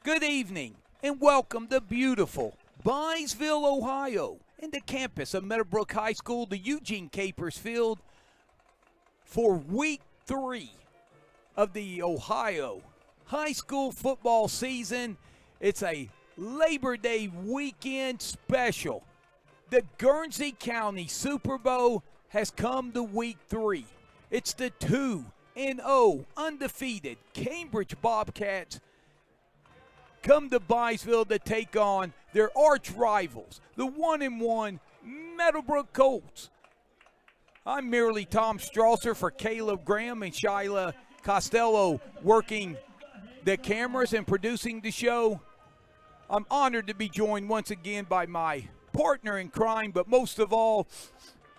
Good evening and welcome to beautiful Byesville, Ohio, and the campus of Meadowbrook High School, the Eugene Capers Field, for week 3 of the Ohio high school football season. It's a Labor Day weekend special. The Guernsey County Super Bowl has come to week 3. It's the 2-0 undefeated Cambridge Bobcats come to Byesville to take on their arch rivals, the 1-1 Meadowbrook Colts. I'm merely Tom Strasser for Caleb Graham and Shyla Costello working the cameras and producing the show. I'm honored to be joined once again by my partner in crime, but most of all,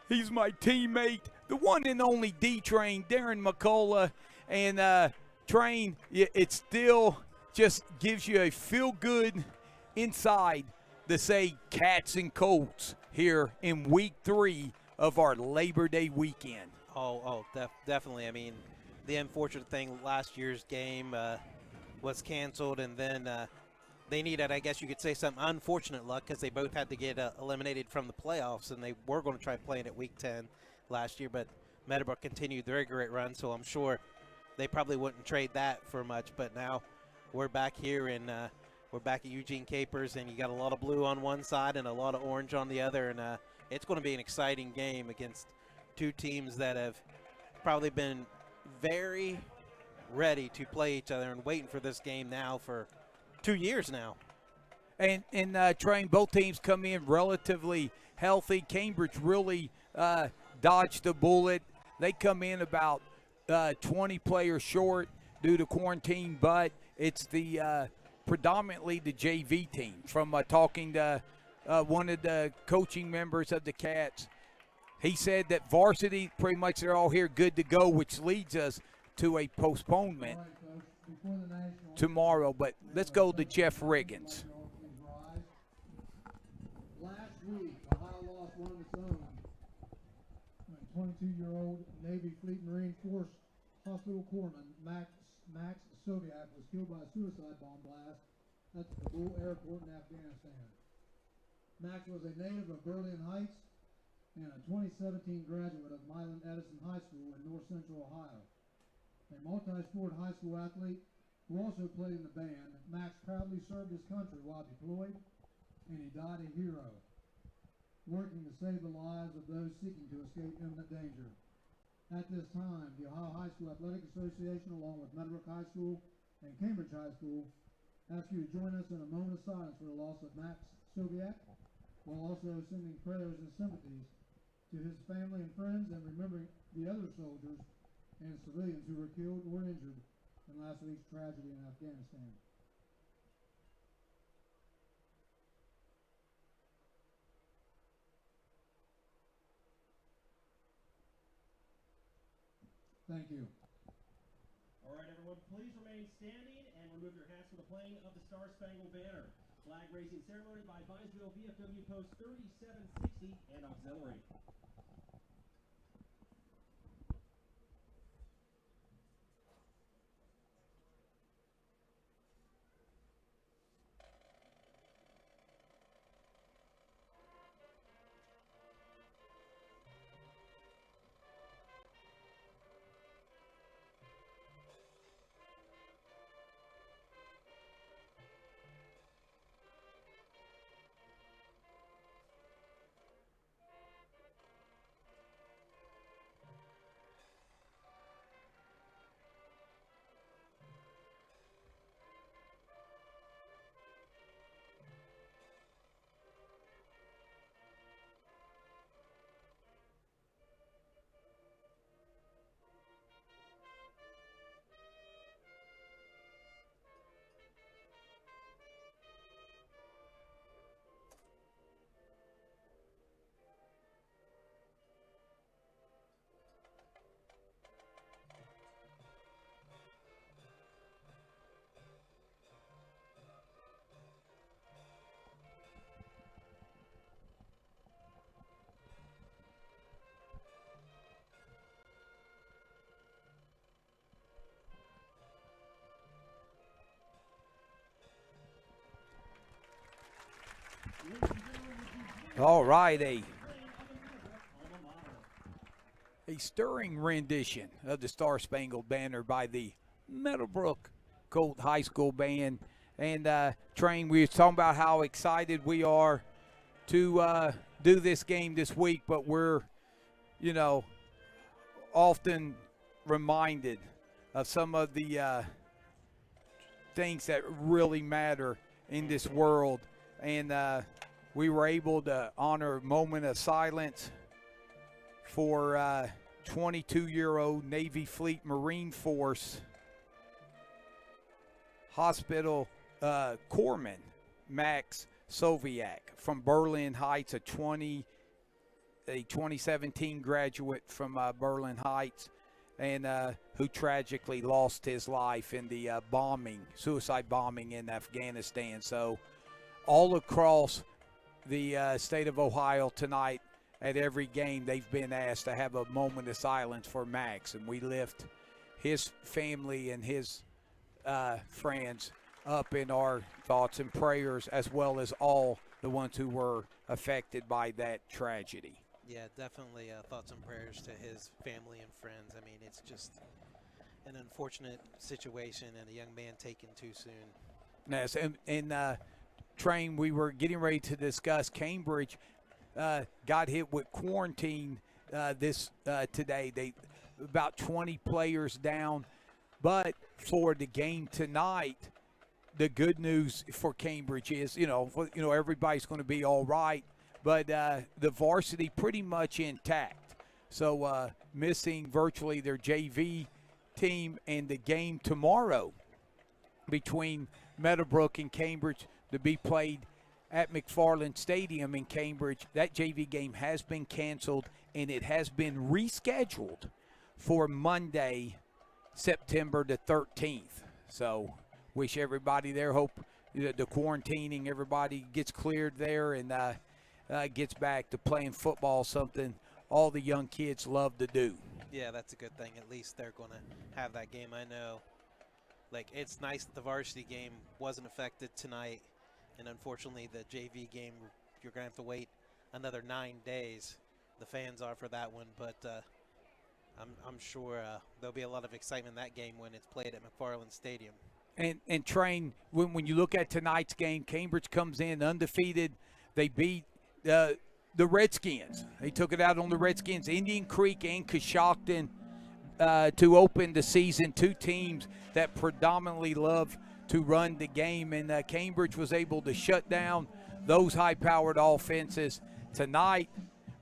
he's my teammate, the one and only D-Train, Darren McCullough. And Train, it still just gives you a feel-good inside to say Cats and Colts here in week 3 of our Labor Day weekend. Definitely. I mean, the unfortunate thing, last year's game was canceled, and then they needed, I guess you could say, some unfortunate luck because they both had to get eliminated from the playoffs, and they were going to try playing at week 10 last year, but Meadowbrook continued their great run, so I'm sure they probably wouldn't trade that for much. But now we're back here, and we're back at Eugene Capers, and you got a lot of blue on one side and a lot of orange on the other, and it's going to be an exciting game against two teams that have probably been very ready to play each other and waiting for this game now for 2 years now. And Train, both teams come in relatively healthy. Cambridge really dodged the bullet. They come in about 20 players short due to quarantine, but it's the predominantly the JV team. From talking to one of the coaching members of the Cats, he said that varsity, pretty much they're all here good to go, which leads us to a postponement tomorrow. But let's go to Jeff Riggins. Last week, Ohio lost one of its own. 22-year-old Navy Fleet Marine Force hospital corpsman Max Soviak was killed by a suicide bomb blast at the Kabul airport in Afghanistan. Max was a native of Berlin Heights and a 2017 graduate of Milan Edison High School in north central Ohio. A multi-sport high school athlete who also played in the band, Max proudly served his country while deployed, and he died a hero, working to save the lives of those seeking to escape imminent danger. At this time, the Ohio High School Athletic Association, along with Meadowbrook High School and Cambridge High School, ask you to join us in a moment of silence for the loss of Max Soviak, while also sending prayers and sympathies to his family and friends, and remembering the other soldiers and civilians who were killed or injured in last week's tragedy in Afghanistan. Thank you. All right, everyone, please remain standing and remove your hats for the playing of the Star Spangled Banner. Flag raising ceremony by Byesville VFW Post 3760 and Auxiliary. All right, a stirring rendition of the Star Spangled Banner by the Meadowbrook Colt High School Band. And Train, we were talking about how excited we are to do this game this week, but we're, often reminded of some of the things that really matter in this world. And we were able to honor a moment of silence for 22-year-old Navy Fleet Marine Force Hospital corpsman Max Soviak from Berlin Heights, a 2017 graduate from Berlin Heights, and who tragically lost his life in the suicide bombing in Afghanistan. So all across the state of Ohio tonight, at every game, they've been asked to have a moment of silence for Max, and we lift his family and his friends up in our thoughts and prayers, as well as all the ones who were affected by that tragedy. Yeah, definitely thoughts and prayers to his family and friends. I mean, it's just an unfortunate situation and a young man taken too soon. Yes, and Train, we were getting ready to discuss Cambridge got hit with quarantine today. They about 20 players down, but for the game tonight, the good news for Cambridge is everybody's going to be all right, but the varsity pretty much intact. So missing virtually their JV team, and the game tomorrow between Meadowbrook and Cambridge to be played at McFarland Stadium in Cambridge. That JV game has been canceled, and it has been rescheduled for Monday, September the 13th. So wish everybody there, hope the quarantining, everybody gets cleared there and gets back to playing football, something all the young kids love to do. Yeah, that's a good thing. At least they're going to have that game. I know, it's nice that the varsity game wasn't affected tonight. And unfortunately, the JV game, you're going to have to wait another 9 days. The fans are for that one, but I'm sure there'll be a lot of excitement in that game when it's played at McFarland Stadium. And Train, when you look at tonight's game, Cambridge comes in undefeated. They beat the Redskins. They took it out on the Redskins, Indian Creek and Coshocton to open the season. Two teams that predominantly love to run the game, and Cambridge was able to shut down those high-powered offenses. Tonight,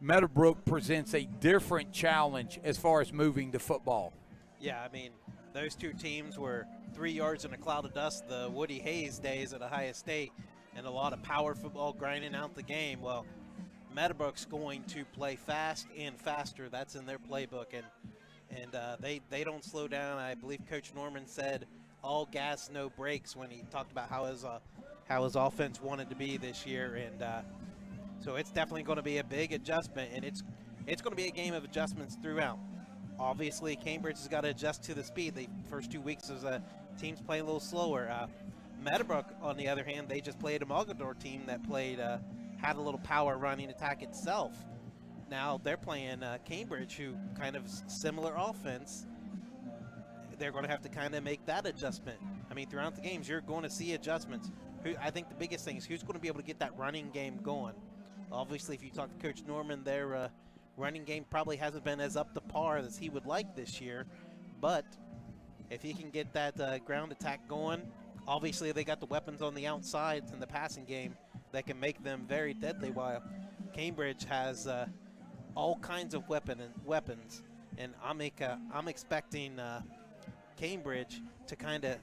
Meadowbrook presents a different challenge as far as moving the football. Yeah, I mean, those two teams were 3 yards in a cloud of dust the Woody Hayes days at Ohio State, and a lot of power football grinding out the game. Well, Meadowbrook's going to play fast and faster. That's in their playbook, and they don't slow down. I believe Coach Norman said all gas, no brakes when he talked about how his offense wanted to be this year, and so it's definitely going to be a big adjustment, and it's going to be a game of adjustments throughout. Obviously, Cambridge has got to adjust to the speed. The first 2 weeks was teams playing a little slower. Meadowbrook, on the other hand, they just played a Mogador team that had a little power running attack itself. Now they're playing Cambridge, who kind of similar offense. They're going to have to kind of make that adjustment. I mean, throughout the games, you're going to see adjustments. I think the biggest thing is who's going to be able to get that running game going. Obviously, if you talk to Coach Norman, their running game probably hasn't been as up to par as he would like this year. But if he can get that ground attack going, obviously they got the weapons on the outsides in the passing game that can make them very deadly, while Cambridge has all kinds of weapons. And I'm expecting Cambridge to kind of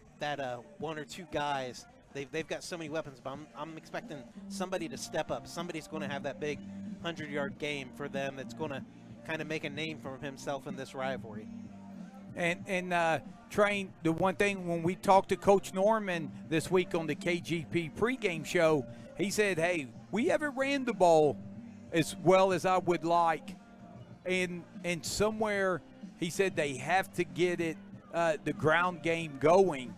one or two guys. They've got so many weapons, but I'm expecting somebody to step up. Somebody's going to have that big 100-yard game for them that's going to kind of make a name for himself in this rivalry. And Train, the one thing when we talked to Coach Norman this week on the KGP pregame show, he said, hey, we haven't ran the ball as well as I would like. And somewhere he said they have to get it, the ground game going.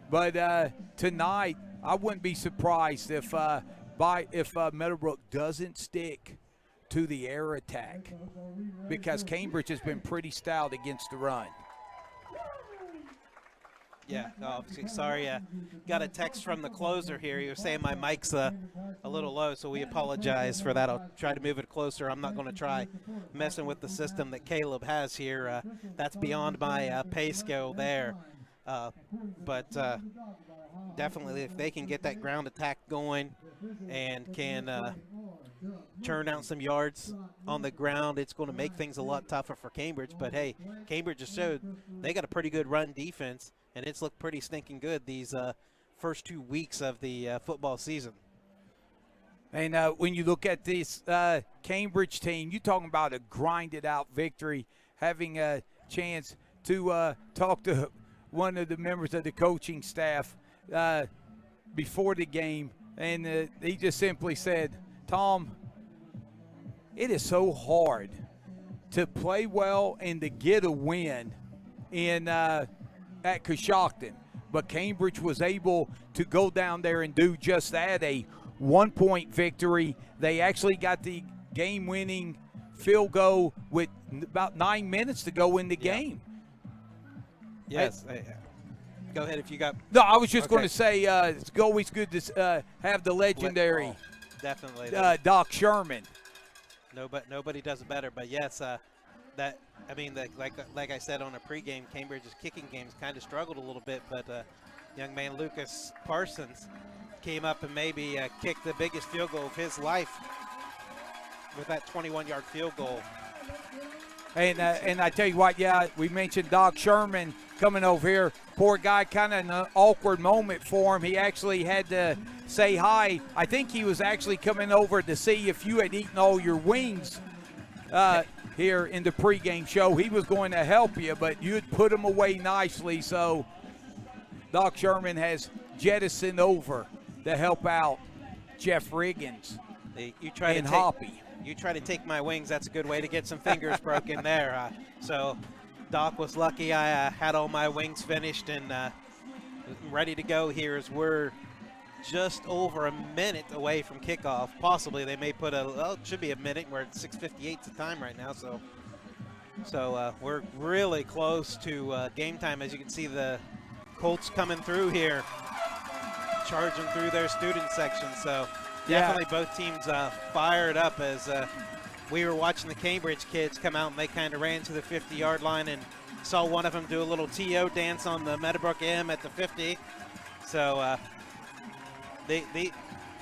But tonight, I wouldn't be surprised if Meadowbrook doesn't stick to the air attack, because Cambridge has been pretty stout against the run. Yeah, sorry. Got a text from the closer here. He was saying my mic's a little low, so we apologize for that. I'll try to move it closer. I'm not going to try messing with the system that Caleb has here. That's beyond my pay scale there. But definitely, if they can get that ground attack going and can turn out some yards on the ground, it's going to make things a lot tougher for Cambridge. But, hey, Cambridge just showed they got a pretty good run defense, and it's looked pretty stinking good these first 2 weeks of the football season. And when you look at this Cambridge team, you're talking about a grinded-out victory, having a chance to talk to one of the members of the coaching staff before the game, and he just simply said, Tom, it is so hard to play well and to get a win at Coshocton. But Cambridge was able to go down there and do just that, a 1-point victory. They actually got the game-winning field goal with about 9 minutes to go in the game. Yes. Go ahead if you got. No, I was just going to say it's always good to have the legendary definitely Doc Sherman. Nobody does it better. But yes, like I said on a pregame, Cambridge's kicking games kind of struggled a little bit, but young man Lucas Parsons came up and maybe kicked the biggest field goal of his life with that 21-yard field goal. And I tell you what, we mentioned Doc Sherman coming over here. Poor guy, kind of an awkward moment for him. He actually had to say hi. I think he was actually coming over to see if you had eaten all your wings here in the pregame show. He was going to help you, but you had put him away nicely. So Doc Sherman has jettisoned over to help out Jeff Riggins and Hoppy. You try to take my wings, that's a good way to get some fingers broken there. So Doc was lucky I had all my wings finished and ready to go here as we're just over a minute away from kickoff. Possibly they may put it should be a minute. We're at 6:58 the time right now. So we're really close to game time. As you can see, the Colts coming through here, charging through their student section. So definitely both teams fired up as we were watching the Cambridge kids come out, and they kind of ran to the 50-yard line and saw one of them do a little TO dance on the Meadowbrook M at the 50. So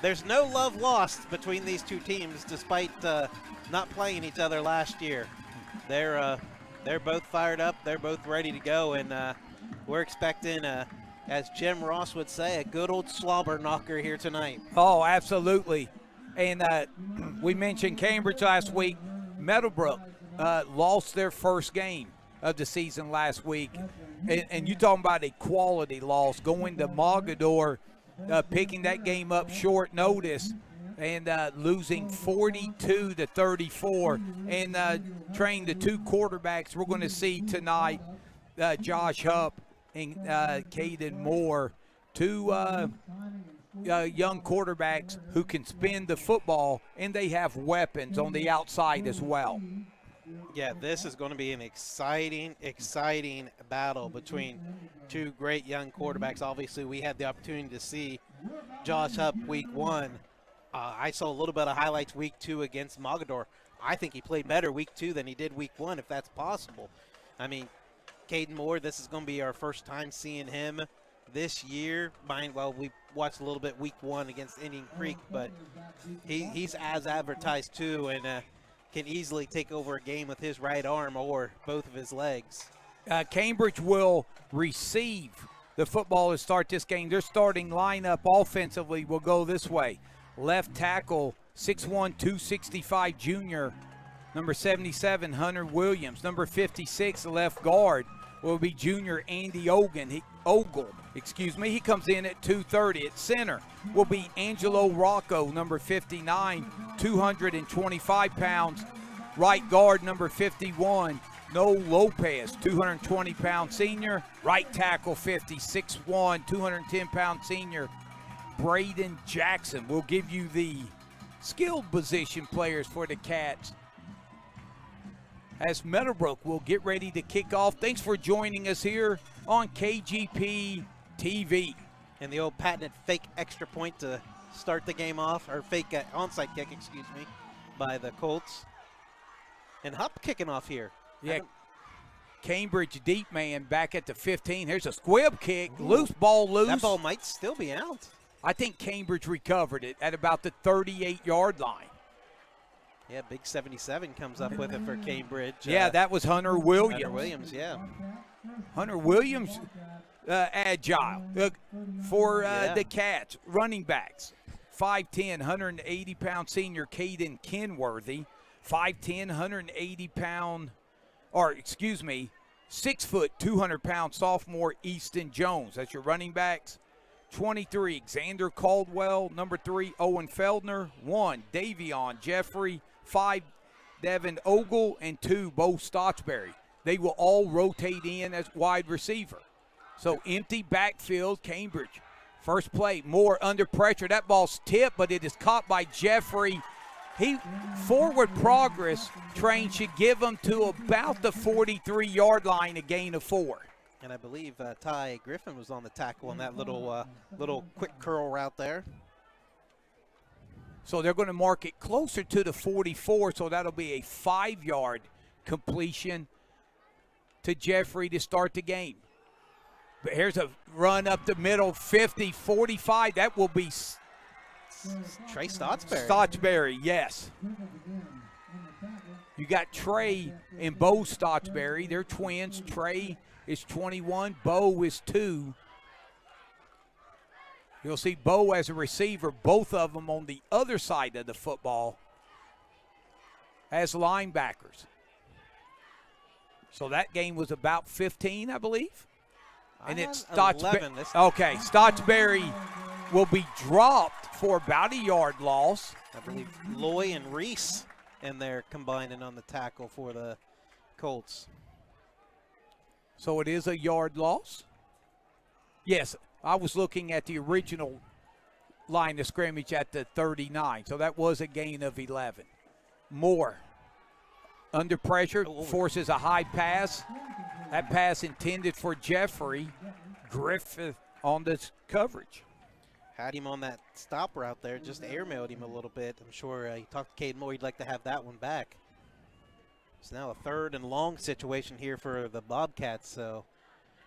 there's no love lost between these two teams despite not playing each other last year. They're both fired up. They're both ready to go, and we're expecting as Jim Ross would say, a good old slobber knocker here tonight. Oh, absolutely. And we mentioned Cambridge last week. Meadowbrook lost their first game of the season last week. And you're talking about a quality loss, going to Mogador, picking that game up short notice and losing 42-34. And trained the two quarterbacks we're going to see tonight, Josh Hupp and Caden Moore, two young quarterbacks who can spin the football, and they have weapons on the outside as well. Yeah, this is going to be an exciting battle between two great young quarterbacks. Obviously, we had the opportunity to see Josh Hupp week one. I saw a little bit of highlights week two against Mogador. I think he played better week two than he did week one, if that's possible. I mean, Caden Moore, this is going to be our first time seeing him this year. We watched a little bit week one against Indian Creek, but he's as advertised too, and can easily take over a game with his right arm or both of his legs. Cambridge will receive the football to start this game. Their starting lineup offensively will go this way. Left tackle, 6'1", 265 junior, number 77, Hunter Williams. Number 56, left guard, will be junior Andy Ogle. He comes in at 230. At center will be Angelo Rocco, number 59, 225 pounds. Right guard, number 51, Noel Lopez, 220-pound senior. Right tackle, 50, 6'1", 210-pound senior, Braden Jackson will give you the skilled position players for the Cats. As Meadowbrook will get ready to kick off. Thanks for joining us here on KGP TV. And the old patented fake extra point to start the game off, or fake onside kick, excuse me, by the Colts. And Hupp kicking off here. Yeah, Cambridge deep man back at the 15. Here's a squib kick, loose ball loose. That ball might still be out. I think Cambridge recovered it at about the 38-yard line. Yeah, big 77 comes up with it for Cambridge. Yeah, that was Hunter Williams. Hunter Williams, yeah. Hunter Williams, agile for the Cats. Running backs, 5'10", 180-pound senior Caden Kenworthy, 5'10", 180-pound, or excuse me, 6 foot, 200-pound sophomore Easton Jones. That's your running backs. 23, Xander Caldwell. Number 3, Owen Feldner. 1, Davion Jeffrey. 5, Devin Ogle. And 2, Bo Stotchberry. They will all rotate in as wide receiver. So empty backfield, Cambridge. First play, Moore under pressure. That ball's tipped, but it is caught by Jeffrey. Forward progress train should give him to about the 43-yard line, a gain of 4. And I believe Ty Griffin was on the tackle on that little quick curl route there. So they're going to mark it closer to the 44, so that'll be a 5-yard completion to Jeffrey to start the game. But here's a run up the middle, 50, 45. That will be Trey Stottsberry. Stotchberry, yes. You got Trey and Bo Stotchberry. They're twins. Trey is 21. Bo is 2. You'll see Bo as a receiver, both of them on the other side of the football as linebackers. So that game was about 15, I believe. And it's Stotchberry. Okay, Stotchberry will be dropped for about a yard loss. I believe Loy and Reese in there combining on the tackle for the Colts. So it is a yard loss? Yes, I was looking at the original line of scrimmage at the 39, so that was a gain of 11. Moore under pressure, forces a high pass. That pass intended for Jeffrey. Griffith on this coverage. Had him on that stop route there, just airmailed him a little bit. I'm sure he talked to Caden Moore. He'd like to have that one back. It's now a 3rd and long situation here for the Bobcats, so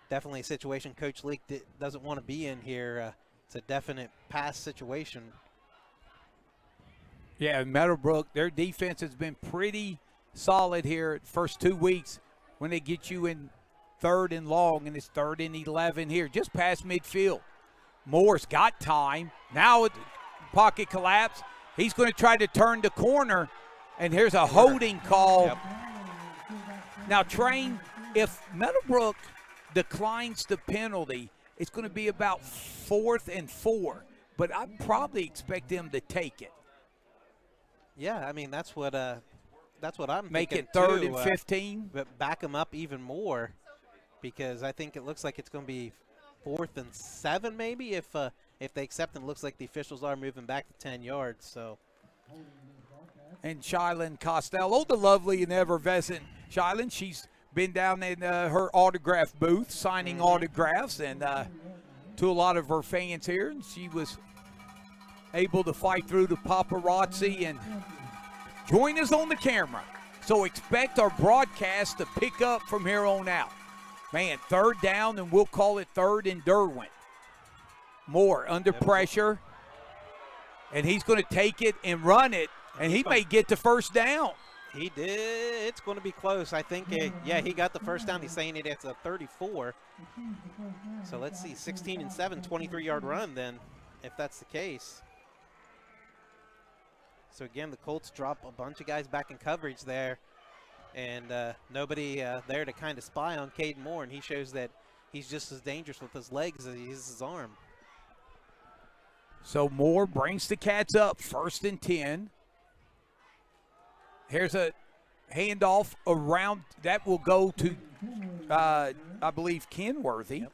definitely a situation Coach Leake doesn't want to be in here. It's a definite pass situation. Yeah, Meadowbrook, their defense has been pretty solid here the first 2 weeks when they get you in 3rd and long, and it's 3rd and 11 here, just past midfield. Moore's got time. Now with pocket collapse, he's going to try to turn the corner, and here's a holding call. Yep. Now, Train, if Meadowbrook declines the penalty, it's going to be about 4th and 4, but I probably expect them to take it. Yeah, I mean, that's what I'm Make thinking it 3rd too, and 15. but back them up even more, because I think it looks like it's going to be 4th and 7 maybe if they accept it. It looks like the officials are moving back to 10 yards. So. And Shylin Costello, the lovely and effervescent Shylin, she's been down in her autograph booth signing autographs and to a lot of her fans here, and she was able to fight through the paparazzi and join us on the camera. So expect our broadcast to pick up from here on out. Man, 3rd down, and we'll call it 3rd and Derwent. Moore under pressure, and he's going to take it and run it, and he may get the 1st down. He did. It's going to be close. I think, yeah, he got the 1st down. He's saying it's a 34. So let's see, 16 and 7, 23-yard run then, if that's the case. So again, the Colts drop a bunch of guys back in coverage there, and nobody there to kind of spy on Caden Moore, and he shows that he's just as dangerous with his legs as he is his arm. So Moore brings the Cats up, 1st and 10. Here's a handoff around. That will go to, I believe, Kenworthy. Yep.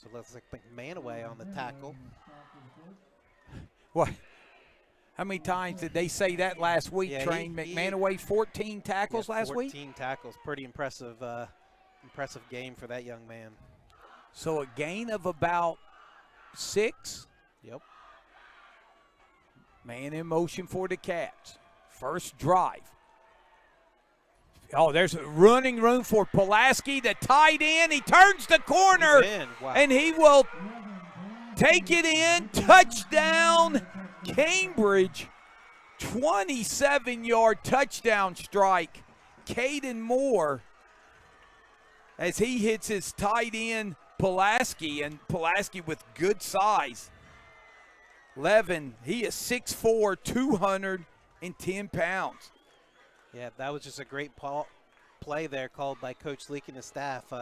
So let's like McMahon away on the tackle. What? How many times did they say that last week, Yeah, Train? McManaway, 14 tackles last week? 14 tackles. Pretty impressive, impressive game for that young man. So a gain of about 6. Yep. Man in motion for the Cats. First drive. Oh, there's a running room for Pulaski, the tight end. He turns the corner, He's in. Wow. and he will take it in. Touchdown, Cambridge. 27-yard touchdown strike. Caden Moore, as he hits his tight end, Pulaski, and Pulaski with good size. 11, he is 6'4", 210 pounds. Yeah, that was just a great play there called by Coach Leake and his staff.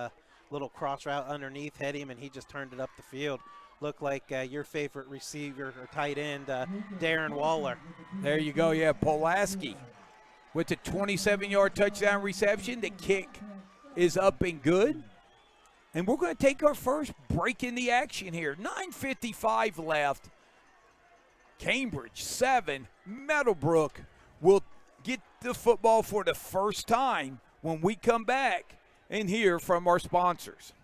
Little cross route underneath, hit him, and he just turned it up the field. Looked like your favorite receiver or tight end, Darren Waller. There you go, yeah, Pulaski with the 27-yard touchdown reception. The kick is up and good. And we're going to take our first break in the action here. 9:55 left. Cambridge 7, Meadowbrook will get the football for the first time when we come back and hear from our sponsors.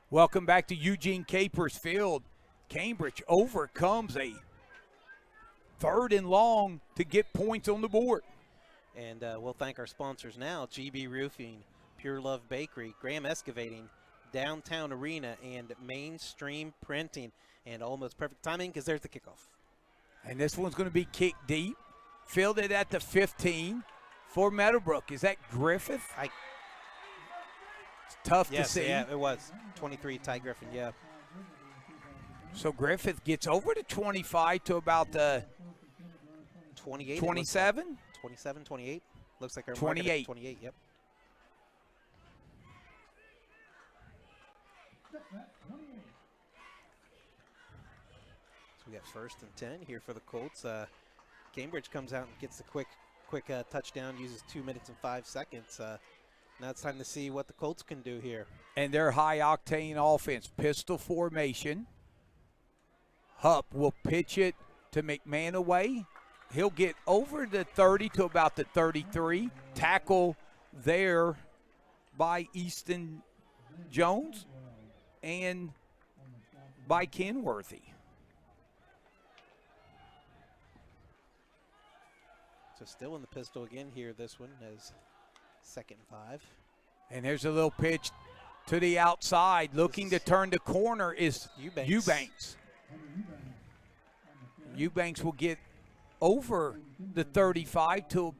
Welcome back to Eugene Capers Field. Cambridge overcomes a 3rd and long to get points on the board. And we'll thank our sponsors now, GB Roofing, Pure Love Bakery, Graham Excavating, Downtown Arena, and Mainstream Printing. And almost perfect timing because there's the kickoff. And this one's going to be kicked deep. Fielded at the 15 for Meadowbrook. Is that Griffith? It's tough to see. Yeah, it was. 23, Ty Griffin, yeah. So Griffith gets over to 25 to about the 28. 27? 27, 28. Looks like our 28. 28, yep. So we got 1st and 10 here for the Colts. Cambridge comes out and gets the quick touchdown, uses 2 minutes and 5 seconds. Now it's time to see what the Colts can do here. And their high-octane offense, pistol formation. Hupp will pitch it to McManaway. He'll get over the 30 to about the 33. Tackle there by Easton Jones and by Kenworthy. So still in the pistol again here, this one as 2nd and 5. And there's a little pitch to the outside. Looking to turn the corner is Eubanks. Eubanks will get over the 35 to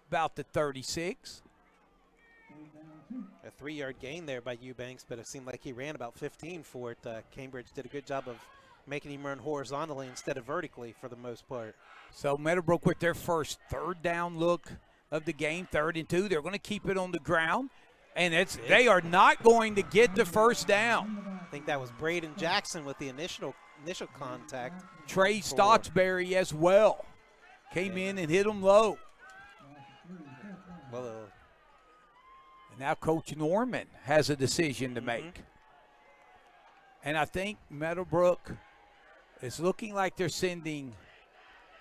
about the 36. A 3-yard gain there by Eubanks, but it seemed like he ran about 15 for it. Cambridge did a good job of making him run horizontally instead of vertically for the most part. So Meadowbrook with their first 3rd down look of the game, 3rd and 2. They're going to keep it on the ground, and they are not going to get the first down. I think that was Braden Jackson with the initial contact. Trey Stottsberry as well came in and hit him low. Well, and now Coach Norman has a decision to make. And I think Meadowbrook is looking like they're sending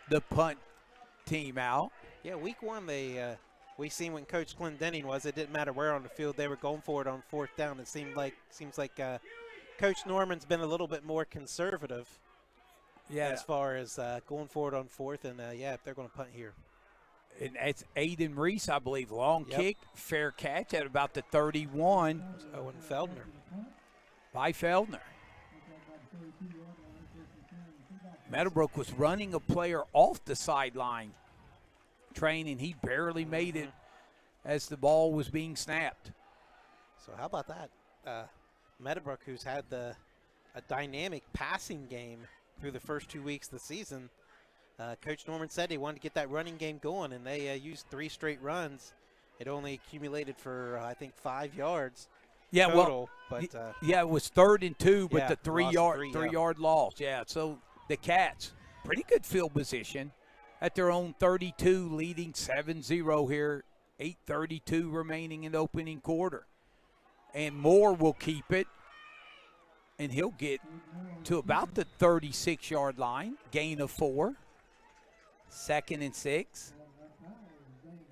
the punt team out. Yeah, week 1 we seen when Coach Clendenning was. It didn't matter where on the field they were going for it on 4th down. It seems like Coach Norman's been a little bit more conservative. Yeah, as far as going forward on 4th, and if they're going to punt here. And it's Aiden Reese, I believe. Long kick, fair catch at about the 31. Owen Feldner. By Feldner. Meadowbrook was running a player off the sideline training. He barely made it as the ball was being snapped. So how about that? Meadowbrook, who's had the a dynamic passing game through the first 2 weeks of the season. Coach Norman said he wanted to get that running game going, and they used 3 straight runs. It only accumulated for, I think, 5 yards total. But yeah, it was 3rd and 2, but yeah, the 3-yard loss. Yeah, so the Cats, pretty good field position at their own 32, leading 7-0 here. 8:32 remaining in the opening quarter. And Moore will keep it, and he'll get to about the 36-yard line, gain of 4. 2nd and 6.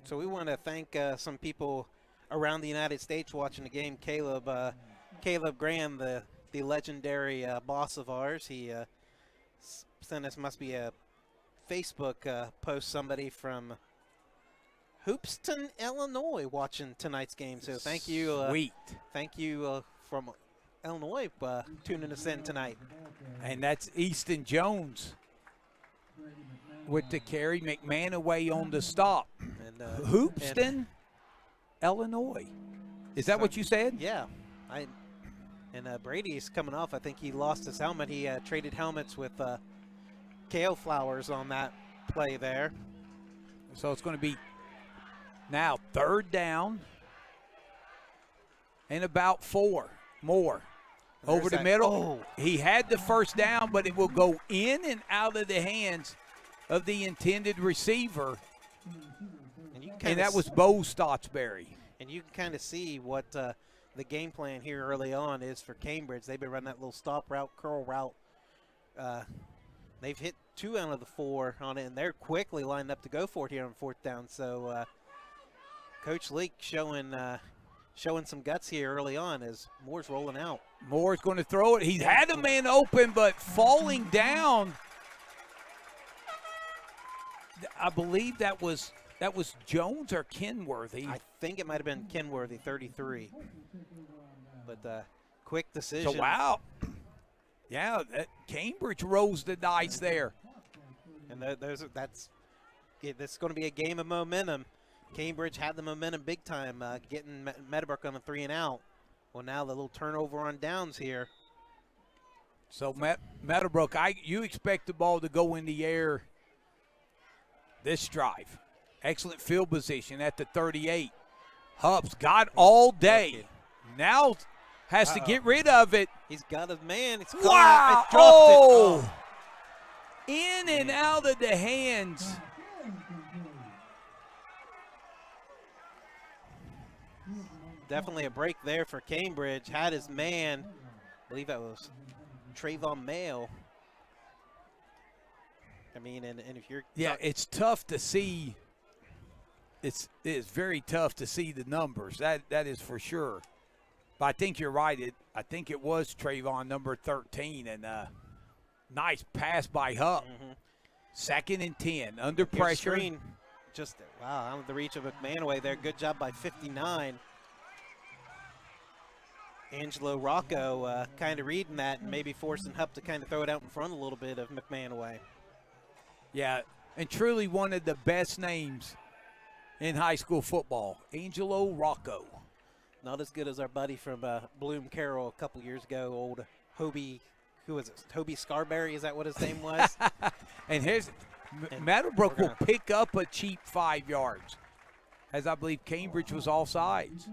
So we want to thank some people around the United States watching the game. Caleb Graham, the legendary boss of ours, he sent us, must be a Facebook post, somebody from Hoopeston, Illinois, watching tonight's game. So thank you. Sweet. Thank you from Illinois tuning us in tonight. And that's Easton Jones with the carry. McMahon away on the stop. And Hoopeston, Illinois. Is that what you said? Yeah. Brady's coming off. I think he lost his helmet. He traded helmets with kale flowers on that play there. So it's going to be now 3rd down and about 4 more. Over the middle. Oh. He had the first down, but it will go in and out of the hands of the intended receiver. And that was Bo Stotsberry. And you can kind of see what the game plan here early on is for Cambridge. They've been running that little stop route, curl route. They've hit 2 out of the 4 on it, and they're quickly lined up to go for it here on 4th down. So Coach Leak showing some guts here early on as Moore's rolling out. Moore's going to throw it. He's had a man open, but falling down. I believe that was Jones or Kenworthy. I think it might have been Kenworthy, 33. But quick decision. So, wow. Yeah, Cambridge rose the dice there. And that's going to be a game of momentum. Cambridge had the momentum big time, getting Meadowbrook on a 3 and out. Well, now the little turnover on downs here. So Meadowbrook, you expect the ball to go in the air this drive. Excellent field position at the 38. Hubbs got all day. Now has to get rid of it. He's got his man. It's wow! It dropped it. In and out of the hands. Definitely a break there for Cambridge. Had his man. I believe that was Trayvon Mayo. I mean, and if you're... Yeah, it's tough to see. It's very tough to see the numbers. That is for sure. But I think you're right. I think it was Trayvon, number 13, and nice pass by Hupp. 2nd and 10, under pressure. Screen, just, wow, out of the reach of McMahon away there. Good job by 59. Angelo Rocco kind of reading that and maybe forcing Hupp to kind of throw it out in front a little bit of McMahon away. Yeah, and truly one of the best names in high school football, Angelo Rocco. Not as good as our buddy from Bloom Carroll a couple years ago, old Hobie, who was it? Hobie Scarberry, is that what his name was? And here's Meadowbrook will pick up a cheap 5 yards, as I believe Cambridge was offsides.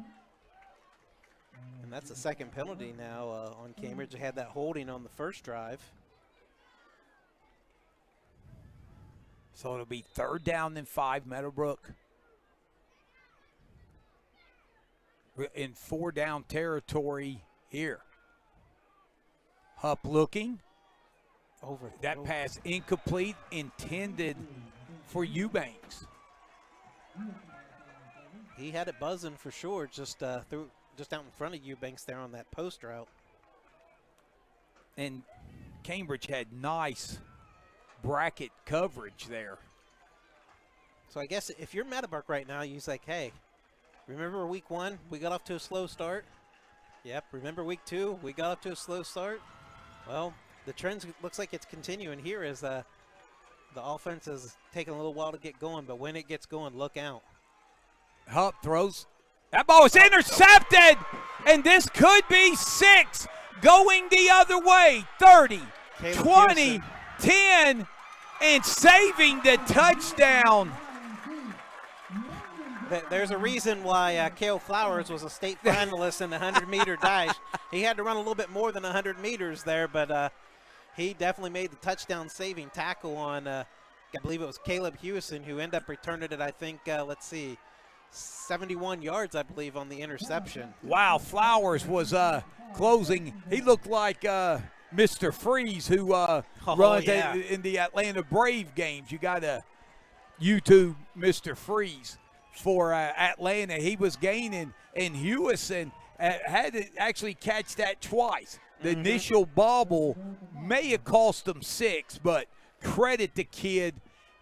And that's the second penalty now on Cambridge. They had that holding on the first drive. So it'll be 3rd down and 5, Meadowbrook. In 4-down territory here. Hupp looking. Over. That pass incomplete, intended for Eubanks. He had it buzzing for sure, just out in front of Eubanks there on that post route. And Cambridge had nice bracket coverage there. So I guess if you're Meadowbrook right now, you're like, hey, remember week 1? We got off to a slow start. Yep, remember week 2? We got off to a slow start. Well, the trend looks like it's continuing here as the offense is taking a little while to get going, but when it gets going, look out. Hupp throws. That ball is intercepted, and this could be 6. going the other way. 30, Caleb 20, Hewson. 10, and saving the touchdown. There's a reason why Cale Flowers was a state finalist in the 100-meter dash. He had to run a little bit more than 100 meters there, but he definitely made the touchdown-saving tackle on, I believe it was Caleb Hewson, who ended up returning it, I think, 71 yards, I believe, on the interception. Wow, Flowers was closing. He looked like Mr. Freeze, who runs yeah. in the Atlanta Brave games. You got to YouTube Mr. Freeze for Atlanta. He was gaining, and Hewison had to actually catch that twice. The initial bobble may have cost him 6, but credit the kid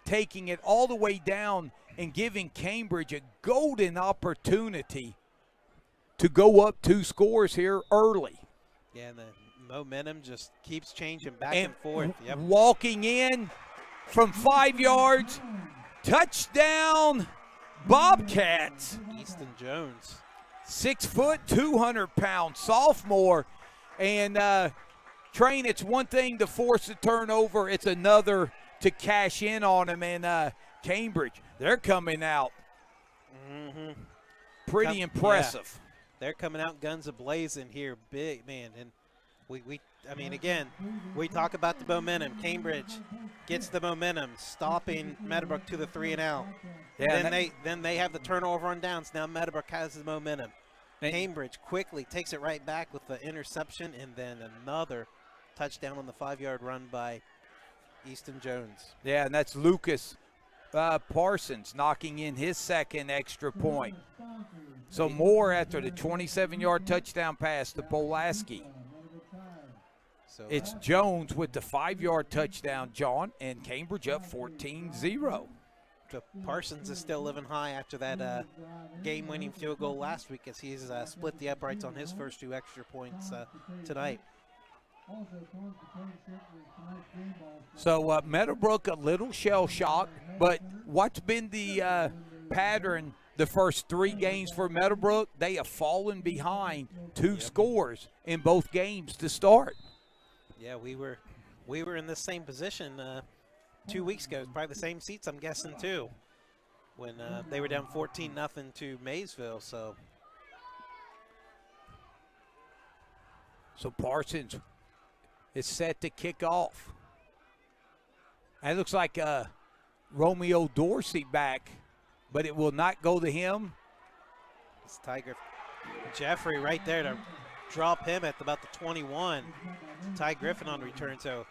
taking it all the way down and giving Cambridge a golden opportunity to go up 2 scores here early. Yeah, and the momentum just keeps changing back and forth. Yep. Walking in from 5 yards, touchdown, Bobcats. Easton Jones. 6 foot, 200-pound sophomore. And Train, it's one thing to force a turnover. It's another to cash in on him. And Cambridge, they're coming out pretty impressive. Yeah. They're coming out guns a-blazing here. Big, man. And I mean, again, we talk about the momentum. Cambridge gets the momentum, stopping Meadowbrook to the 3-and-out. Yeah, then they have the turnover on downs. Now Meadowbrook has the momentum. Cambridge quickly takes it right back with the interception, and then another touchdown on the 5-yard run by Easton Jones. Yeah, and that's Lucas Parsons knocking in his second extra point. So more after the 27-yard touchdown pass to Polaski. So It's Jones with the 5-yard touchdown, John, and Cambridge up 14-0. So Parsons is still living high after that game-winning field goal last week, as he's split the uprights on his first 2 extra points tonight. So Meadowbrook a little shell-shocked, but what's been the pattern the first 3 games for Meadowbrook? They have fallen behind 2 scores in both games to start. Yeah, we were in the same position 2 weeks ago. Probably the same seats, I'm guessing, too, when they were down 14-0 to Maysville. So Parsons is set to kick off. It looks like Romeo Dorsey back, but it will not go to him. it's Tiger Jeffrey right there to drop him at about the 21. Ty Griffin on return. So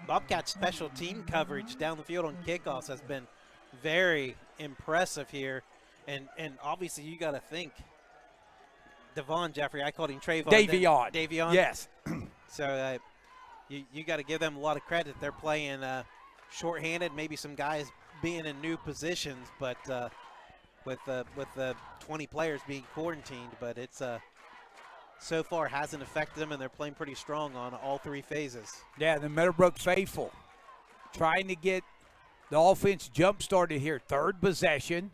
Bobcat special team coverage down the field on kickoffs has been very impressive here. And obviously you got to think Devon Jeffrey, I called him Trayvon. Davion. Yes. So you got to give them a lot of credit. They're playing shorthanded, maybe some guys being in new positions, but with the 20 players being quarantined, but it's so far hasn't affected them, and they're playing pretty strong on all 3 phases. Yeah, the Meadowbrook faithful trying to get the offense jump-started here. 3rd possession,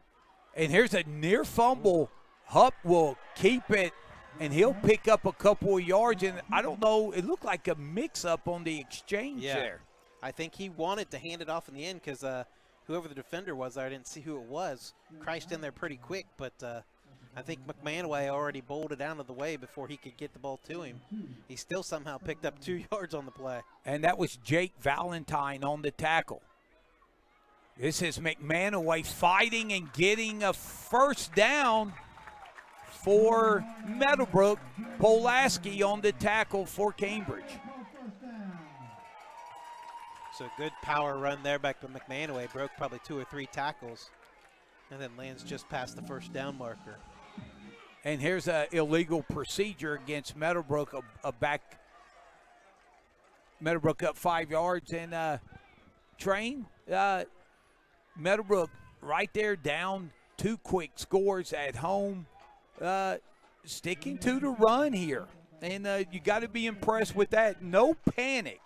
and here's a near fumble. Hupp will keep it, and he'll pick up a couple of yards, and I don't know, it looked like a mix-up on the exchange there. I think he wanted to hand it off in the end because whoever the defender was, I didn't see who it was, crashed in there pretty quick, but I think McManaway already bowled it out of the way before he could get the ball to him. He still somehow picked up 2 yards on the play. And that was Jake Valentine on the tackle. This is McManaway fighting and getting a first down for Meadowbrook. Polaski on the tackle for Cambridge. So good power run there back to McManaway. Broke probably 2 or 3 tackles, and then lands just past the first down marker. And here's an illegal procedure against Meadowbrook, Meadowbrook up 5 yards, and Train, Meadowbrook right there down 2 quick scores at home, sticking to the run here. And you got to be impressed with that. No panic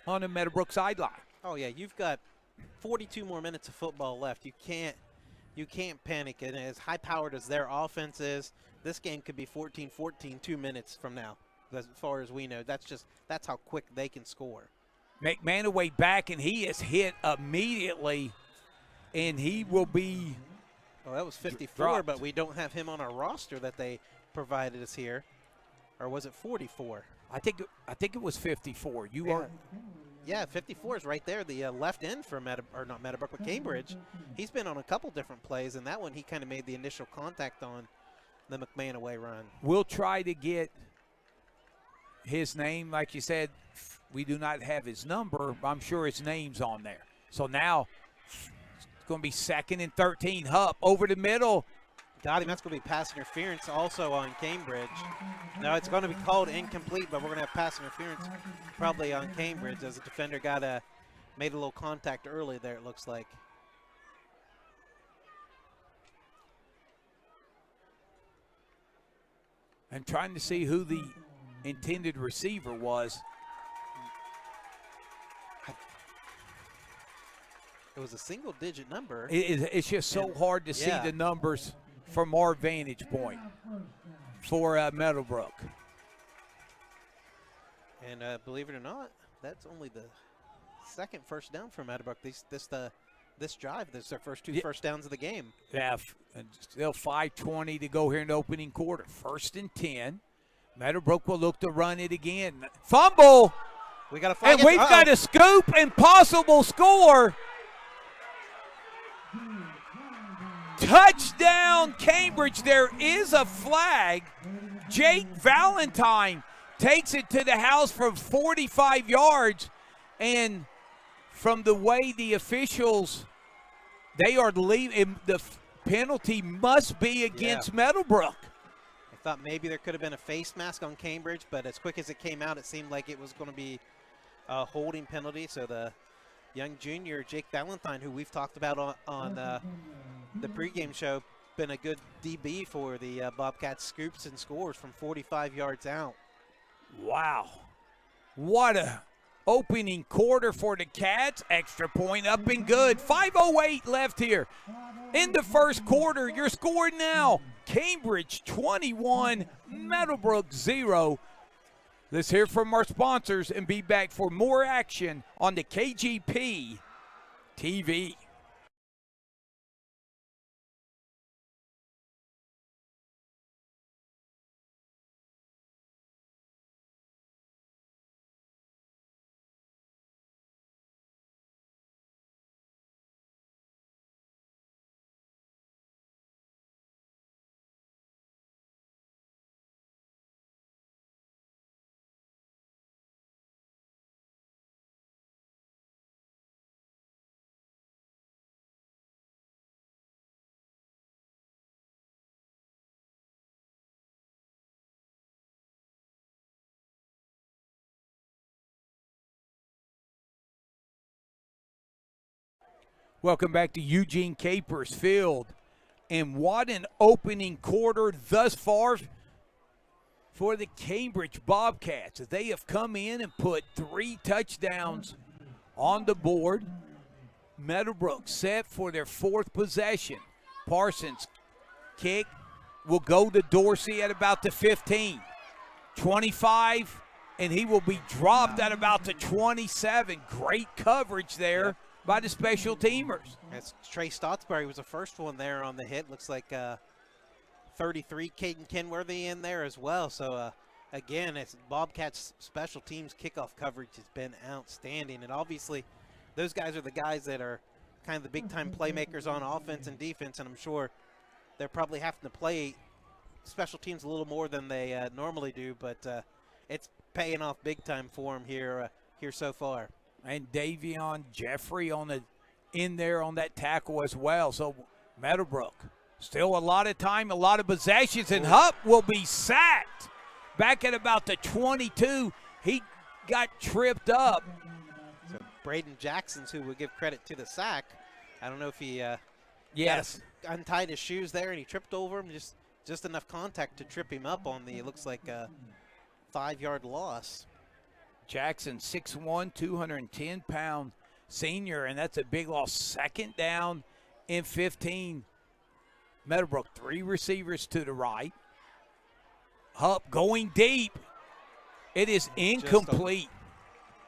on the Meadowbrook sideline. Oh yeah, you've got 42 more minutes of football left. You can't panic. And as high-powered as their offense is, this game could be 14-14 2 minutes from now. as far as we know. That's how quick they can score. McManaway back, and he is hit immediately, and he will be. Well, that was 54, dropped. but we don't have him on our roster that they provided us here. Or was it 44? I think it was 54. You Yeah. are. Yeah, 54 is right there, the left end for not Meadowbrook, but Cambridge. He's been on a couple different plays, and that one he kind of made the initial contact on the McManaway run. We'll try to get his name. Like you said, we do not have his number, but I'm sure his name's on there. So now it's going to be 2nd and 13. Hupp over the middle. Got him. That's going to be pass interference also on Cambridge. Now it's going to be called incomplete, but we're going to have pass interference probably on Cambridge as the defender made a little contact early there, it looks like. And trying to see who the intended receiver was. It was a single-digit number. It's just so hard to see yeah. the numbers from our vantage point for Meadowbrook. And believe it or not, that's only the second first down for Meadowbrook. This drive, this is their first two first downs of the game. Yeah, and still 5:20 to go here in the opening quarter. 1st and 10. Meadowbrook will look to run it again. Fumble, We got a flag. and we've got a scoop and possible score. Touchdown, Cambridge. There is a flag. Jake Valentine takes it to the house from 45 yards. And from the way the officials, they are leaving, the penalty must be against Meadowbrook. I thought maybe there could have been a face mask on Cambridge, but as quick as it came out, it seemed like it was going to be a holding penalty. So the young junior, Jake Valentine, who we've talked about on the pregame show, been a good DB for the Bobcats, scoops and scores from 45 yards out. Wow. What a opening quarter for the Cats. Extra point up and good. 5:08 left here in the first quarter. Your score now, Cambridge 21, Meadowbrook 0. Let's hear from our sponsors and be back for more action on the KGP TV. Welcome back to Eugene Capers Field. And what an opening quarter thus far for the Cambridge Bobcats. They have come in and put 3 touchdowns on the board. Meadowbrook set for their 4th possession. Parsons kick will go to Dorsey at about the 15. 25, and he will be dropped at about the 27. Great coverage there by the special teamers. That's Trey Stottsbury was the first one there on the hit. Looks like 33, Caden Kenworthy in there as well. So, again, it's Bobcats special teams kickoff coverage has been outstanding. And obviously, those guys are the guys that are kind of the big-time playmakers on offense and defense, and I'm sure they're probably having to play special teams a little more than they normally do, but it's paying off big time for them here so far. And Davion Jeffrey in there on that tackle as well. So Meadowbrook, still a lot of time, a lot of possessions, and Hupp will be sacked back at about the 22. He got tripped up. So Braden Jackson's who would give credit to the sack. I don't know if he untied his shoes there and he tripped over him, just enough contact to trip him up on it looks like a 5-yard loss. Jackson, 6'1", 210-pound senior, and that's a big loss. 2nd down and 15. Meadowbrook, 3 receivers to the right. Hupp going deep, It is incomplete.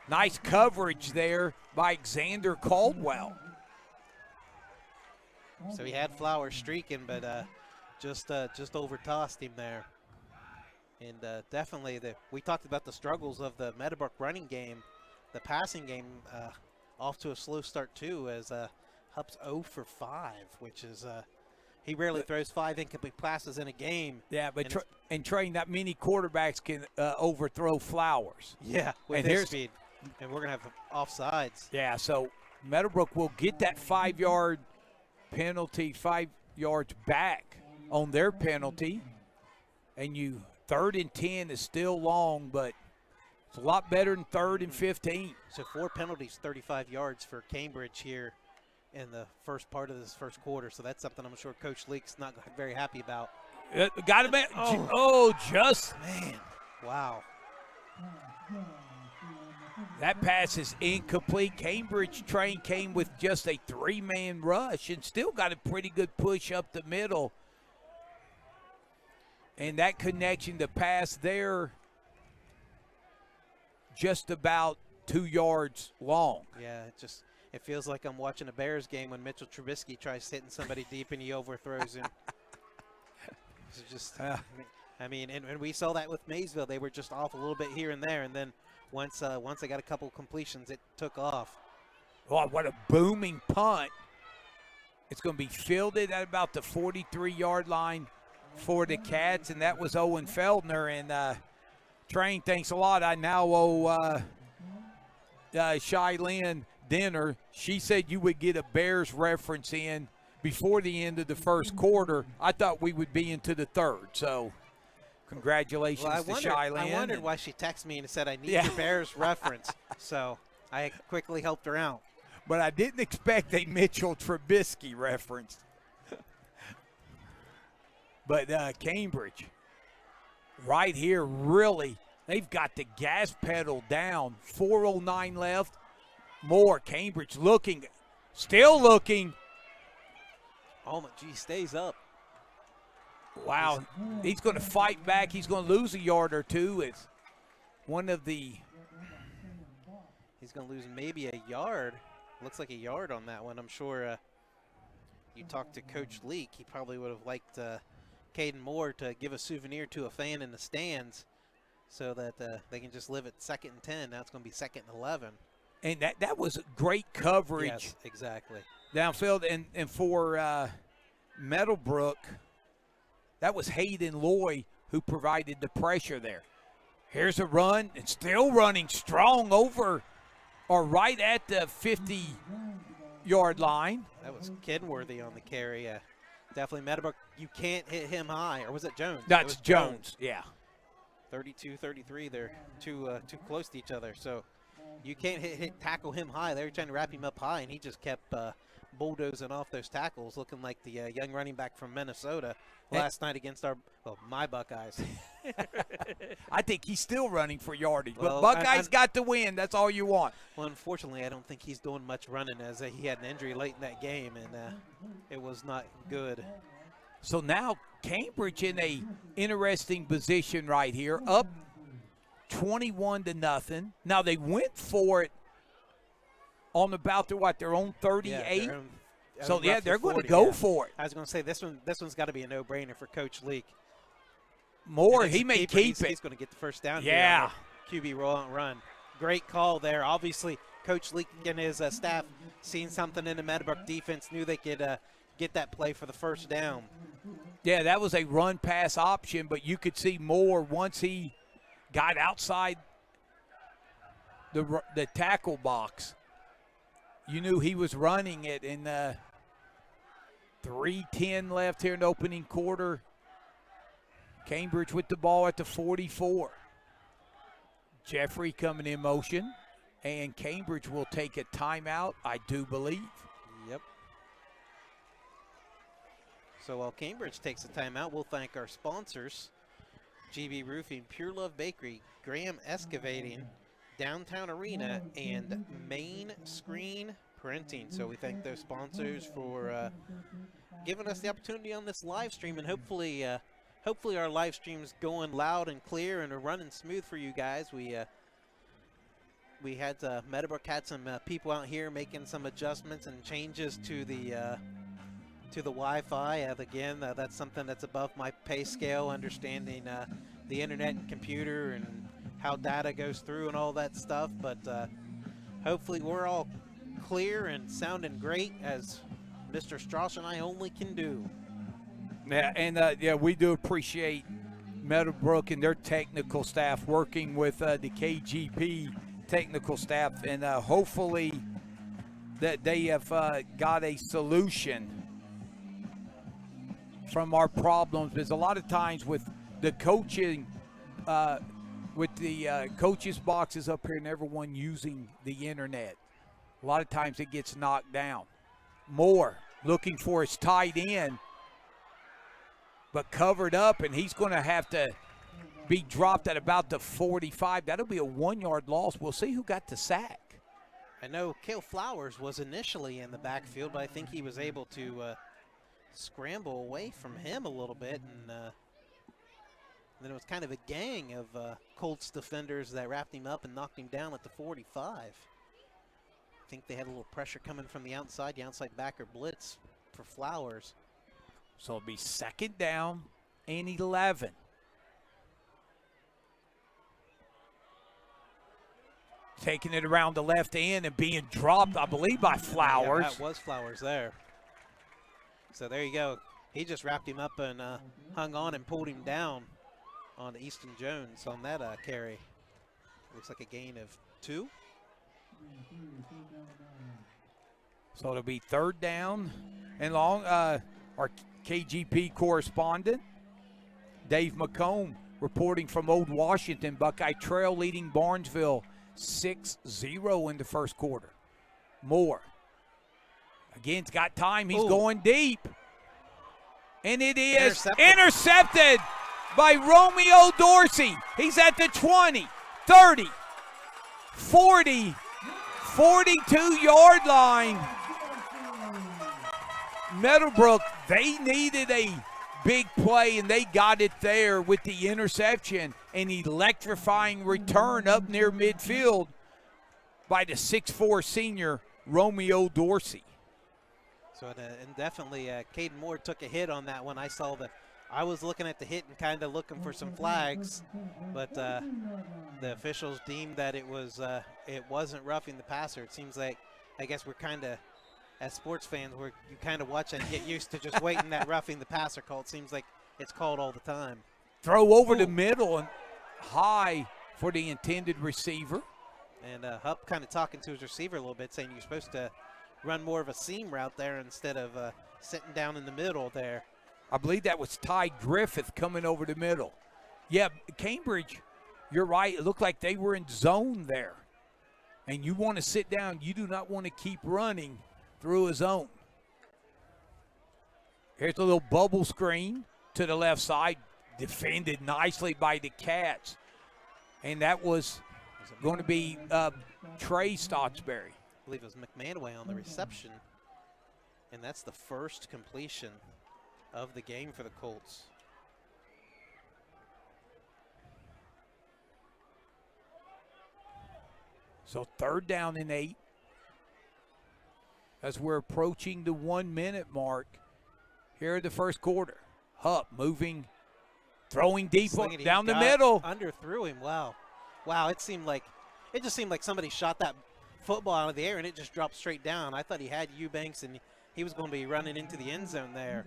Nice coverage there by Xander Caldwell. So he had Flowers streaking, but just over-tossed him there. And definitely, we talked about the struggles of the Meadowbrook running game. The passing game off to a slow start, too, as Hupp's 0 for 5, which is he rarely throws 5 incomplete passes in a game. Yeah, but and Trey, not many quarterbacks can overthrow Flowers. Yeah, with his speed. And we're going to have offsides. Yeah, so Meadowbrook will get that 5-yard penalty, 5 yards back on their penalty. And 3rd and 10 is still long, but it's a lot better than 3rd and 15. So 4 penalties, 35 yards for Cambridge here in the first part of this first quarter. So that's something I'm sure Coach Leake's not very happy about. Got him. Man. Wow. That pass is incomplete. Cambridge train came with just a 3-man rush and still got a pretty good push up the middle. And that connection, the pass there, just about 2 yards long. Yeah, it feels like I'm watching a Bears game when Mitchell Trubisky tries hitting somebody deep and he overthrows him. It's just, I mean, and we saw that with Maysville. They were just off a little bit here and there, and then once they got a couple completions, it took off. Oh, what a booming punt. It's going to be fielded at about the 43-yard line for the Cats, and that was Owen Feldner. And Train, thanks a lot. I now owe Shylin dinner. She said you would get a Bears reference in before the end of the first quarter. I thought we would be into the third, so congratulations to Shylin. I wondered why she texted me and said, I need your Bears reference. So I quickly helped her out. But I didn't expect a Mitchell Trubisky reference. But Cambridge, right here, really, they've got the gas pedal down. 4:09 left. More. Cambridge looking, still looking. Oh, my G stays up. Wow. He's going to fight back. He's going to lose a yard or two. It's one of the. He's going to lose maybe a yard. Looks like a yard on that one. I'm sure you talked to Coach Leake. He probably would have liked Caden Moore to give a souvenir to a fan in the stands so that they can just live at 2nd and 10. Now it's going to be 2nd and 11. And that was great coverage. Yes, exactly. Downfield. And for Meadowbrook, that was Hayden Loy who provided the pressure there. Here's a run, and still running strong over or right at the 50-yard line. That was Kenworthy on the carry. Definitely Meadowbrook, you can't hit him high. Or was it Jones? That's Jones, yeah. 32-33, they're too close to each other. So you can't tackle him high. They were trying to wrap him up high, and he just kept bulldozing off those tackles, looking like the young running back from Minnesota last night against my Buckeyes. I think he's still running for yardage. Well, but Buckeyes got the win. That's all you want. Well, unfortunately, I don't think he's doing much running as he had an injury late in that game, and it was not good. So now Cambridge in a interesting position right here, up 21-0. Now they went for it on about their own 38. Yeah, so yeah, they're going to go for it. I was going to say this one's got to be a no-brainer for Coach Leake. Moore, he may keep it. He's going to get the first down. Yeah. Here on the QB run. Great call there. Obviously, Coach Leake and his staff seen something in the Meadowbrook defense, knew they could get that play for the first down. Yeah, that was a run-pass option, but you could see Moore once he got outside the tackle box. You knew he was running it, and 3:10 left here in the opening quarter. Cambridge with the ball at the 44. Jeffrey coming in motion, and Cambridge will take a timeout, I do believe. Yep. So while Cambridge takes a timeout, we'll thank our sponsors, GB Roofing, Pure Love Bakery, Graham Excavating, Downtown Arena, and Main Screen Printing. So we thank those sponsors for giving us the opportunity on this live stream, and hopefully hopefully our live stream's going loud and clear and are running smooth for you guys. We had Meadowbrook had some people out here making some adjustments and changes to the Wi-Fi. Again, that's something that's above my pay scale, understanding the internet and computer and how data goes through and all that stuff. But hopefully we're all clear and sounding great, as Mr. Strauss and I only can do. Yeah, and yeah, we do appreciate Meadowbrook and their technical staff working with the KGP technical staff, and hopefully that they have got a solution from our problems. Because a lot of times with the coaching, with the coaches boxes up here and everyone using the internet, a lot of times it gets knocked down. Moore looking for his tight end, but covered up, and he's going to have to be dropped at about the 45. That'll be a 1-yard loss. We'll see who got the sack. I know Cale Flowers was initially in the backfield, but I think he was able to scramble away from him a little bit, and then it was kind of a gang of Colts defenders that wrapped him up and knocked him down at the 45. I think they had a little pressure coming from the outside backer blitz for Flowers. So it'll be 2nd down and 11. Taking it around the left end and being dropped, I believe, by Flowers. Yeah, that was Flowers there. So there you go. He just wrapped him up and hung on and pulled him down on Easton Jones on that carry. Looks like a gain of 2. So it'll be 3rd down and long. Our KGP correspondent, Dave McComb, reporting from Old Washington. Buckeye Trail leading Barnesville 6-0 in the first quarter. Moore. Again, he's got time. He's going deep. And it is intercepted by Romeo Dorsey. He's at the 20, 30, 40, 42-yard line. Meadowbrook, they needed a big play, and they got it there with the interception and electrifying return up near midfield by the 6'4" senior Romeo Dorsey. So and definitely Caden Moore took a hit on that one. I was looking at the hit and kind of looking for some flags, but the officials deemed that it wasn't roughing the passer. It seems like, I guess we're kind of, as sports fans, you kind of watch and get used to just waiting that roughing the passer call. It seems like it's called all the time. Throw over the middle and high for the intended receiver. And Hupp kind of talking to his receiver a little bit, saying you're supposed to run more of a seam route there instead of sitting down in the middle there. I believe that was Ty Griffith coming over the middle. Yeah, Cambridge, you're right. It looked like they were in zone there. And you want to sit down. You do not want to keep running through a zone. Here's a little bubble screen to the left side, defended nicely by the Cats. And that was going to be Trey Stottsbury. I believe it was McManaway on the reception. And that's the first completion of the game for the Colts. So 3rd down and 8. As we're approaching the 1-minute mark here in the first quarter. Hupp moving, throwing deep down the middle. Underthrew him. Wow. It just seemed like somebody shot that football out of the air and it just dropped straight down. I thought he had Eubanks and he was going to be running into the end zone there.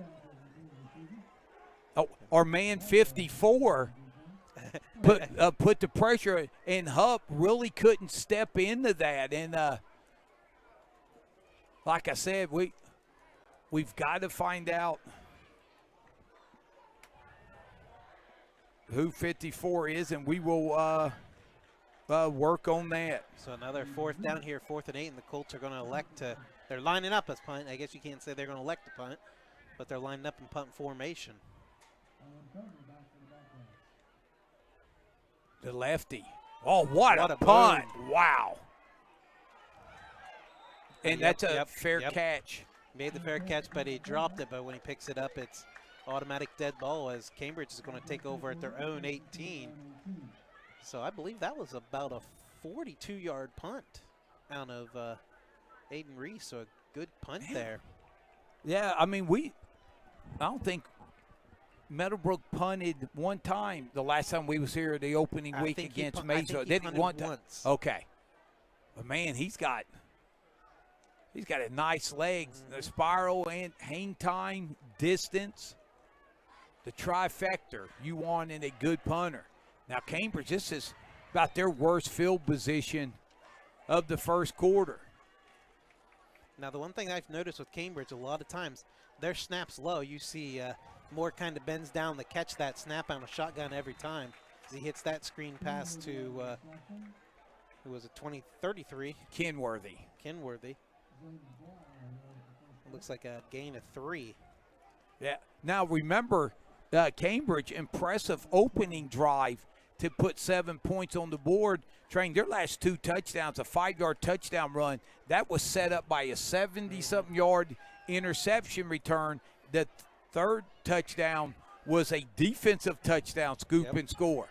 Oh, our man 54 put the pressure, and Hupp really couldn't step into that. And like I said, we've got to find out who 54 is, and we will work on that. So another 4th down here, 4th and 8, and the Colts are going to elect to. They're lining up as punt. I guess you can't say they're going to elect to punt, but they're lining up in punt formation. The lefty. Oh, what a punt. Wow. And that's a fair catch. Made the fair catch, but he dropped it. But when he picks it up, it's automatic dead ball as Cambridge is going to take over at their own 18. So I believe that was about a 42-yard punt out of Aiden Reese. So a good punt there. Yeah, I mean, I don't think Meadowbrook punted one time the last time we was here the opening week against Mesa. Did he punted once? Okay. But man, he's got a nice legs, the spiral and hang time, distance, the trifecta you want in a good punter. Now Cambridge, this is about their worst field position of the first quarter. Now the one thing I've noticed with Cambridge, a lot of times their snaps low. You see Moore kind of bends down to catch that snap on a shotgun every time as he hits that screen pass to who was it, 33? Kenworthy. It looks like a gain of 3. Yeah. Now remember, Cambridge, impressive opening drive to put 7 points on the board. Train their last 2 touchdowns, a 5-yard touchdown run. That was set up by a 70-something yard interception return. The third touchdown was a defensive touchdown, scoop and score.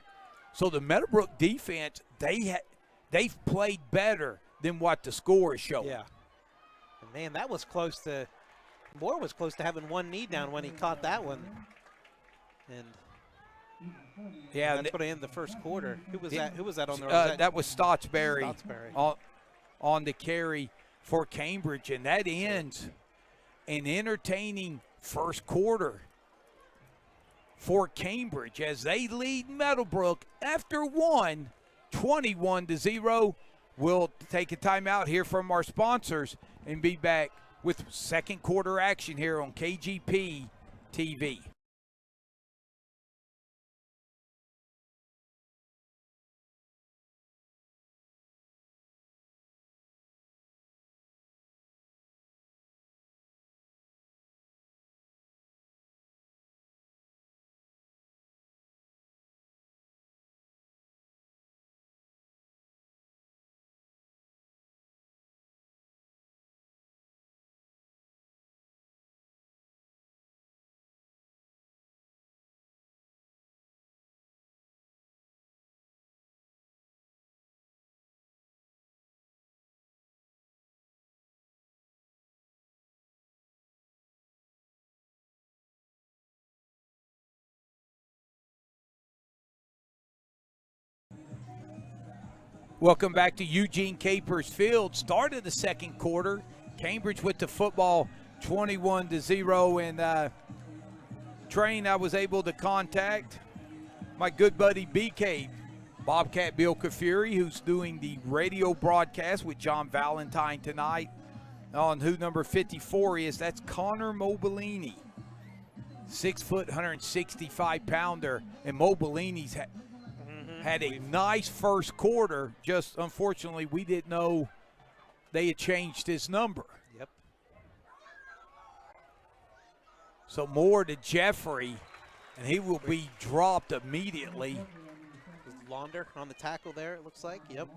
So the Meadowbrook defense, they've played better than what the score is showing. Yeah. And man, that was close to – Moore was close to having one knee down when he caught that one. And yeah, that's going to end the first quarter. Who was that on the that was Stottsbury. Stottsbury. On the carry for Cambridge, and that ends an entertaining first quarter for Cambridge as they lead Meadowbrook after 21-0. We'll take a timeout here from our sponsors and be back with second quarter action here on KGP TV. Welcome back to Eugene Capers Field. Start of the second quarter. Cambridge with the football 21-0. And Train, I was able to contact my good buddy BK, Bobcat Bill Kafuri, who's doing the radio broadcast with John Valentine tonight on who number 54 is. That's Connor Mobilini, 6 foot, 165-pounder. And Mobilini's had a nice first quarter. Just unfortunately, we didn't know they had changed his number. Yep. So Moore to Jeffrey, and he will be dropped immediately. Launder on the tackle there, it looks like. Yep.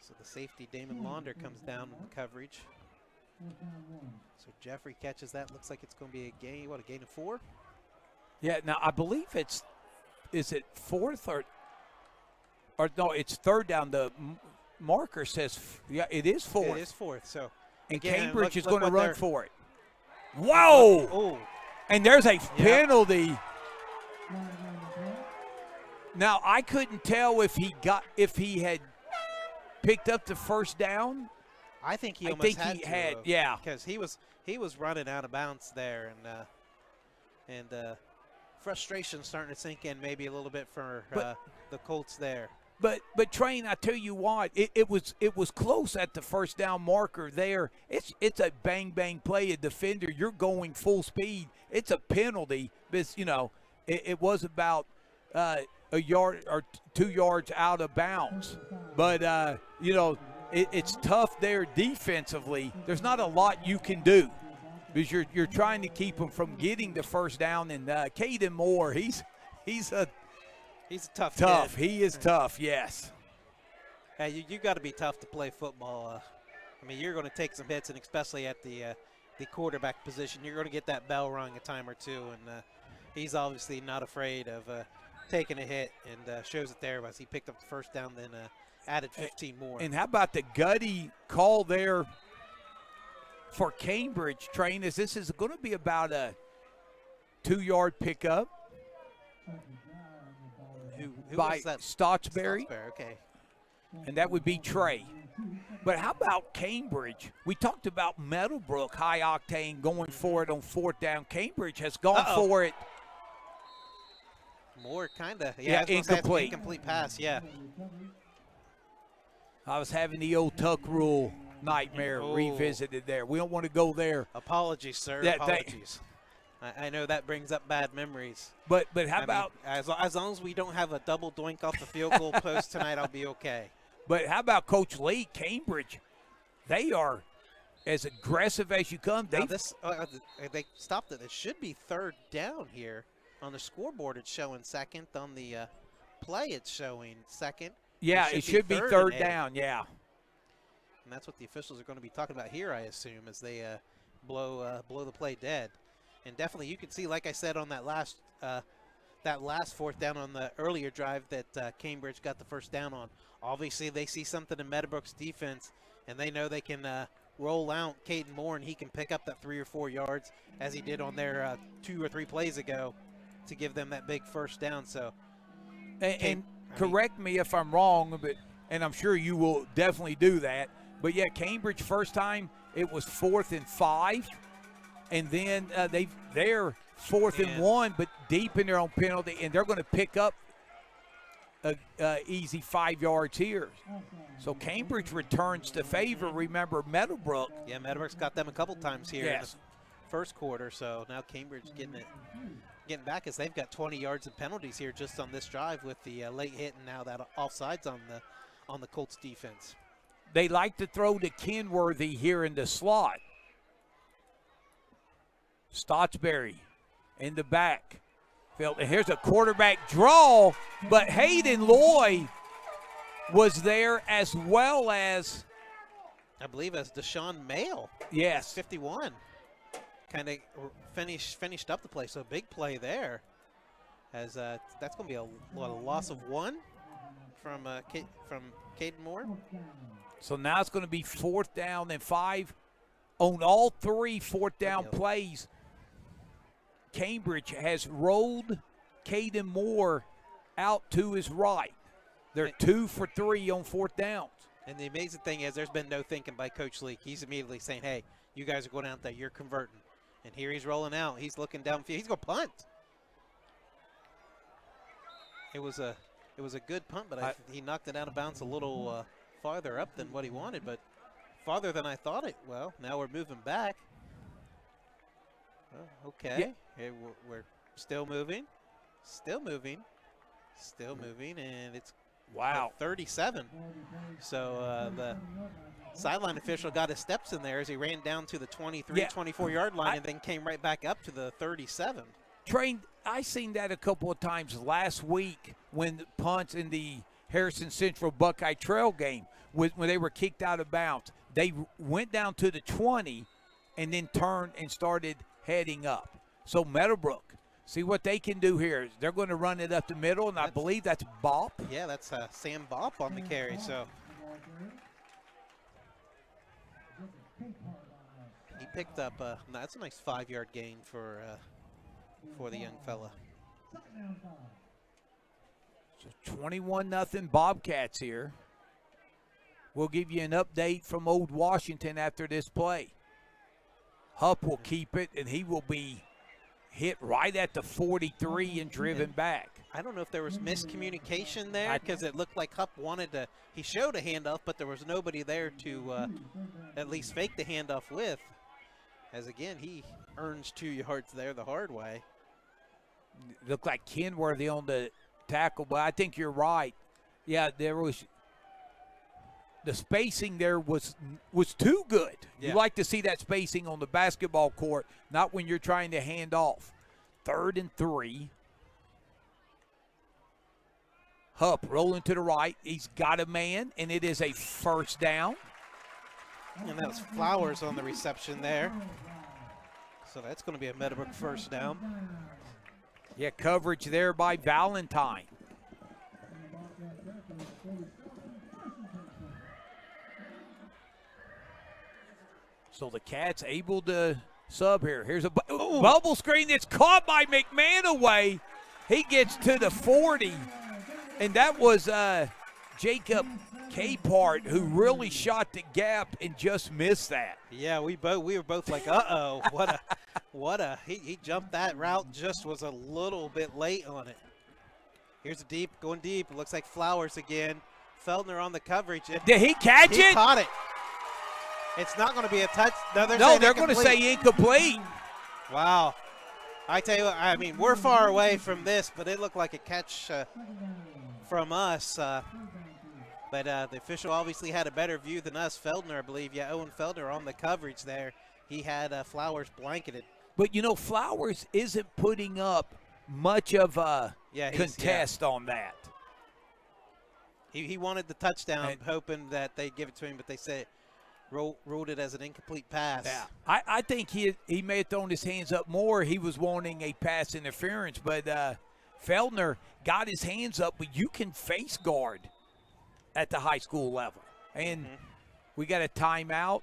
So the safety, Damon Launder, comes down in the coverage. So Jeffrey catches that. Looks like it's going to be a gain. What, a gain of 4? Yeah, now I believe is it fourth or no, it's third down. The marker says, yeah, it is fourth. It is fourth, so. And again, Cambridge is look going to run they're- for it. Whoa! Oh, And there's a penalty. Now, I couldn't tell if he had picked up the first down. I think he I almost think had he to had, have, yeah. because he was running out of bounds there, and frustration starting to sink in maybe a little bit for the Colts there. But Train, I tell you what, it was close at the first down marker there. It's a bang play. A defender, you're going full speed. It's a penalty. But it was about a yard or 2 yards out of bounds. But it's tough there defensively. There's not a lot you can do because you're trying to keep them from getting the first down. And Caden Moore, he's a tough kid. He is tough, yes. Hey, you got to be tough to play football. I mean, you're going to take some hits, and especially at the the quarterback position, you're going to get that bell rung a time or two, and he's obviously not afraid of taking a hit, and shows it there as he picked up the first down, then added 15 more. And how about the gutty call there for Cambridge, Train, as this is going to be about a 2-yard pickup Who by was that? Stotsberry, Okay. and that would be Trey. But how about Cambridge? We talked about Meadowbrook, high octane, going for it on 4th down. Cambridge has gone for it. More kind of. Yeah, I was gonna say it's an incomplete. Incomplete pass, yeah. I was having the old tuck rule nightmare revisited there. We don't want to go there. Apologies, sir. Apologies. I know that brings up bad memories. But how I about mean, as long as we don't have a double doink off the field goal post tonight, I'll be okay. But how about Coach Lee? Cambridge, they are as aggressive as you come. Now they stopped it. It should be 3rd down here. On the scoreboard, it's showing 2nd. On the play, it's showing 2nd. Yeah, it should be 3rd down, yeah. And that's what the officials are going to be talking about here, I assume, as they blow the play dead. And definitely you can see, like I said, on that last 4th down on the earlier drive that Cambridge got the first down on. Obviously, they see something in Meadowbrook's defense, and they know they can roll out Caden Moore, and he can pick up that 3 or 4 yards, as he did on their 2 or 3 plays ago, to give them that big first down. So, and correct me if I'm wrong, and I'm sure you will definitely do that. But yeah, Cambridge first time it was 4th and 5, and then they're 4th and 1, but deep in their own penalty, and they're going to pick up a easy 5 yards here. So Cambridge returns to favor. Remember Meadowbrook. Yeah, Meadowbrook's got them a couple times here in Yes. the first quarter. So now Cambridge getting back, as they've got 20 yards of penalties here just on this drive with the late hit, and now that offsides on the Colts defense. They like to throw to Kenworthy here in the slot. Stotsberry in the back. And here's a quarterback draw, but Hayden Loy was there, as well as, I believe, as Deshaun Mayle. yes, 51. Kind of finished up the play, so big play there. As that's going to be a loss of 1 from Caden Moore. So now it's going to be 4th down and 5 on all 3 4th down plays. Cambridge has rolled Caden Moore out to his right. They're 2 for 3 on 4th downs. And the amazing thing is, there's been no thinking by Coach Leak. He's immediately saying, hey, you guys are going out there, you're converting. And here he's rolling out. He's looking downfield. He's going to punt. It was a good punt, but he knocked it out of bounds a little farther up than what he wanted, but farther than I thought it. Well, now we're moving back. Oh, okay. Yeah. Here we're still moving, and it's Wow. 37. So the sideline official got his steps in there as he ran down to the 23, 24-yard line, and then came right back up to the 37. Train, I seen that a couple of times last week when the punts in the Harrison Central Buckeye Trail game, when they were kicked out of bounds. They went down to the 20 and then turned and started heading up. So Meadowbrook, see what they can do here. They're going to run it up the middle, and I believe that's Bop. Yeah, that's Sam Bop on the carry. So he picked up that's a nice 5-yard gain for the young fella. So 21-0 Bobcats here. We'll give you an update from Old Washington after this play. Hupp will keep it, and he will be hit right at the 43 and driven back. I don't know if there was miscommunication there, because it looked like Hupp wanted to – he showed a handoff, but there was nobody there to at least fake the handoff with. As, again, he earns 2 yards there the hard way. Looked like Kenworthy on the tackle, but I think you're right. Yeah, there was – the spacing there was too good. Yeah. You like to see that spacing on the basketball court, not when you're trying to hand off. 3rd and 3. Hupp rolling to the right. He's got a man, and it is a first down. And that was Flowers on the reception there. So that's going to be a Meadowbrook first down. Yeah, coverage there by Valentine. So the Cats able to sub here. Here's a bubble screen that's caught by McManaway. He gets to the 40, and that was Jacob Capehart who really shot the gap and just missed that. Yeah, we were both like, he jumped that route, just was a little bit late on it. Here's a deep, going deep. It looks like Flowers again. Feldner on the coverage. Did he catch it? He caught it. It's not going to be a touch. No, they're going to say incomplete. Wow. I tell you what, I mean, we're far away from this, but it looked like a catch from us. But the official obviously had a better view than us. Feldner, I believe. Yeah, Owen Feldner on the coverage there. He had Flowers blanketed. But, you know, Flowers isn't putting up much of a contest on that. He wanted the touchdown, hoping that they'd give it to him, but they said ruled it as an incomplete pass. Yeah, I think he may have thrown his hands up more. He was wanting a pass interference, but Feldner got his hands up, but you can face guard at the high school level. And we got a timeout,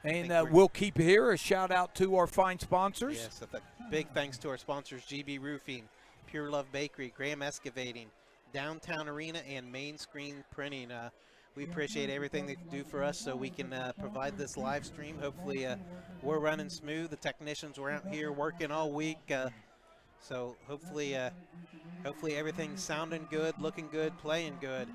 and we'll keep here. A shout-out to our fine sponsors. Yes, big thanks to our sponsors, GB Roofing, Pure Love Bakery, Graham Excavating, Downtown Arena, and Main Screen Printing. We appreciate everything they do for us so we can provide this live stream. Hopefully we're running smooth. The technicians were out here working all week. So hopefully everything's sounding good, looking good, playing good.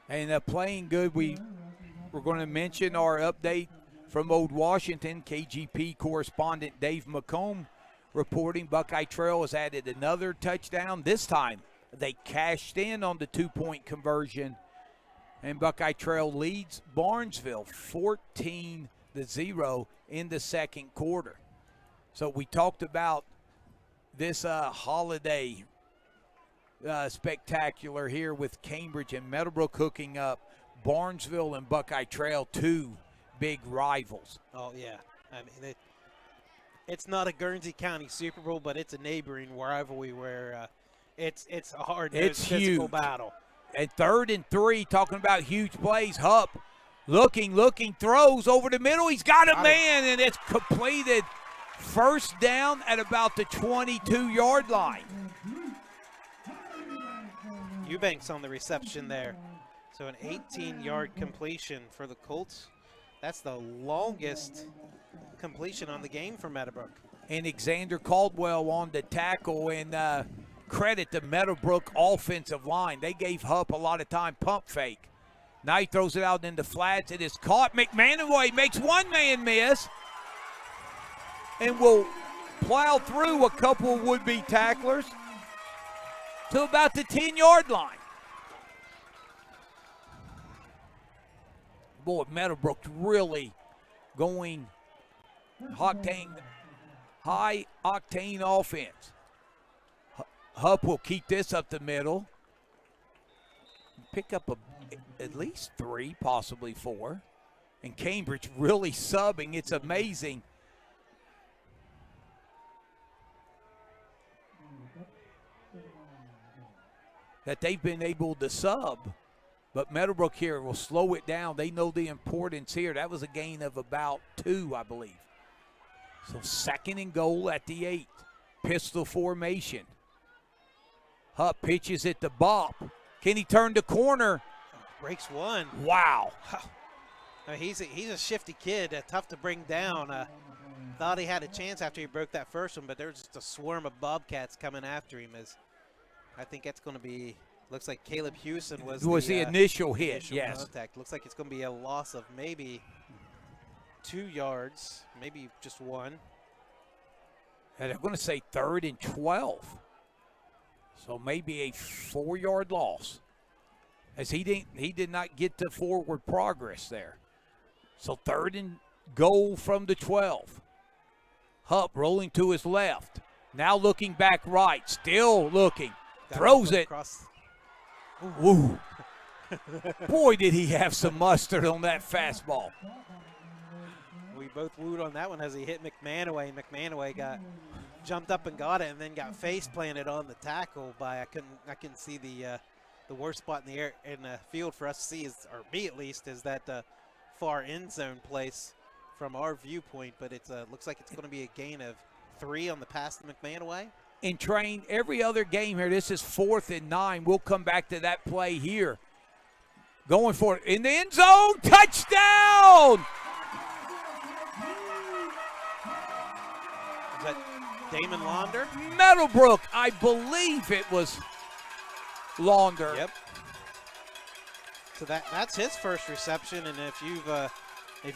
And playing good, we're going to mention our update from Old Washington. KGP correspondent Dave McComb reporting Buckeye Trail has added another touchdown. This time they cashed in on the 2-point conversion, and Buckeye Trail leads Barnesville 14-0 in the second quarter. So we talked about this holiday spectacular here with Cambridge and Meadowbrook hooking up. Barnesville and Buckeye Trail, two big rivals. Oh, yeah. I mean, it's not a Guernsey County Super Bowl, but it's a neighboring rivalry where it's a hard-nosed physical battle. And 3rd and 3, talking about huge plays. Hupp looking, throws over the middle. He's got a man, and it's completed. First down at about the 22-yard line. Eubanks on the reception there. So an 18-yard completion for the Colts. That's the longest completion on the game for Meadowbrook. And Alexander Caldwell on the tackle, and credit the Meadowbrook offensive line. They gave Hupp a lot of time. Pump fake. Now he throws it out in the flats. It is caught. McManaway makes one man miss and will plow through a couple would-be tacklers to about the 10-yard line. Boy, Meadowbrook really going high-octane offense. Hupp will keep this up the middle. Pick up at least 3, possibly 4. And Cambridge really subbing. It's amazing. That they've been able to sub. But Meadowbrook here will slow it down. They know the importance here. That was a gain of about 2, I believe. So 2nd and goal at the 8. Pistol formation. Hupp pitches it to Bop. Can he turn the corner? Breaks one. Wow. I mean, he's a shifty kid, tough to bring down. Thought he had a chance after he broke that first one, but there's just a swarm of Bobcats coming after him. I think that's going to be, looks like Caleb Hewson was the initial hit, initial yes. contact. Looks like it's going to be a loss of maybe 2 yards, maybe just 1. And I'm going to say 3rd and 12. So maybe a 4-yard loss, as he did not get to forward progress there. So 3rd and goal from the 12. Hupp rolling to his left. Now looking back right. Still looking. Throws it. Ooh. Boy, did he have some mustard on that fastball. We both wooed on that one as he hit McManaway. McManaway got jumped up and got it, and then got face planted on the tackle by I couldn't see the worst spot in the air in the field for us to see is, or me at least, is that far end zone place from our viewpoint. But it looks like it's going to be a gain of 3 on the pass to McManaway. And Train, every other game here, this is 4th and 9. We'll come back to that play here. Going for it in the end zone, touchdown! Is that Damon Launder? Meadowbrook, I believe it was Launder. Yep. So that's his first reception, and if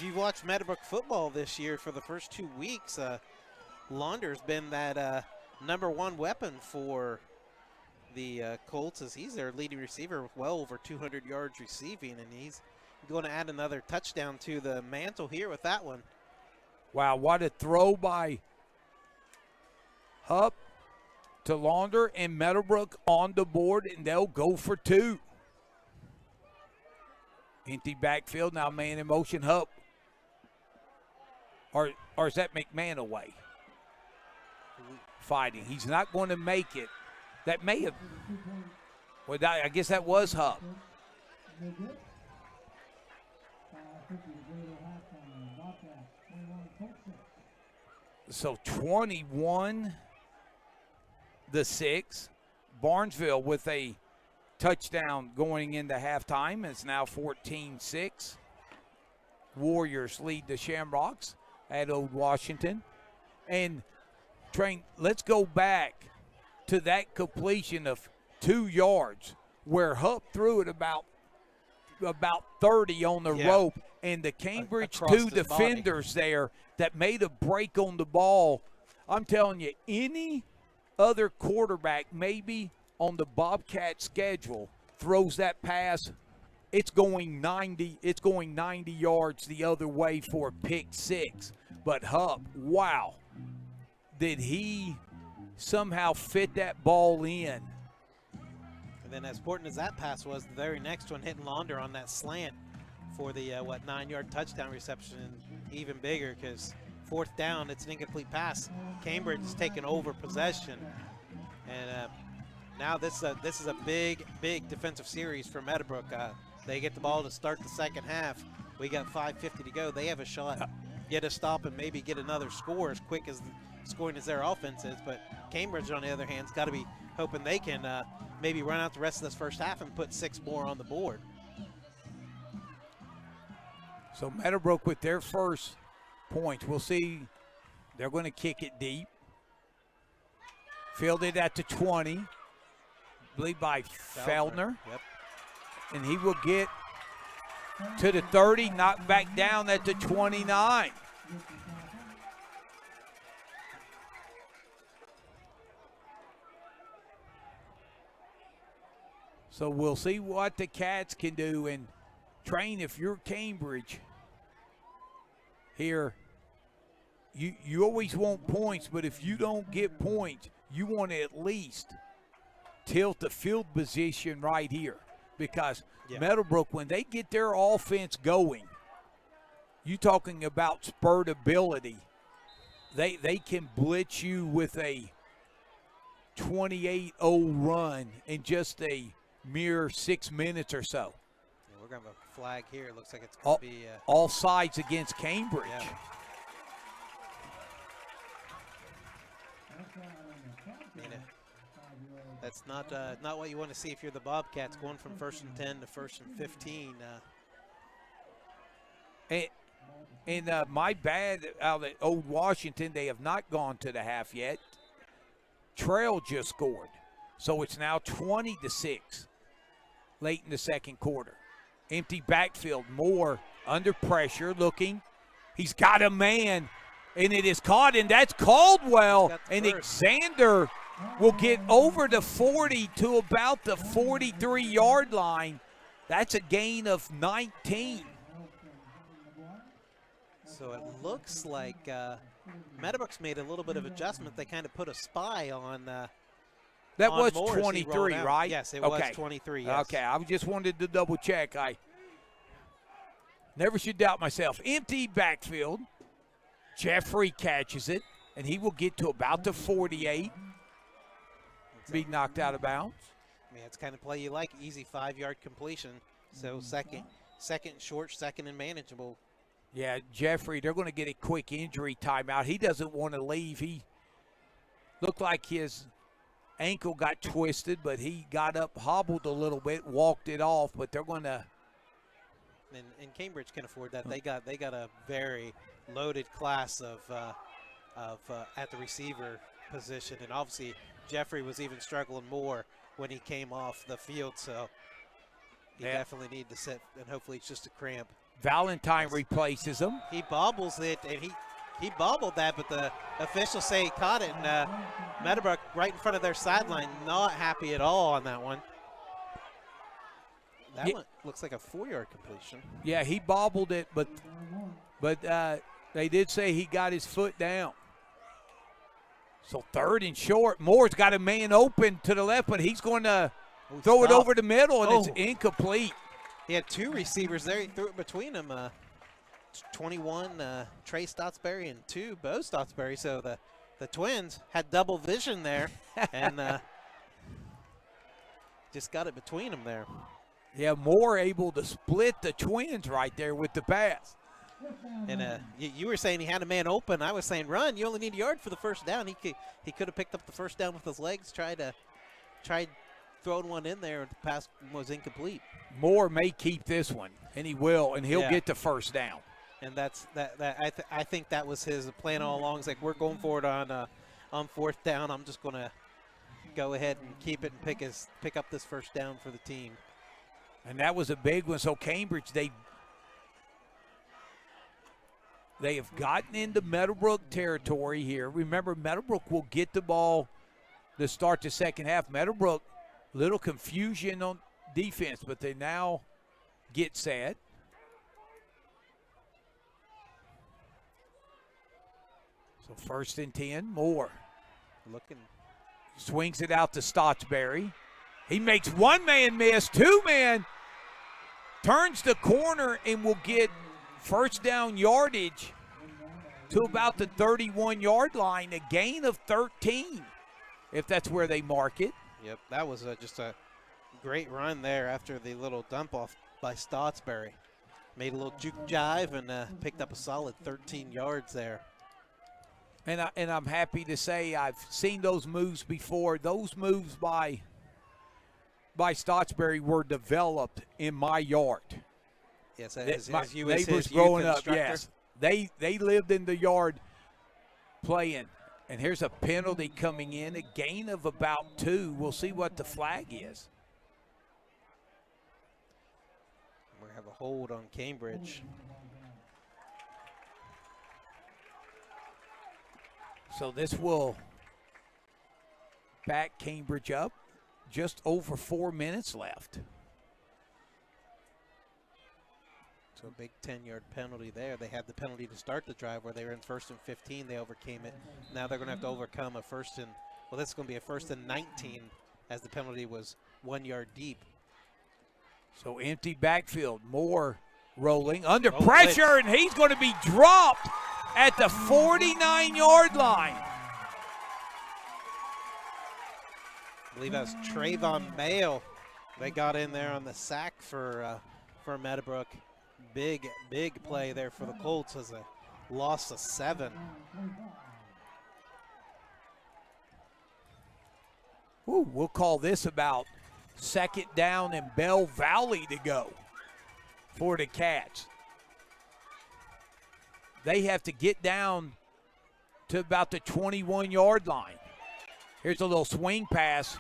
you've watched Meadowbrook football this year for the first 2 weeks, Launder's been that #1 weapon for the Colts, as he's their leading receiver with well over 200 yards receiving, and he's going to add another touchdown to the mantle here with that one. Wow, what a throw by Hupp to Launder, and Meadowbrook on the board, and they'll go for 2. Empty backfield, now man in motion, Hupp. Or is that McManaway fighting? He's not going to make it. That may have, well, I guess that was Hupp. So 21-6. Barnesville with a touchdown going into halftime. It's now 14-6. Warriors lead the Shamrocks at Old Washington. And, Train, let's go back to that completion of 2 yards where Hupp threw it about 30 on the rope, and the Cambridge Across 2 defenders there that made a break on the ball. I'm telling you, any other quarterback maybe on the Bobcat schedule throws that pass, it's going 90 yards the other way for a pick 6. But Hupp, wow, did he somehow fit that ball in. And then as important as that pass was, the very next one hitting Launder on that slant for the 9-yard touchdown reception, even bigger because 4th down, it's an incomplete pass. Cambridge has taken over possession, and now this is a big defensive series for Meadowbrook. They get the ball to start the second half. We got 5:50 to go. They have a shot, get a stop, and maybe get another score as quick as scoring as their offense is. But Cambridge, on the other hand, has got to be hoping they can maybe run out the rest of this first half and put 6 more on the board. So Meadowbrook with their first point. We'll see. They're going to kick it deep. Fielded at the 20. I believe by Feldner. Yep. And he will get to the 30, knocked back down at the 29. So we'll see what the Cats can do. And Train, if you're Cambridge here, you always want points, but if you don't get points, you want to at least tilt the field position right here. Because Meadowbrook, when they get their offense going, you talking about spurt ability, they can blitz you with a 28-0 run in just a mere 6 minutes or so. Yeah, we're going to have a flag here. It looks like it's going to be all sides against Cambridge. Yeah. That's not what you want to see if you're the Bobcats, going from 1st and 10 to 1st and 15. And my bad out at Old Washington, they have not gone to the half yet. Trail just scored. So it's now 20-6 late in the second quarter. Empty backfield, Moore under pressure looking. He's got a man, and it is caught, and that's Caldwell. And Xander will get over the 40 to about the 43-yard line. That's a gain of 19. So it looks like Meadowbrook's made a little bit of adjustment. They kind of put a spy on that on was Moore 23, right? Yes, it was 23, yes. Okay, I just wanted to double check. I never should doubt myself. Empty backfield. Jeffrey catches it, and he will get to about the 48. Be knocked out of bounds. I mean, it's kind of play you like, easy 5-yard completion. So second short, second and manageable. Yeah, Jeffrey, they're going to get a quick injury timeout. He doesn't want to leave. He looked like his ankle got twisted, but he got up, hobbled a little bit, walked it off, but they're going to. And Cambridge can afford that. They got a very loaded class of at the receiver position, and obviously Jeffrey was even struggling more when he came off the field, so he definitely needed to sit, and hopefully it's just a cramp. Valentine replaces him. He bobbles it, and he bobbled that, but the officials say he caught it, and Meadowbrook right in front of their sideline, not happy at all on that one. That one looks like a 4-yard completion. Yeah, he bobbled it, but they did say he got his foot down. So 3rd and short. Moore's got a man open to the left, but he's going to throw it over the middle, and it's incomplete. He had 2 receivers there. He threw it between them. 21, Trey Stottsbury, and 2, Bo Stottsbury. So the Twins had double vision there, and just got it between them there. Yeah, Moore able to split the Twins right there with the pass. And you were saying he had a man open. I was saying run. You only need a yard for the first down. He could have picked up the first down with his legs. Tried throwing one in there. The pass was incomplete. Moore may keep this one, and he will, and he'll get the first down. And I think that was his plan all along. It's like, we're going for it on 4th down. I'm just going to go ahead and keep it and pick up this first down for the team. And that was a big one. So Cambridge, they have gotten into Meadowbrook territory here. Remember, Meadowbrook will get the ball to start the second half. Meadowbrook, little confusion on defense, but they now get set. So 1st and 10, Moore. Swings it out to Stottsbury. He makes 1-man miss, 2-man. Turns the corner and will get first down yardage to about the 31-yard line, a gain of 13, if that's where they mark it. Yep, that was just a great run there after the little dump off by Stottsbury. Made a little juke jive and picked up a solid 13 yards there. And I'm happy to say I've seen those moves before. Those moves by Stottsbury were developed in my yard. Yes, as you neighbors growing up, yes. They lived in the yard playing. And here's a penalty coming in, a gain of about 2. We'll see what the flag is. We have a hold on Cambridge. So this will back Cambridge up. Just over 4 minutes left. So a big 10-yard penalty there. They had the penalty to start the drive where they were in 1st and 15. They overcame it. Now they're going to have to overcome a this is going to be a 1st and 19 as the penalty was 1 yard deep. So empty backfield. Moore rolling under pressure, and he's going to be dropped at the 49-yard line. I believe that was Trayvon Mayo. They got in there on the sack for Meadowbrook. Big play there for the Colts as a loss of 7. Ooh, we'll call this about 2nd down and Bell Valley to go for the Cats. They have to get down to about the 21-yard line. Here's a little swing pass,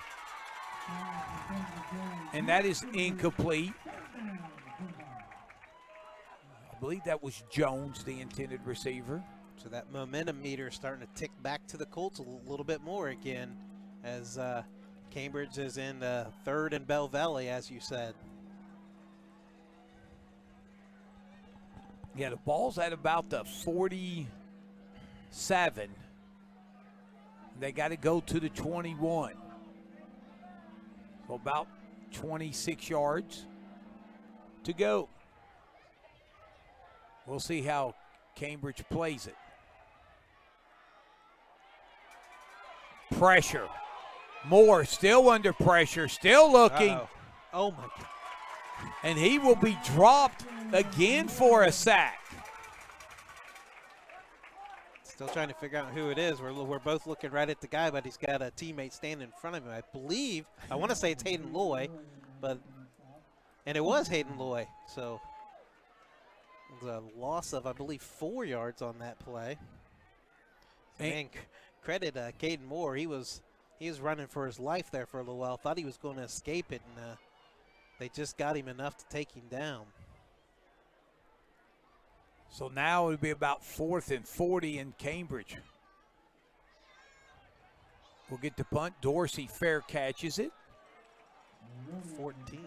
and that is incomplete. I believe that was Jones, the intended receiver. So that momentum meter is starting to tick back to the Colts a little bit more again as Cambridge is in 3rd and Bell Valley, as you said. Yeah, the ball's at about the 47. They got to go to the 21. So about 26 yards to go. We'll see how Cambridge plays it. Pressure. Moore still under pressure, still looking. Uh-oh. Oh, my God. And he will be dropped again for a sack. Still trying to figure out who it is. We're both looking right at the guy, but he's got a teammate standing in front of him. I want to say it's Hayden Loy, and it was Hayden Loy. So it was a loss of, I believe, 4 yards on that play. And credit Caden Moore. He was running for his life there for a little while. Thought he was going to escape it, and they just got him enough to take him down. So now it would be about 4th and 40 in Cambridge. We'll get the punt. Dorsey fair catches it. 14.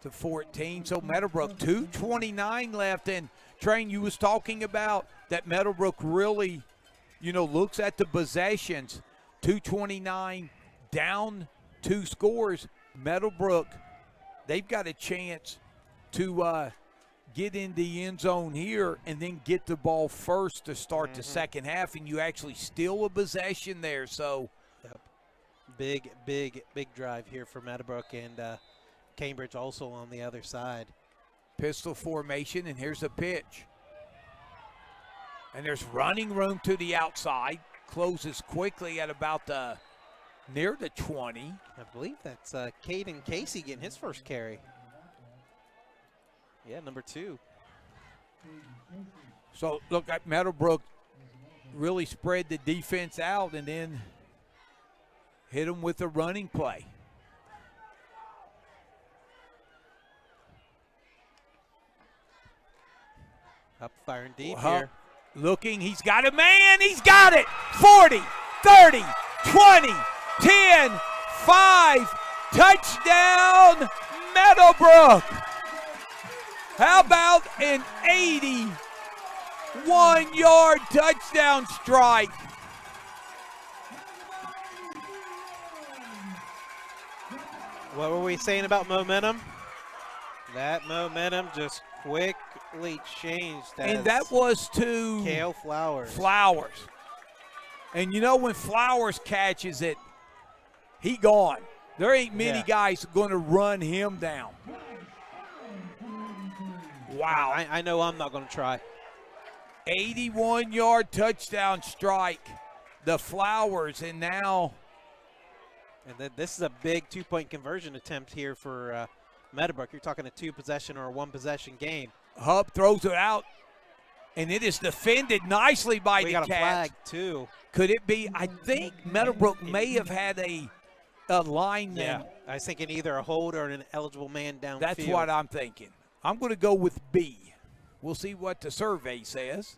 To 14. So Meadowbrook, 2:29 left. And Train, you was talking about that Meadowbrook really, looks at the possessions. 2:29 down 2 scores. Meadowbrook, they've got a chance to get in the end zone here and then get the ball first to start the second half, and you actually steal a possession there. So big drive here for Meadowbrook, and Cambridge also on the other side. Pistol formation, and here's a pitch. And there's running room to the outside. Closes quickly at about near the 20. I believe that's Caden Casey getting his first carry. Yeah, number 2. So look at Meadowbrook really spread the defense out and then hit them with a running play. Up firing deep here. Looking, he's got a man, he's got it. 40, 30, 20, 10, 5, touchdown Meadowbrook. How about an 81-yard touchdown strike? What were we saying about momentum? That momentum just quickly changed. And that was to Kale Flowers. And when Flowers catches it, he gone. There ain't many guys going to run him down. Wow. I know I'm not going to try. 81-yard touchdown strike. The Flowers, and now. And this is a big 2-point conversion attempt here for Meadowbrook. You're talking a 2-possession or a 1-possession game. Hub throws it out, and it is defended nicely by the Cats. We got a flag, too. Could it be? I think Meadowbrook may have had a lineman. Yeah, I was thinking either a hold or an eligible man downfield. That's what I'm thinking. I'm going to go with B. We'll see what the survey says.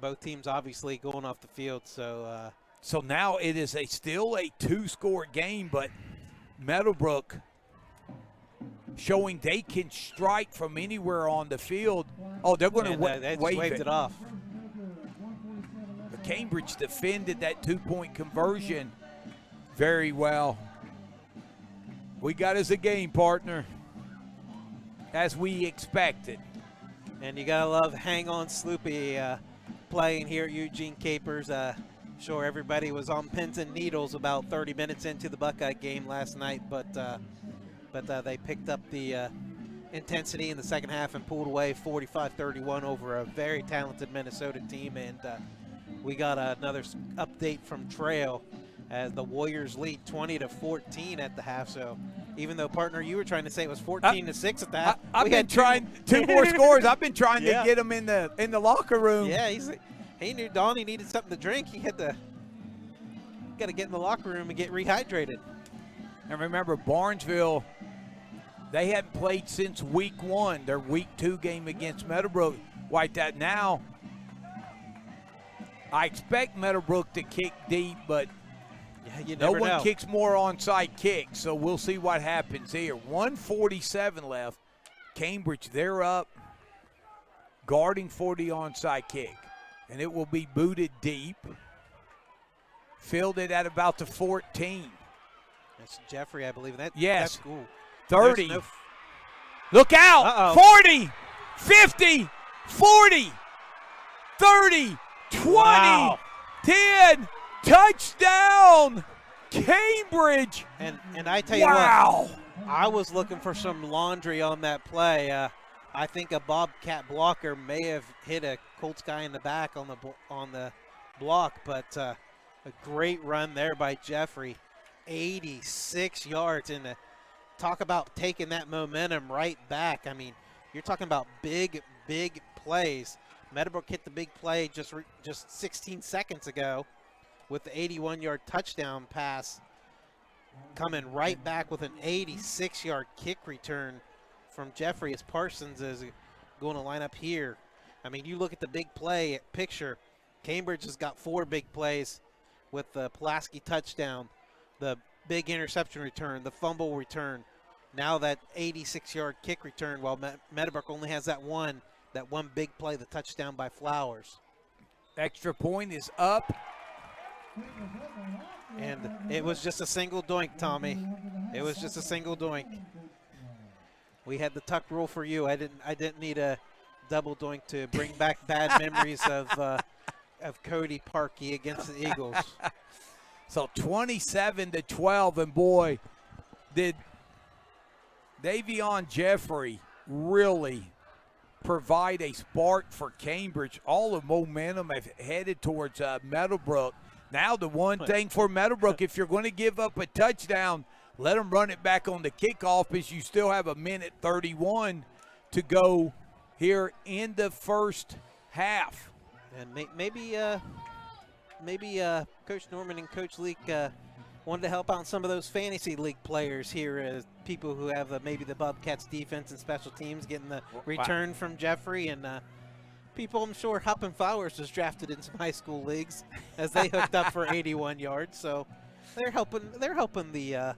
Both teams obviously going off the field, so. So now it is still a 2-score game, but Meadowbrook showing they can strike from anywhere on the field. Oh, they're going to wave it off. But Cambridge defended that 2-point conversion very well. We got us a game, partner, as we expected. And you got to love Hang On Sloopy playing here at Eugene Capers. Sure, everybody was on pins and needles about 30 minutes into the Buckeye game last night, but they picked up the intensity in the second half and pulled away 45-31 over a very talented Minnesota team. And we got another update from Trail as the Warriors lead 20-14 at the half. So even though, partner, you were trying to say it was 14-6 at the half, I've been trying 2 more scores. I've been trying to get them in the locker room. Yeah, he knew Donnie needed something to drink. He had to got to get in the locker room and get rehydrated. And remember, Barnesville, they hadn't played since week 1. Their week 2 game against Meadowbrook wiped that. Now, I expect Meadowbrook to kick deep, but no one kicks more onside kicks, so we'll see what happens here. 1:47 left. Cambridge, they're up, guarding for the onside kick. And it will be booted deep. Fielded at about the 14. That's Jeffrey, I believe. Yes. That's cool. 30. Look out. 40. 50. 40. 30. 20, Wow. 10, touchdown, Cambridge. And I tell you Wow. what, I was looking for some laundry on that play. I think a Bobcat blocker may have hit a Colts guy in the back on the block, but a great run there by Jeffrey. 86 yards, and talk about taking that momentum right back. I mean, you're talking about big plays. Meadowbrook hit the big play just 16 seconds ago with the 81-yard touchdown pass, coming right back with an 86-yard kick return from Jeffrey as Parsons is going to line up here. I mean, you look at the big play picture, Cambridge has got 4 big plays with the Pulaski touchdown, the big interception return, the fumble return, now that 86-yard kick return, while Meadowbrook only has that one big play, the touchdown by Flowers. Extra point is up. And it was just a single doink, Tommy. It was just a single doink. We had the tuck rule for you. I didn't need a double doink to bring back bad memories of Cody Parkey against the Eagles. So 27-12, and boy, did Davion Jeffrey really provide a spark for Cambridge. All the momentum have headed towards Meadowbrook. Now the one thing for Meadowbrook, if you're going to give up a touchdown, let them run it back on the kickoff, because you still have 1:31 to go here in the first half. And maybe Coach Norman and Coach Leak wanted to help out some of those fantasy league players here, as people who have maybe the Bobcats defense and special teams getting the return from Jeffrey, and people, I'm sure Hupp Flowers was drafted in some high school leagues as they hooked up for 81 yards. So they're helping the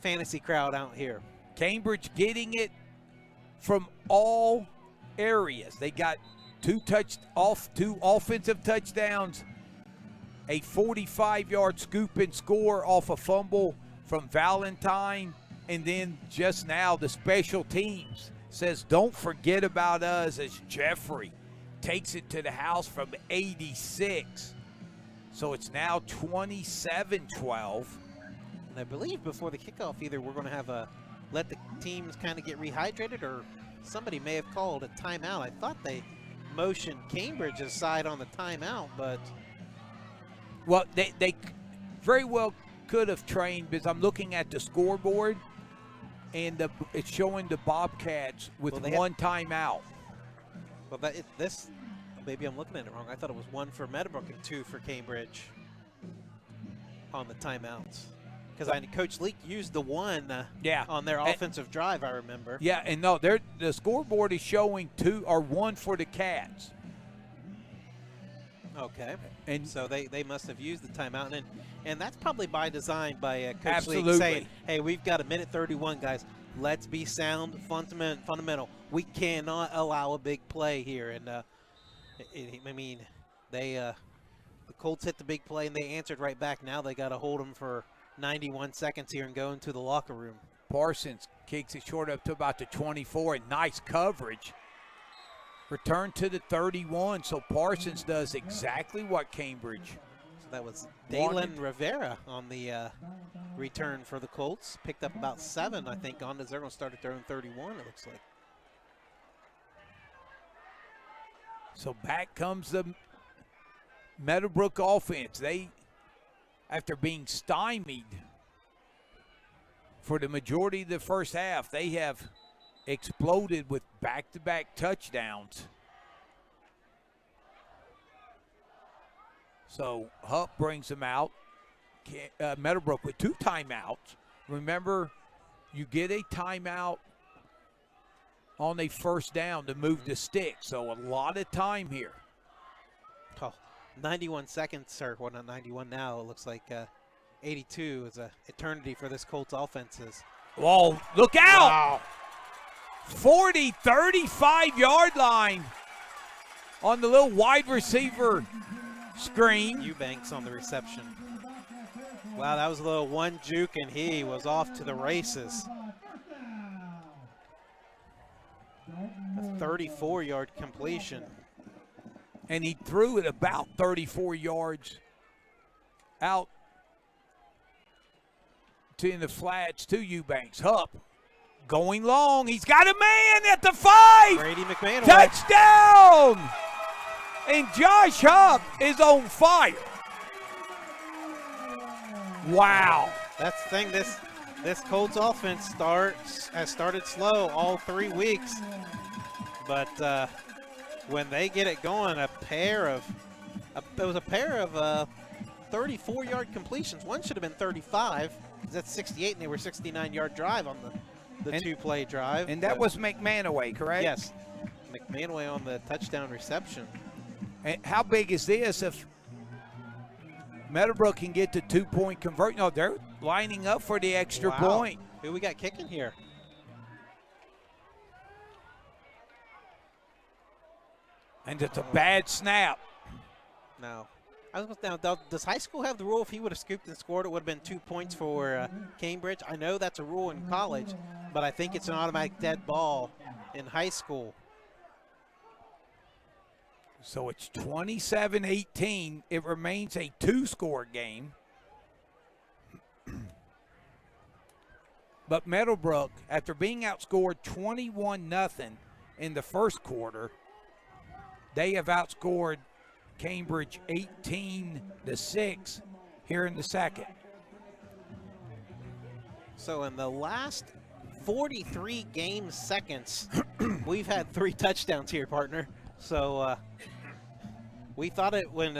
fantasy crowd out here. Cambridge getting it from all areas. They got two offensive touchdowns, a 45-yard scoop and score off a fumble from Valentine, and then just now the special teams says, don't forget about us, as Jeffrey takes it to the house from 86. So it's now 27-12. And I believe before the kickoff, either we're going to have let the teams kind of get rehydrated, or somebody may have called a timeout. I thought they motioned Cambridge's side on the timeout, but well, they very well could have trained, because I'm looking at the scoreboard, and it's showing the Bobcats with one timeout. Well, maybe I'm looking at it wrong. I thought it was 1 for Meadowbrook and 2 for Cambridge on the timeouts. Because Coach Leak used the 1 on their offensive drive, I remember. Yeah, and no, the scoreboard is showing 2 or 1 for the Cats. Okay, and so they must have used the timeout, and that's probably by design by Coach absolutely. Leak saying, hey, we've got 1:31, guys. Let's be sound, fundamental. We cannot allow a big play here. And I mean, the Colts hit the big play and they answered right back. Now they got to hold them for 91 seconds here and go into the locker room. Parsons kicks it short up to about the 24, and nice coverage. Return to the 31, so Parsons does exactly what Cambridge. So that was Dalen Rivera on the return for the Colts. Picked up about 7, I think, on as they're going to start at their own 31, it looks like. So back comes the Meadowbrook offense. They, after being stymied for the majority of the first half, they have exploded with back-to-back touchdowns. So Hupp brings them out. Meadowbrook with 2 timeouts. Remember, you get a timeout on a first down to move the stick. So a lot of time here. Oh, 91 seconds, or well, not 91 now. It looks like 82 is an eternity for this Colts offenses. Whoa, look out! Wow. 40, 35-yard line on the little wide receiver screen. Eubanks on the reception. Wow, that was a little one juke, and he was off to the races. A 34-yard completion. and he threw it about 34 yards out in the flats to Eubanks. Hupp going long. He's got a man at the 5. Brady McMahon. Touchdown! And Josh Hupp is on fire. Wow. That's the thing. This Colts offense has started slow all 3 weeks, but when they get it going, it was a pair of 34-yard completions. One should have been 35. That's 68, and they were 69-yard drive on the two-play drive. And that was McManaway, correct? Yes. McManaway on the touchdown reception. And how big is this if Meadowbrook can get the 2-point conversion? No, they're lining up for the extra point. Who we got kicking here? And it's a bad snap. No. Does high school have the rule if he would have scooped and scored, it would have been 2 points for Cambridge? I know that's a rule in college, but I think it's an automatic dead ball in high school. So it's 27-18. It remains a 2-score game. But Meadowbrook, after being outscored 21-0 in the first quarter, they have outscored Cambridge 18-6 here in the second. So in the last 43 game seconds, we've had 3 touchdowns here, partner. So we thought it when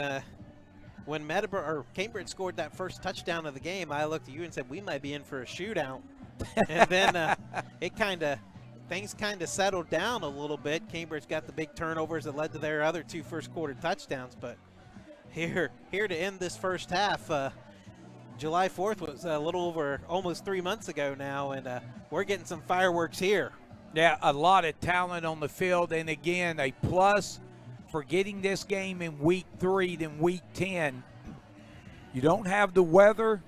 Meadowbrook or Cambridge scored that first touchdown of the game. I looked at you and said we might be in for a shootout, and then things kind of settled down a little bit. Cambridge got the big turnovers that led to their other 2 first-quarter touchdowns. But here to end this first half, July 4th was a little over almost 3 months ago now, and we're getting some fireworks here. Yeah, a lot of talent on the field, and again, a plus for getting this game in week 3 than week 10. You don't have the weather,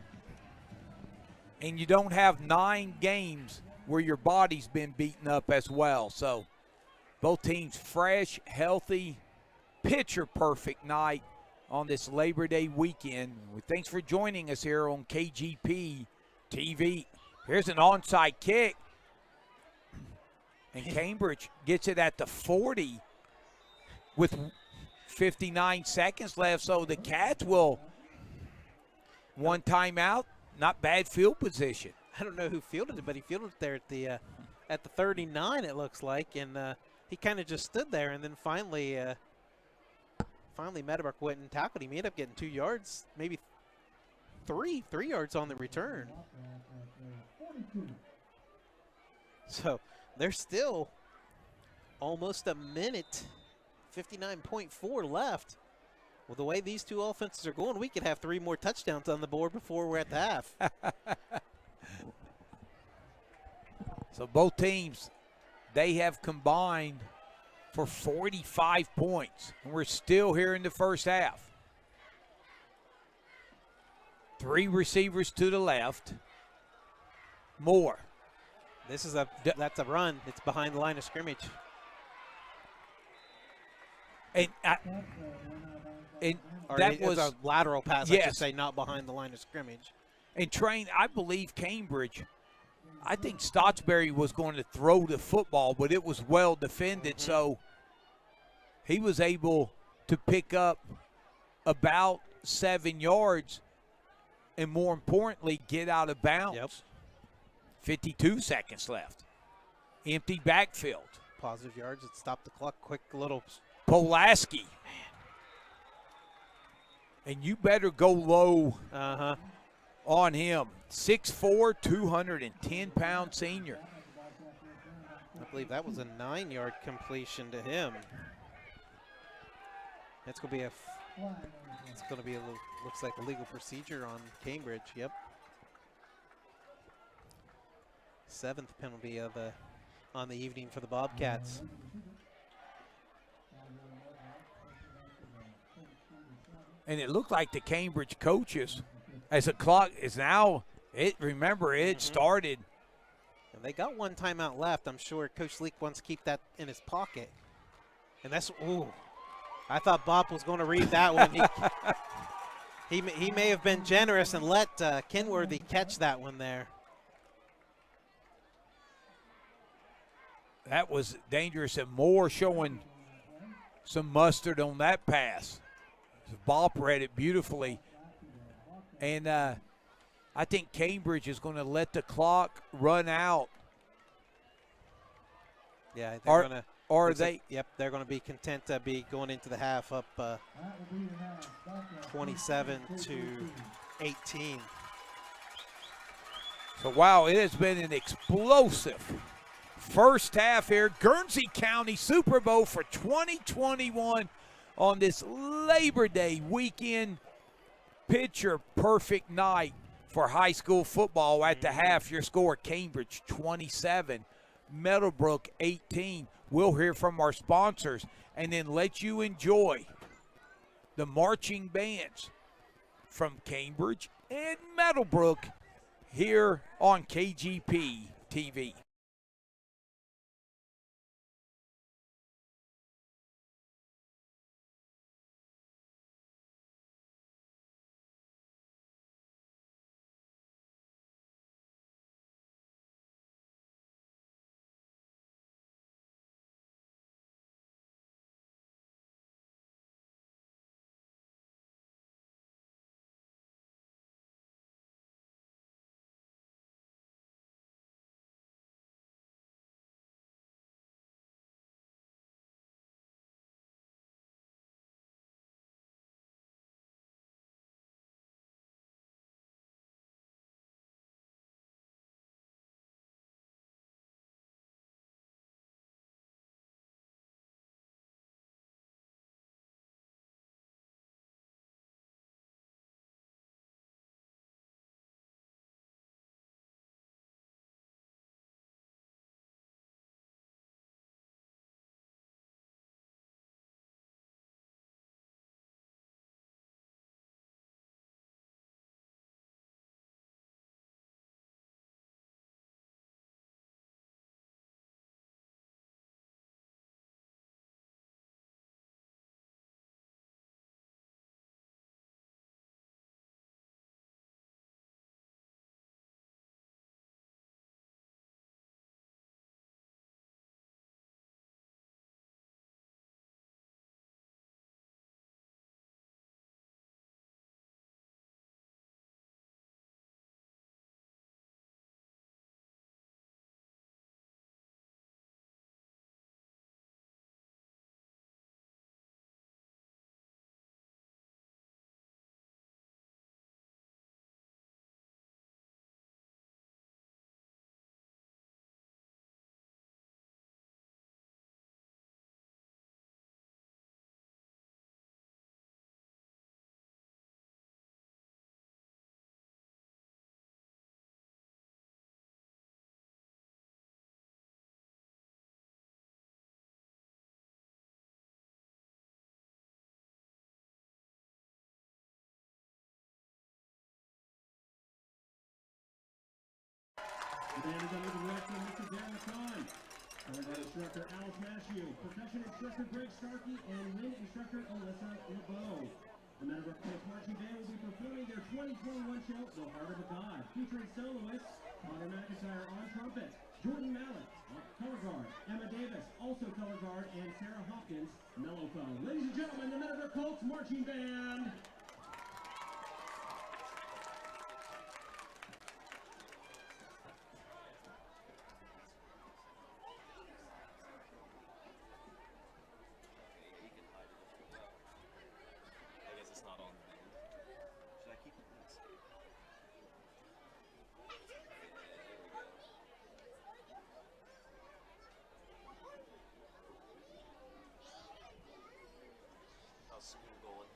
and you don't have 9 games where your body's been beaten up as well. So both teams fresh, healthy, picture-perfect night on this Labor Day weekend. Thanks for joining us here on KGP TV. Here's an onside kick. And Cambridge gets it at the 40 with 59 seconds left. So the Cats will one timeout. Not bad field position. I don't know who fielded it, but he fielded it there at the 39, it looks like, and he kind of just stood there, and then finally Meadowbrook went and tackled him. He ended up getting 2 yards, maybe three yards on the return. So there's still almost a minute, 59.4 left. Well, the way these two offenses are going, we could have 3 more touchdowns on the board before we're at the half. So both teams, they have combined for 45 points. And we're still here in the first half. 3 receivers to the left. Moore. That's a run. It's behind the line of scrimmage. And that was a lateral pass, yes. I should say, not behind the line of scrimmage. And Train, I believe Cambridge, I think Stottsbury was going to throw the football, but it was well defended, so he was able to pick up about 7 yards and, more importantly, get out of bounds. Yep. 52 seconds left. Empty backfield. Positive yards. It stopped the clock. Quick little. Pulaski. And you better go low on him. 6'4", 210-pound senior. I believe that was a 9-yard completion to him. It's going to be looks like a legal procedure on Cambridge. Yep. 7th penalty on the evening for the Bobcats. And it looked like the Cambridge coaches, as the clock is now, it started. And they got 1 timeout left. I'm sure Coach Leak wants to keep that in his pocket. And that's, I thought Bob was going to read that one. He may have been generous and let Kenworthy catch that one there. That was dangerous, and Moore showing some mustard on that pass. Bob read it beautifully. And I think Cambridge is going to let the clock run out. Yeah, they're going to. Or they? Yep, they're going to be content to be going into the half up 27 to 18. So, wow, it has been an explosive first half here. Guernsey County Super Bowl for 2021 on this Labor Day weekend. Picture perfect night for high school football. At the half, your score, Cambridge 27, Meadowbrook 18. We'll hear from our sponsors and then let you enjoy the marching bands from Cambridge and Meadowbrook here on KGP TV. The band is under the direction of Mr. Darren Kahn. Cornet instructor Alice Mashew, percussion instructor Greg Starkey, and wind instructor Alyssa LeBeau. The Meadowbrook Colts Marching Band will be performing their 2021 show, The Heart of a God, featuring soloists Connor McIntyre on trumpet, Jordan Mallett on color guard, Emma Davis, also color guard, and Sarah Hopkins, mellophone. Ladies and gentlemen, the Meadowbrook Colts Marching Band. How's school going?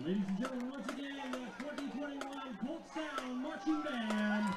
Ladies and gentlemen, once again, the 2021 Colts Town Marching Band.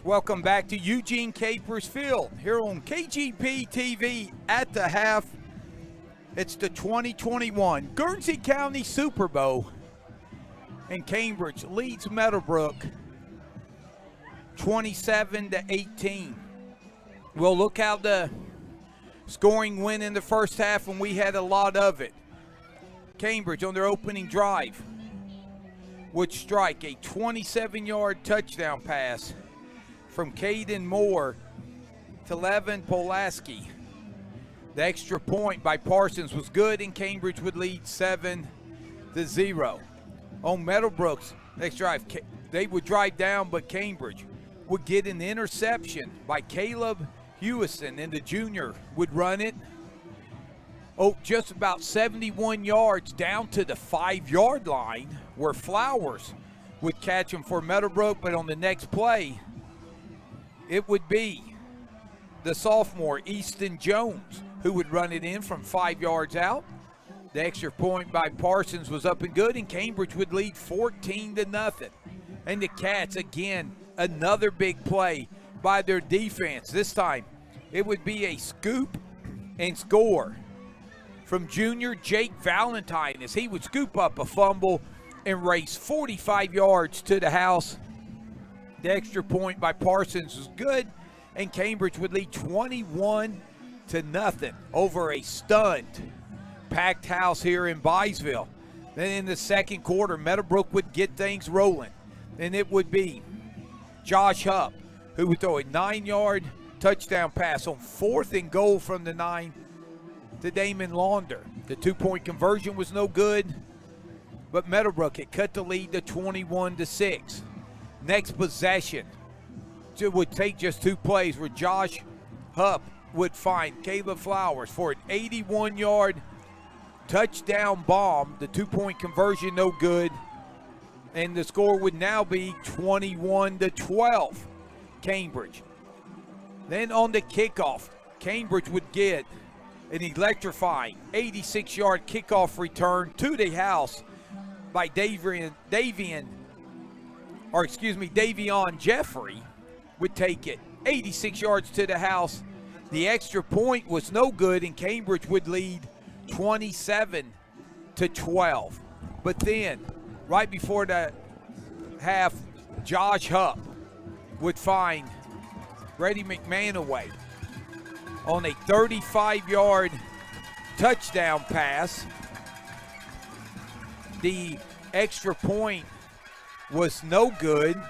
Welcome back to Eugene Capers Field here on KGP TV at the half. It's the 2021 Guernsey County Super Bowl, and Cambridge leads Meadowbrook 27-18. We'll look how the scoring went in the first half, and we had a lot of it. Cambridge on their opening drive would strike a 27-yard touchdown pass from Caden Moore to Levin Polaski. The extra point by Parsons was good, and Cambridge would lead 7-0. On Meadowbrook's next drive, they would drive down, but Cambridge would get an interception by Caleb Hewison, and the junior would run it just about 71 yards down to the 5-yard line, where Flowers would catch him for Meadowbrook. But on the next play, it would be the sophomore Easton Jones who would run it in from 5 yards out. The extra point by Parsons was up and good, and Cambridge would lead 14-0. And the Cats, again, another big play by their defense. This time, it would be a scoop and score from junior Jake Valentine, as he would scoop up a fumble and race 45 yards to the house. The extra point by Parsons was good, and Cambridge would lead 21-0 over a stunned packed house here in Byesville. Then in the second quarter, Meadowbrook would get things rolling, and it would be Josh Hupp who would throw a 9-yard touchdown pass on 4th and goal from the 9 to Damon Launder. The 2-point conversion was no good, but Meadowbrook had cut the lead to 21-6. Next possession, it would take just 2 plays where Josh Hupp would find Caleb Flowers for an 81-yard touchdown bomb. The 2-point conversion no good, and the score would now be 21-12, Cambridge. Then on the kickoff, Cambridge would get an electrifying 86-yard kickoff return to the house by Davion Jeffrey would take it 86 yards to the house. The extra point was no good, and Cambridge would lead 27-12. But then, right before the half, Josh Hupp would find Brady McManaway on a 35-yard touchdown pass. The extra point was no good.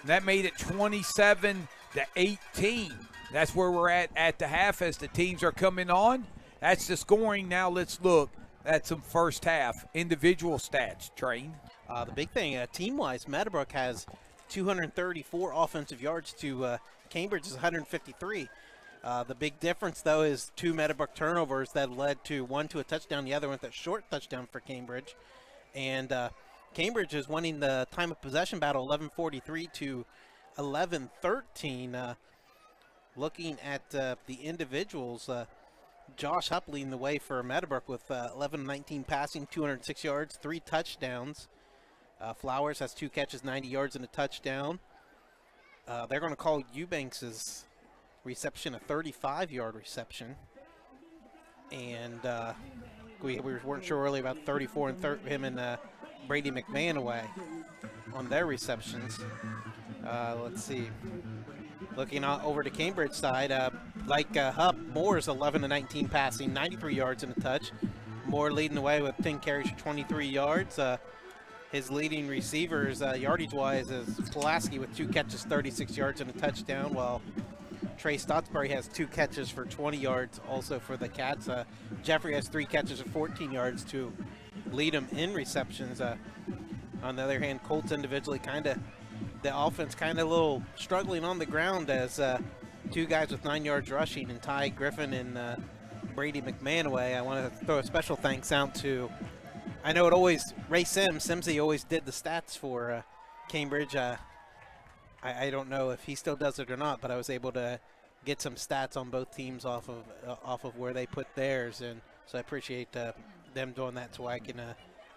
That made it 27-18. That's where we're at the half as the teams are coming on. That's the scoring. Now let's look at some first half individual stats, Train. The big thing, team-wise, Meadowbrook has 234 offensive yards to Cambridge's 153. The big difference, though, is 2 Meadowbrook turnovers that led to one to a touchdown, the other one to a short touchdown for Cambridge. And Cambridge is winning the time of possession battle 11:43 to 11:13. Looking at the individuals, Josh Hupp leading the way for Meadowbrook with 11-19 passing, 206 yards, 3 touchdowns. Flowers has 2 catches, 90 yards, and a touchdown. They're going to call Eubanks' reception a 35-yard reception. And we weren't sure earlier about 34 and him and Brady McManaway on their receptions. Let's see. Looking over to Cambridge side, Hupp, Moore's 11-19 passing, 93 yards and a touch. Moore leading the way with 10 carries for 23 yards. His leading receivers, yardage-wise, is Pulaski with 2 catches, 36 yards and a touchdown, while Trey Stottsbury has 2 catches for 20 yards also for the Cats. Jeffrey has 3 catches of 14 yards to lead him in receptions. On the other hand, Colts individually the offense kind of a little struggling on the ground as 2 guys with 9 yards rushing, and Ty Griffin and Brady McManaway. I want to throw a special thanks out to, I know it always, Ray Simsy always did the stats for Cambridge. I don't know if he still does it or not, but I was able to get some stats on both teams off of where they put theirs, and so I appreciate them doing that so I can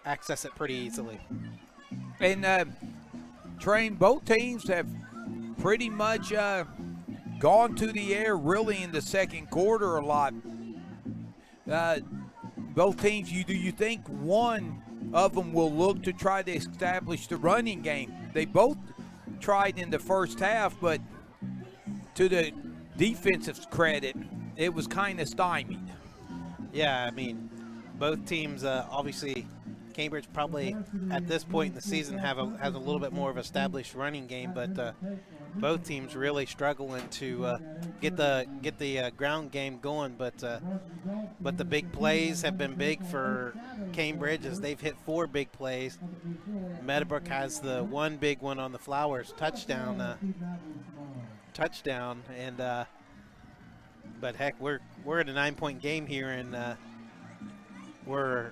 access it pretty easily. And Train, both teams have pretty much gone to the air really in the second quarter a lot. Both teams, do you think one of them will look to try to establish the running game? They both tried in the first half, but to the defensive credit, it was kind of stymied. Yeah, I mean, both teams, obviously, Cambridge probably at this point in the season has a little bit more of established running game, but both teams really struggling to get the ground game going. But the big plays have been big for Cambridge as they've hit 4 big plays. Meadowbrook has the one big one on the Flowers touchdown, and but heck, we're at a 9-point game here, and we're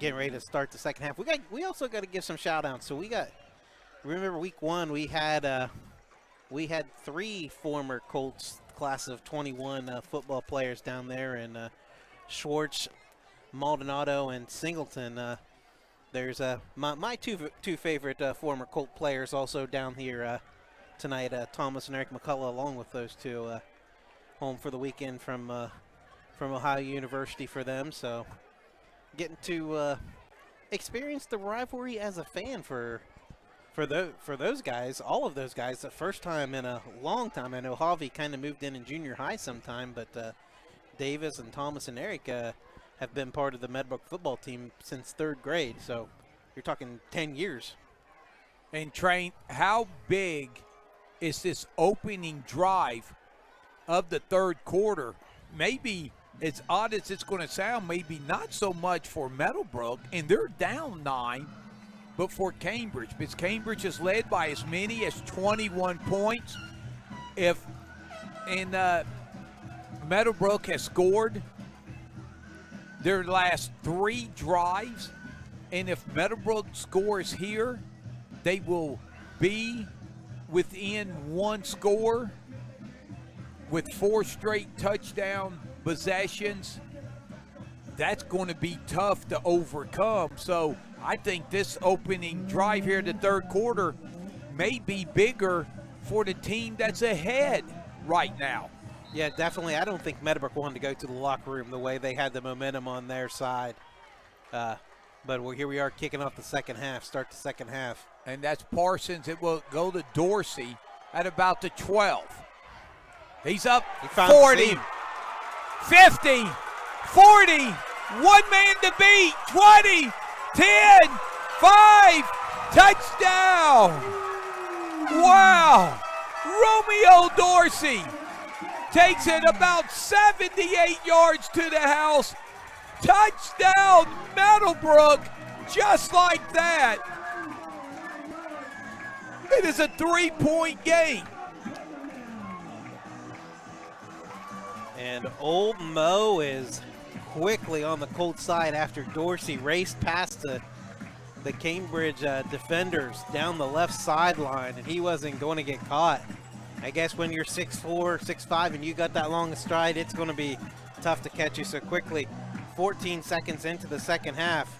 getting ready to start the second half. We also got to give some shout outs. So remember week 1 we had 3 former Colts class of 21 football players down there, and Schwartz, Maldonado, and Singleton. There's my two favorite former Colt players also down here tonight, Thomas and Eric McCullough, along with those two, home for the weekend from Ohio University for them. So getting to experience the rivalry as a fan for those guys, all of those guys, the first time in a long time. I know Javi kind of moved in junior high sometime, but Davis and Thomas and Eric have been part of the Meadowbrook football team since 3rd grade. So you're talking 10 years. And Train, how big is this opening drive of the 3rd quarter? Maybe, as odd as it's going to sound, maybe not so much for Meadowbrook, and they're down 9, but for Cambridge, because Cambridge is led by as many as 21 points. Meadowbrook has scored their last 3 drives, and if Meadowbrook scores here, they will be within 1 score with 4 straight touchdown possessions. That's going to be tough to overcome. So I think this opening drive here, the 3rd quarter, may be bigger for the team that's ahead right now. Yeah, definitely. I don't think Meadowbrook wanted to go to the locker room the way they had the momentum on their side. But here we are kicking off the second half, start the second half. And that's Parsons. It will go to Dorsey at about the 12. He's up 40, 50, 40, 1 man to beat, 20, 10, 5, touchdown. Wow. Romeo Dorsey takes it about 78 yards to the house. Touchdown, Meadowbrook, just like that. It is a 3-point game. And Old Mo is quickly on the Colts side after Dorsey raced past the Cambridge defenders down the left sideline, and he wasn't going to get caught. I guess when you're 6'4", 6'5", and you got that long a stride, it's going to be tough to catch you so quickly. 14 seconds into the second half,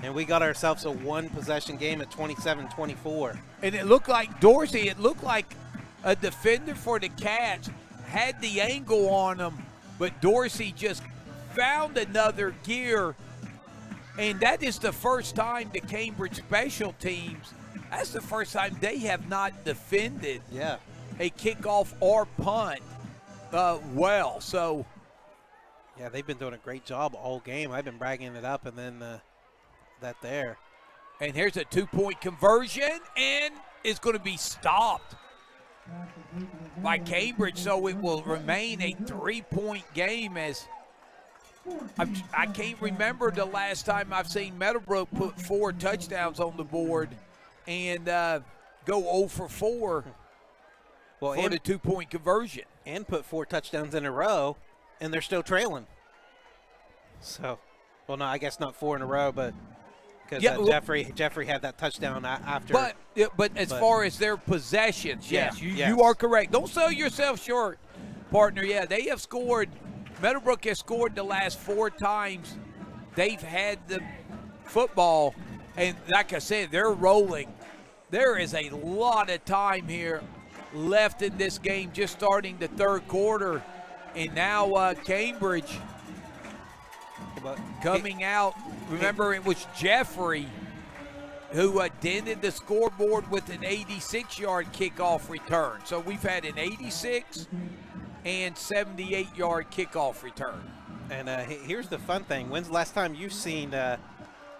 and we got ourselves a 1-possession game at 27-24. And it looked like Dorsey, it looked like a defender for the Cats had the angle on him, but Dorsey just found another gear, and that is the first time the Cambridge special teams, that's the first time they have not defended a kickoff or punt well. So, yeah, they've been doing a great job all game. I've been bragging it up, and then that there. And here's a 2-point conversion, and it's going to be stopped by Cambridge, so it will remain a 3-point game. As I can't remember the last time I've seen Meadowbrook put 4 touchdowns on the board and go 0 for 4 for the 2-point conversion. And put 4 touchdowns in a row, and they're still trailing. So, well, no, I guess not 4 in a row, but because Jeffrey had that touchdown after. But as far as their possessions, yes, yes. You are correct. Don't sell yourself short, partner. Yeah, they have scored. Meadowbrook has scored the last 4 times they've had the football, and like I said, they're rolling. There is a lot of time here left in this game, just starting the 3rd quarter, and now Cambridge coming out. Remember, it was Jeffrey who dented the scoreboard with an 86-yard kickoff return. So we've had an 86 and 78-yard kickoff return. And here's the fun thing. When's the last time you've seen a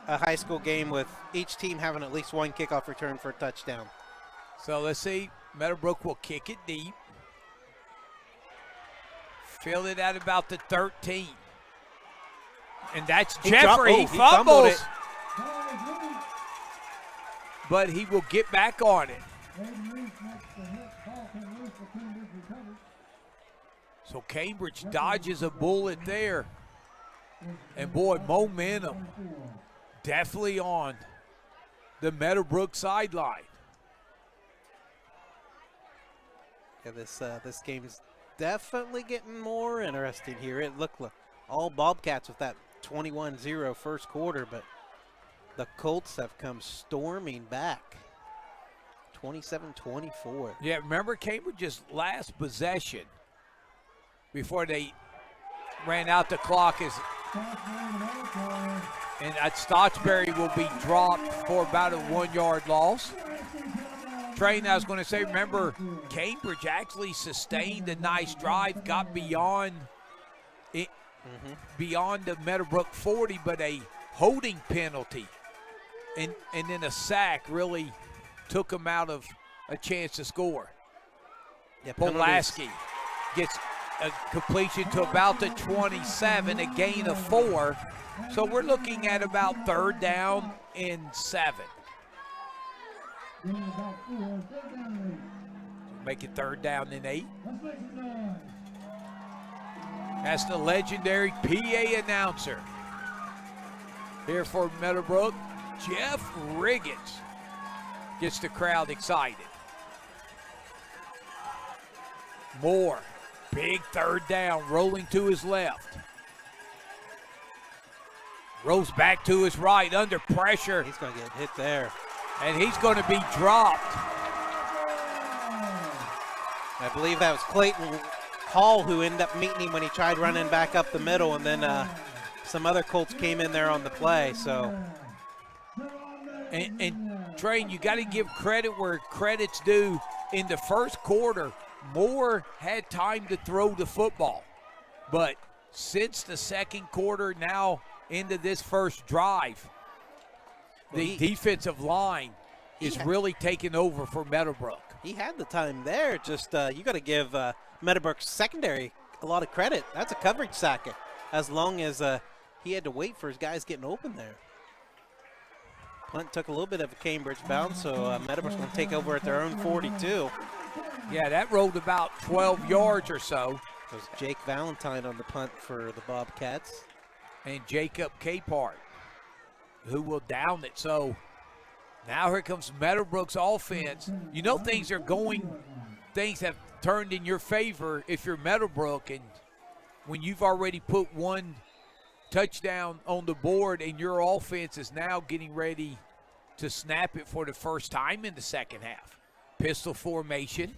high school game with each team having at least one kickoff return for a touchdown? So let's see. Meadowbrook will kick it deep. Field it at about the 13. And that's Jeffrey. He fumbled it. But he will get back on it. So Cambridge dodges a bullet there. And boy, momentum definitely on the Meadowbrook sideline. Yeah, this game's definitely getting more interesting here. It looked like all Bobcats with that 21-0 first quarter, but the Colts have come storming back. 27-24. Yeah, remember Cambridge's last possession before they ran out the clock is, and at Stottsbury will be dropped for about a 1-yard loss. Train, I was going to say, remember, Cambridge actually sustained a nice drive, got beyond it, beyond the Meadowbrook 40, but a holding penalty and then a sack really took them out of a chance to score. Yeah, Pulaski gets a completion to about the 27, a gain of 4. So we're looking at about 3rd down and 7. Make it 3rd down and 8. That's the legendary PA announcer here for Meadowbrook. Jeff Riggins gets the crowd excited. Moore, big 3rd down, rolling to his left. Rolls back to his right, under pressure. He's going to get hit there. And he's going to be dropped. I believe that was Clayton Hall who ended up meeting him when he tried running back up the middle, and then some other Colts came in there on the play. So, and Train, you got to give credit where credit's due. In the first quarter, Moore had time to throw the football. But since the second quarter, now into this first drive, the defensive line is really taking over for Meadowbrook. He had the time there. Just you got to give Meadowbrook's secondary a lot of credit. That's a coverage sack, as long as he had to wait for his guys getting open there. Punt took a little bit of a Cambridge bounce, so Meadowbrook's going to take over at their own 42. Yeah, that rolled about 12 yards or so. It was Jake Valentine on the punt for the Bobcats. And Jacob Capehart, who will down it. So now here comes Meadowbrook's offense. You know things have turned in your favor if you're Meadowbrook, and when you've already put one touchdown on the board and your offense is now getting ready to snap it for the first time in the second half. Pistol formation,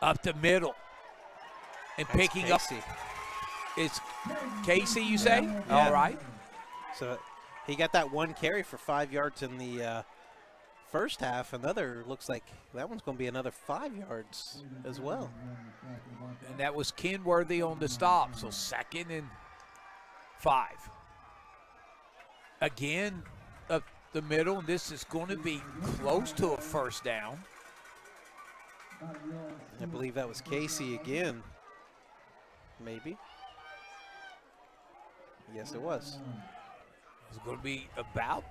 up the middle, and That's picking Casey. up. It's Casey, you say? Yeah. All right. So he got that one carry for 5 yards in the first half. Another, looks like that one's going to be another 5 yards as well. And that was Kenworthy on the stop. So 2nd and 5. Again, up the middle, and this is going to be close to a first down. I believe that was Casey again. Maybe. Yes, it was. It's going to be about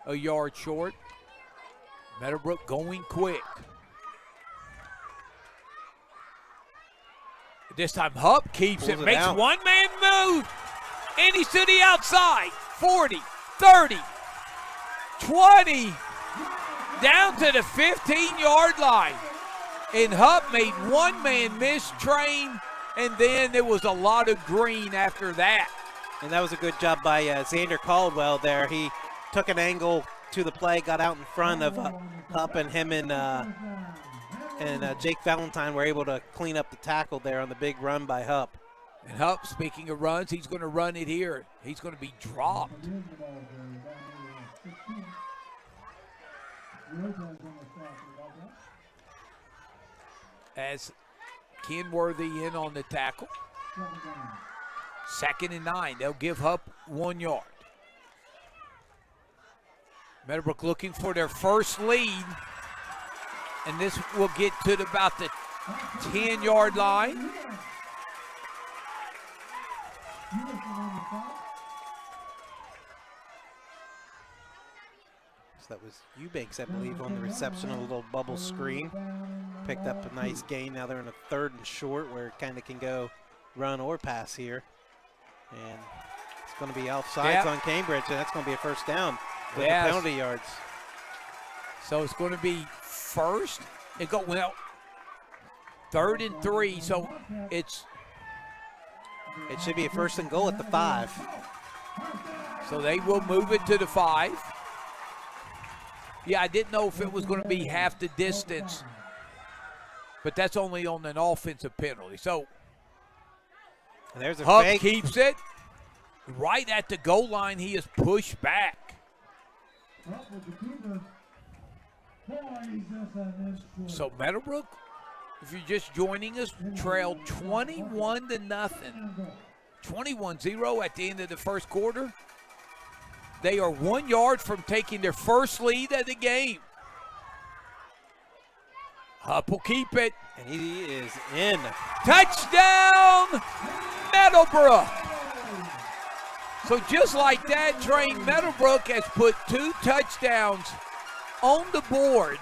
a yard short. Meadowbrook going quick. This time Hupp keeps it, makes out. one man move, and he's to the outside. 40, 30, 20, down to the 15-yard line. And Hupp made one man miss, Train, and then there was a lot of green after that. And that was a good job by Xander Caldwell there. He took an angle to the play, got out in front of Hupp, and him and Jake Valentine were able to clean up the tackle there on the big run by Hupp. And Hupp, speaking of runs, he's going to run it here. He's going to be dropped. As Kenworthy in on the tackle. 2nd and 9. They'll give up 1 yard. Meadowbrook looking for their first lead. And this will get to about the 10-yard line. So that was Eubanks, I believe, on the reception, a little bubble screen. Picked up a nice gain. Now they're in a 3rd and short where it kind of can go run or pass here. And it's going to be offsides on Cambridge, and that's going to be a first down with the penalty yards. So it's going to be first. It go well. 3rd and 3. So it should be a 1st and goal at the 5. So they will move it to the 5. Yeah, I didn't know if it was going to be half the distance, but that's only on an offensive penalty. So and there's a Huck fake. Keeps it right at the goal line. He is pushed back. So Meadowbrook, if you're just joining us, trailed 21-0, 21-0 at the end of the first quarter. They are 1 yard from taking their first lead of the game. Hupp will keep it. And he is in. Touchdown, Meadowbrook. So just like that, Train Meadowbrook has put 2 touchdowns on the board.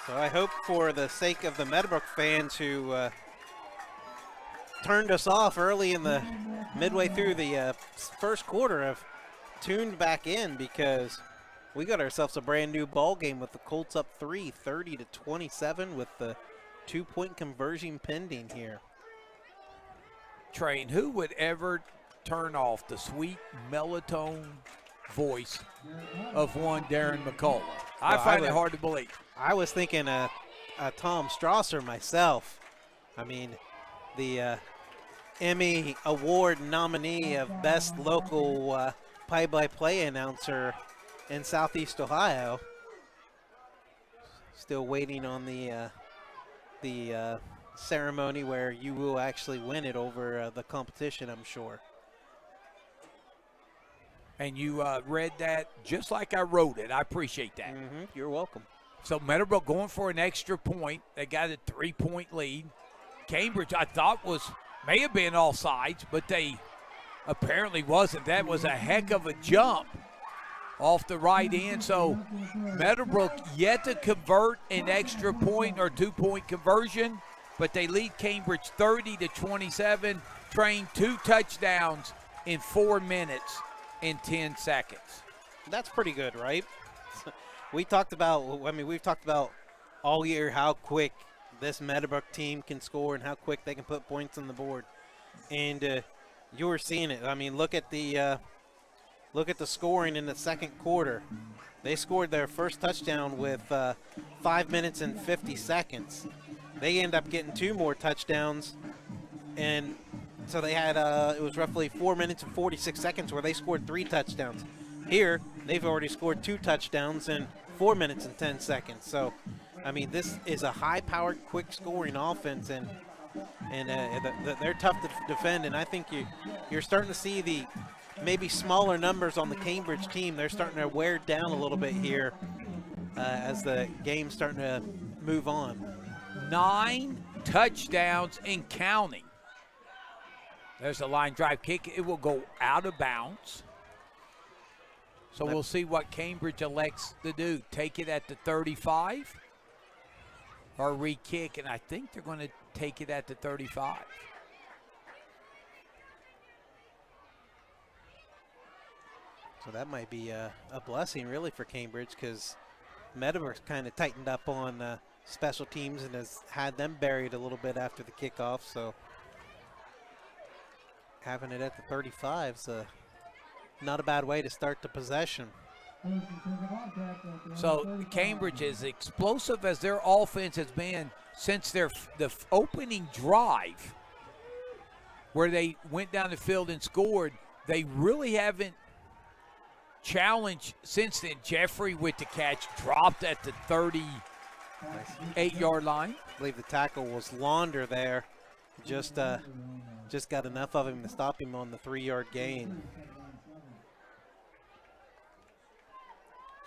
So I hope for the sake of the Meadowbrook fans who turned us off early in the midway through the first quarter have tuned back in, because we got ourselves a brand new ball game with the Colts up 3, 30-27 with the 2-point conversion pending here. Train, who would ever turn off the sweet melatonin voice of one Darren McCullough? I find it hard to believe. I was thinking Tom Strasser myself. I mean, the Emmy Award nominee of Best Local Play-by-Play Announcer in Southeast Ohio. Still waiting on the ceremony where you will actually win it over the competition, I'm sure. And you read that just like I wrote it. I appreciate that. You're welcome. So Meadowbrook going for an extra point. They got a 3-point lead. Cambridge, I thought, may have been offsides, but they apparently wasn't. That was a heck of a jump off the right end. So Meadowbrook yet to convert an extra point or 2-point conversion, but they lead Cambridge 30-27, Train 2 touchdowns in 4 minutes and 10 seconds. That's pretty good, right? We've talked about all year how quick this Meadowbrook team can score and how quick they can put points on the board. And you were seeing it. I mean, look at the scoring in the second quarter. They scored their first touchdown with 5 minutes and 50 seconds. They end up getting 2 more touchdowns, and so they had it was roughly 4 minutes and 46 seconds where they scored 3 touchdowns. Here, they've already scored 2 touchdowns in 4 minutes and 10 seconds. So, I mean, this is a high-powered, quick-scoring offense, and they're tough to defend. And I think you're starting to see the maybe smaller numbers on the Cambridge team. They're starting to wear down a little bit here as the game's starting to move on. 9 touchdowns and counting. There's a line drive kick. It will go out of bounds. So we'll see what Cambridge elects to do. Take it at the 35 or re-kick, and I think they're going to take it at the 35. So that might be a blessing, really, for Cambridge, because Meadowbrook's kind of tightened up on special teams and has had them buried a little bit after the kickoff. So having it at the 35 is not a bad way to start the possession. So Cambridge, is explosive as their offense has been since the opening drive, where they went down the field and scored, they really haven't challenged since then. Jeffrey with the catch, dropped at the 38-yard line. I believe the tackle was Launder there, Just got enough of him to stop him on the 3-yard gain.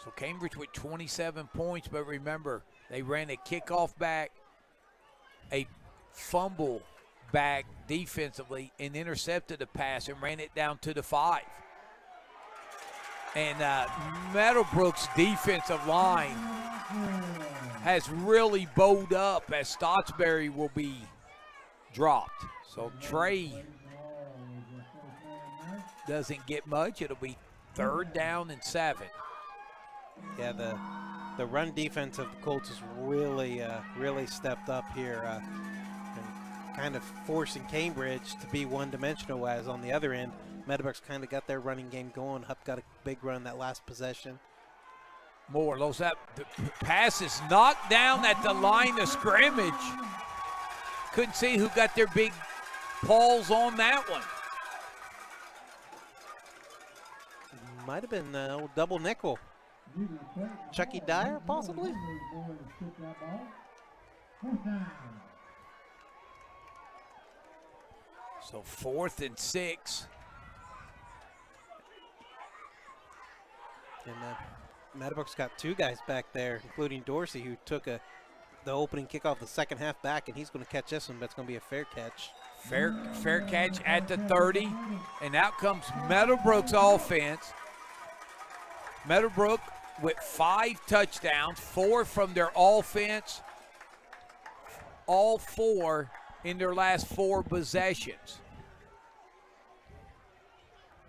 So Cambridge with 27 points, but remember, they ran a kickoff back, a fumble back defensively, and intercepted the pass and ran it down to the 5. And Meadowbrook's defensive line has really bowed up as Stottsbury will be dropped. So Trey doesn't get much. It'll be 3rd down and 7. Yeah, the run defense of the Colts has really stepped up here, and kind of forcing Cambridge to be one-dimensional, as on the other end, Meadowbrook's kind of got their running game going. Hupp got a big run that last possession. Moore lows that. The pass is knocked down at the line of scrimmage. Couldn't see who got their big paws on that one. Might have been old double nickel. Chucky Dyer, possibly? So 4th and 6. And Meadowbrook's got 2 guys back there, including Dorsey, who took the opening kickoff the second half back, and he's going to catch this one, but it's going to be a fair catch. Fair catch at the 30, and out comes Meadowbrook's offense. Meadowbrook with 5 touchdowns, 4 from their offense, all 4 in their last 4 possessions.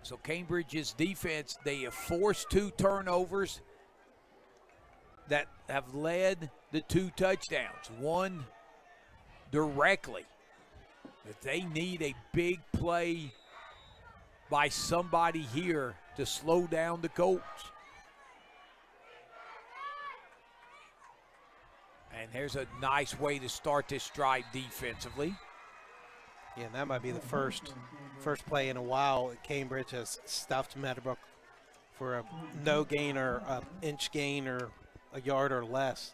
So Cambridge's defense, they have forced 2 turnovers that have led the 2 touchdowns, one directly. But they need a big play by somebody here to slow down the Colts. And here's a nice way to start this drive defensively. Yeah, and that might be the first play in a while that Cambridge has stuffed Meadowbrook for a no gain or an inch gain or a yard or less.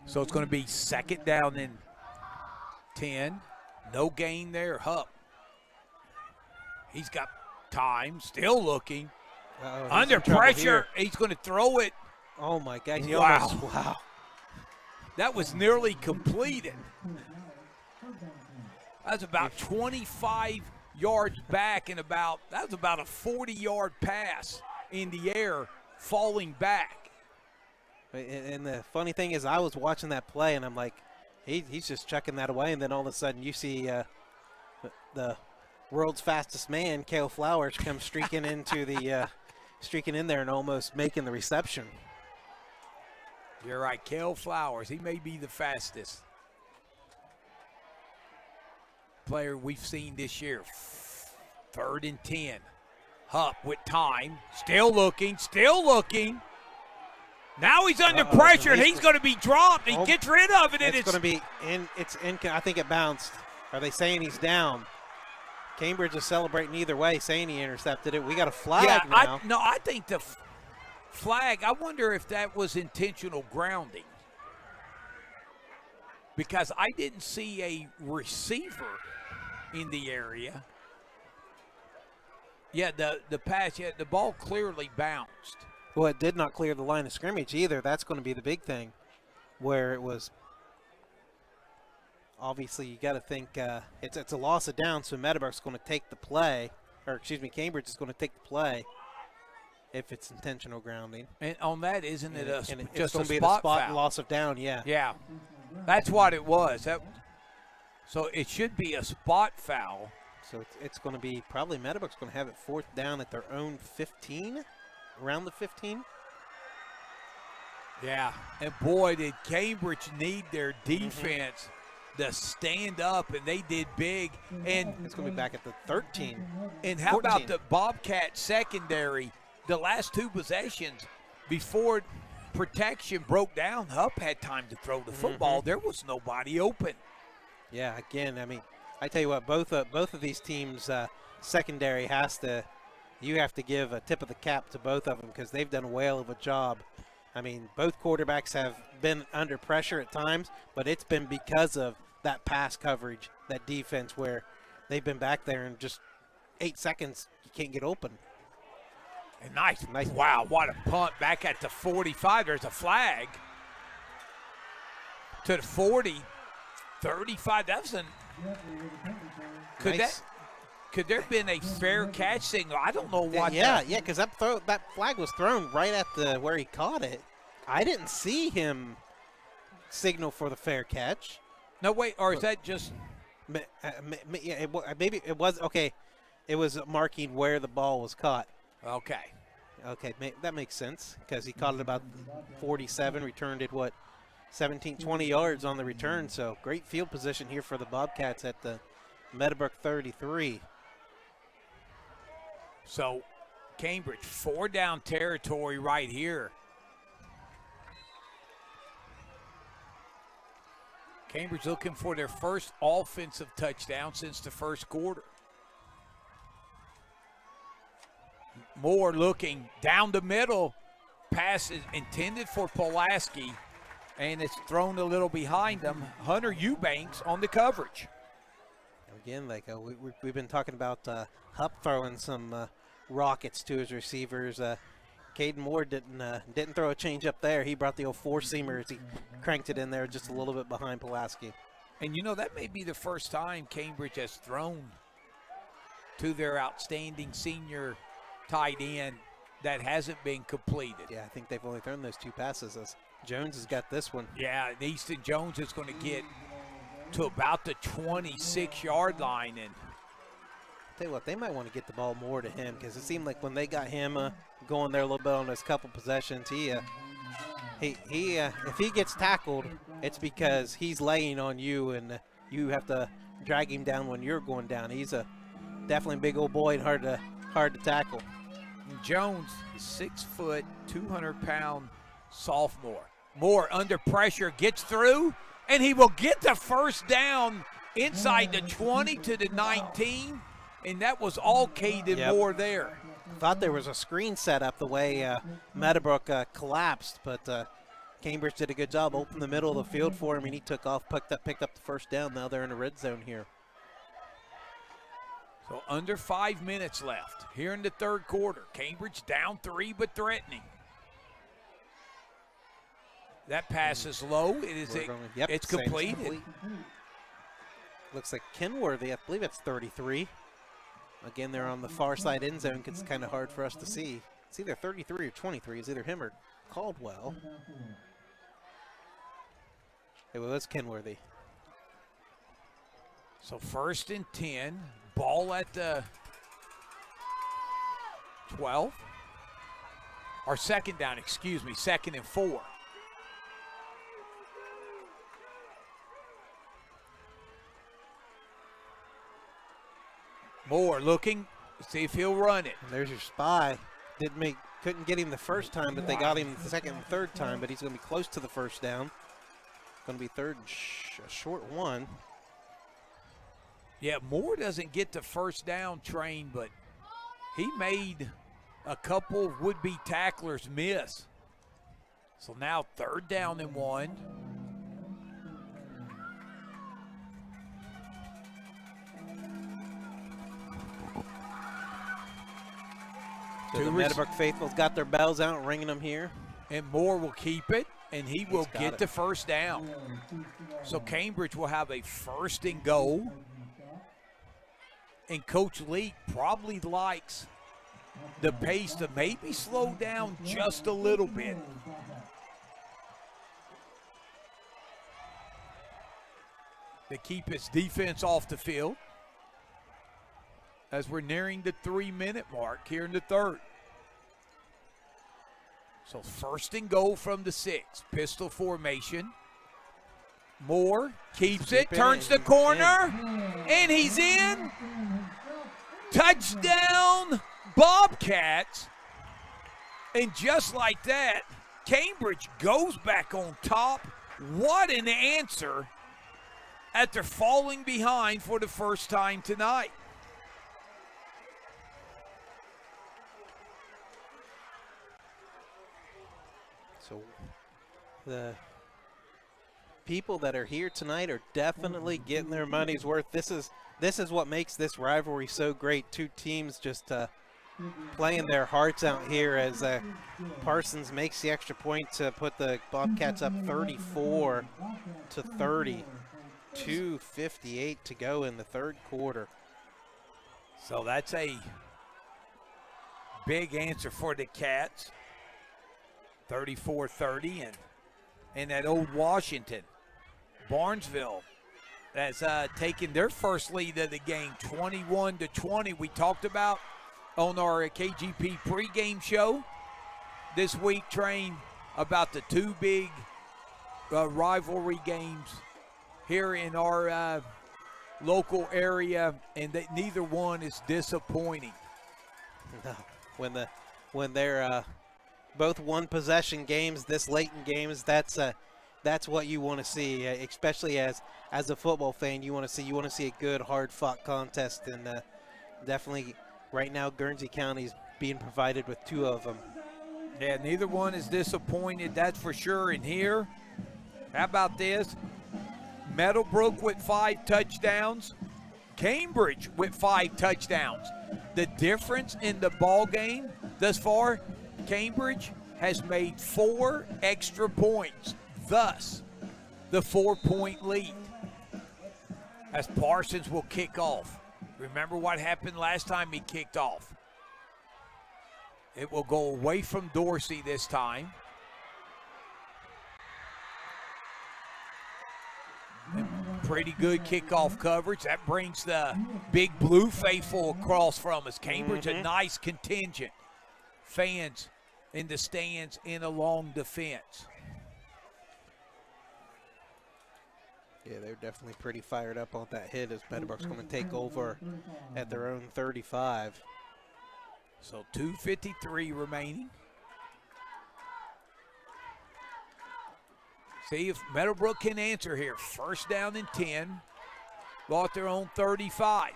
So it's going to be 2nd down and 10. No gain there. Hupp. He's got time. Still looking. Under pressure. He's going to throw it. Oh, my God. Wow. That was nearly completed. That's about 25 yards back and that was about a 40-yard pass in the air, falling back. And the funny thing is, I was watching that play, and I'm like, he's just chucking that away, and then all of a sudden you see the world's fastest man, Cale Flowers, come streaking into the streaking in there and almost making the reception. You're right, Cale Flowers. He may be the fastest player we've seen this year. 3rd and 10. Hupp with time. Still looking. Now he's under pressure, and he's going to be dropped. He gets rid of it, and it's going to be in. I think it bounced. Are they saying he's down? Cambridge is celebrating either way, saying he intercepted it. We got a flag now. I think the flag, I wonder if that was intentional grounding, because I didn't see a receiver in the area. Yeah, the pass, the ball clearly bounced. Well, it did not clear the line of scrimmage either. That's going to be the big thing, where it was obviously you got to think it's a loss of down, so Meadowbrook's going to take the play, or excuse me, Cambridge is going to take the play if it's intentional grounding. And on that, isn't it just going a to be spot the spot foul? Loss of down? Yeah. Yeah, that's what it was. So it should be a spot foul. So it's going to be probably Meadowbrook's going to have it 4th down at their own 15. Around the 15? Yeah, and boy, did Cambridge need their defense to stand up, and they did big. And it's going to be back at the 13. And how 14. about the Bobcat secondary? The last 2 possessions before protection broke down, Hupp had time to throw the football. There was nobody open. Yeah, again, I mean, I tell you what, both of these teams' secondary you have to give a tip of the cap to both of them, because they've done a whale of a job I mean, both quarterbacks have been under pressure at times, but it's been because of that pass coverage, that defense where they've been back there in just 8 seconds, you can't get open. And nice. Wow, what a punt back at the 45. There's a flag. To the 40, 35. That was could there have been a fair catch signal? I don't know what. Yeah, because that flag was thrown right at where he caught it. I didn't see him signal for the fair catch. No, wait, or is that just? Yeah, maybe it was okay. It was marking where the ball was caught. Okay, that makes sense because he caught it about 47, returned it 17, 20 yards on the return. So great field position here for the Bobcats at the Meadowbrook 33. So Cambridge 4 down territory right here. Cambridge looking for their first offensive touchdown since the first quarter. Moore looking down the middle. Pass is intended for Pulaski, and it's thrown a little behind them. Hunter Eubanks on the coverage. Again, like we've been talking about Hupp throwing some rockets to his receivers. Caden Moore didn't throw a change up there. He brought the old four-seamer as he cranked it in there just a little bit behind Pulaski. And, you know, that may be the first time Cambridge has thrown to their outstanding senior tight end that hasn't been completed. Yeah, I think they've only thrown those 2 passes. As Jones has got this one. Yeah, Easton Jones is going to get to about the 26-yard line. And tell you what, they might want to get the ball more to him because it seemed like when they got him going there a little bit on his couple possessions, if he gets tackled, it's because he's laying on you and you have to drag him down when you're going down. He's a definitely big old boy and hard to tackle. Jones, 6 foot, 200-pound sophomore. Moore under pressure, gets through, and he will get the first down inside the 20 to the 19, and that was all Caden Moore there. Thought there was a screen set up the way Meadowbrook collapsed, but Cambridge did a good job, opened the middle of the field for him, and he took off, picked up the first down. Now they're in the red zone here. So under 5 minutes left here in the third quarter. Cambridge down 3 but threatening. That pass is low. It's completed. Looks like Kenworthy. I believe it's 33. Again, they're on the far side end zone. It's kind of hard for us to see. It's either 33 or 23. It's either him or Caldwell. It was Kenworthy. So 1st and 10. Ball at the 12. Or 2nd down, excuse me. 2nd and 4. Moore looking, see if he'll run it. There's your spy. Couldn't get him the first time, but they got him the 2nd and 3rd time, but he's going to be close to the first down. Going to be 3rd and a short 1. Yeah, Moore doesn't get the first down train, but he made a couple of would-be tacklers miss. So now 3rd down and 1. So the Meadowbrook faithful's got their bells out, ringing them here. And Moore will keep it, and he will get the first down. So Cambridge will have a 1st and goal. And Coach Lee probably likes the pace to maybe slow down just a little bit. To keep his defense off the field as we're nearing the 3-minute mark here in the third. So 1st and goal from the 6. Pistol formation. Moore keeps it, turns the corner, and he's in. Touchdown, Bobcats. And just like that, Cambridge goes back on top. What an answer after falling behind for the first time tonight. So The people that are here tonight are definitely getting their money's worth. This is what makes this rivalry so great. Two teams just playing their hearts out here as Parsons makes the extra point to put the Bobcats up 34-30. 2:58 to go in the third quarter. So that's a big answer for the Cats. 34-30, and that old Washington, Barnesville, has taken their first lead of the game, 21-20. We talked about on our KGP pregame show this week, Train, about the two big rivalry games here in our local area, and that neither one is disappointing. No, when they're both one possession games, this late in games, that's what you want to see, especially as a football fan. You want to see a good, hard-fought contest, and definitely right now Guernsey County's being provided with two of them. Yeah, neither one is disappointed, that's for sure. And here, how about this? Meadowbrook with 5 touchdowns, Cambridge with 5 touchdowns. The difference in the ball game thus far, Cambridge has made 4 extra points, thus the 4-point lead. As Parsons will kick off. Remember what happened last time he kicked off. It will go away from Dorsey this time. And pretty good kickoff coverage. That brings the big blue faithful across from us. Cambridge, a nice contingent. Fans in the stands and along the fence. Yeah, they're definitely pretty fired up on that hit as Meadowbrook's going to take over at their own 35. So 2:53 remaining. See if Meadowbrook can answer here. First down and 10. Ball at their own 35.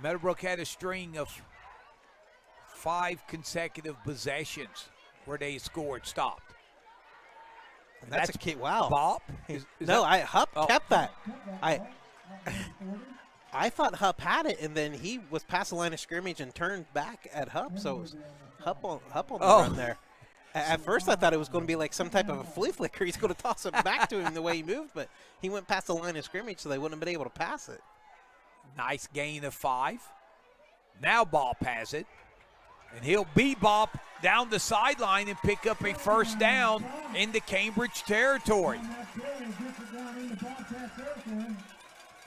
Meadowbrook had a string of 5 consecutive possessions where they scored, stopped. And that's a kid. Wow. Bob? Hupp kept that. I thought Hupp had it, and then he was past the line of scrimmage and turned back at Hupp. So it was Hupp on the run there. At first, I thought it was going to be like some type of a flea flicker. He's going to toss it back to him the way he moved, but he went past the line of scrimmage, so they wouldn't have been able to pass it. Nice gain of 5. Now Bob has it. And he'll bebop down the sideline and pick up a first down into Cambridge territory.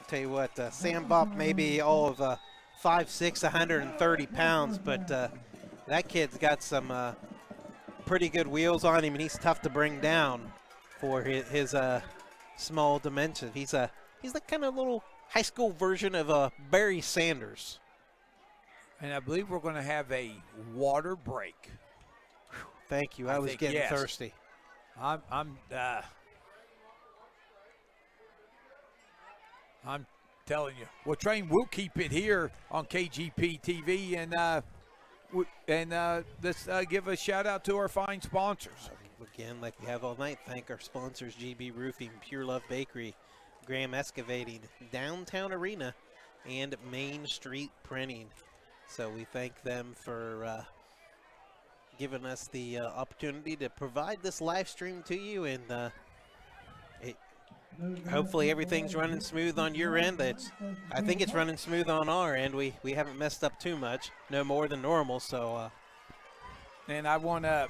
Tell you what, Sam Bop may be all of 5'6", 130 pounds, but that kid's got some pretty good wheels on him, and he's tough to bring down for his small dimensions. He's the kind of little high school version of Barry Sanders. And I believe we're going to have a water break. Thank you. I was getting thirsty. I'm telling you. Well, Train, we'll keep it here on KGP TV, and let's give a shout out to our fine sponsors. Again, like we have all night, thank our sponsors: GB Roofing, Pure Love Bakery, Graham Excavating, Downtown Arena, and Main Street Printing. So we thank them for giving us the opportunity to provide this live stream to you, and hopefully everything's running smooth on your end. I think it's running smooth on our end. We haven't messed up too much, no more than normal. So, and I want to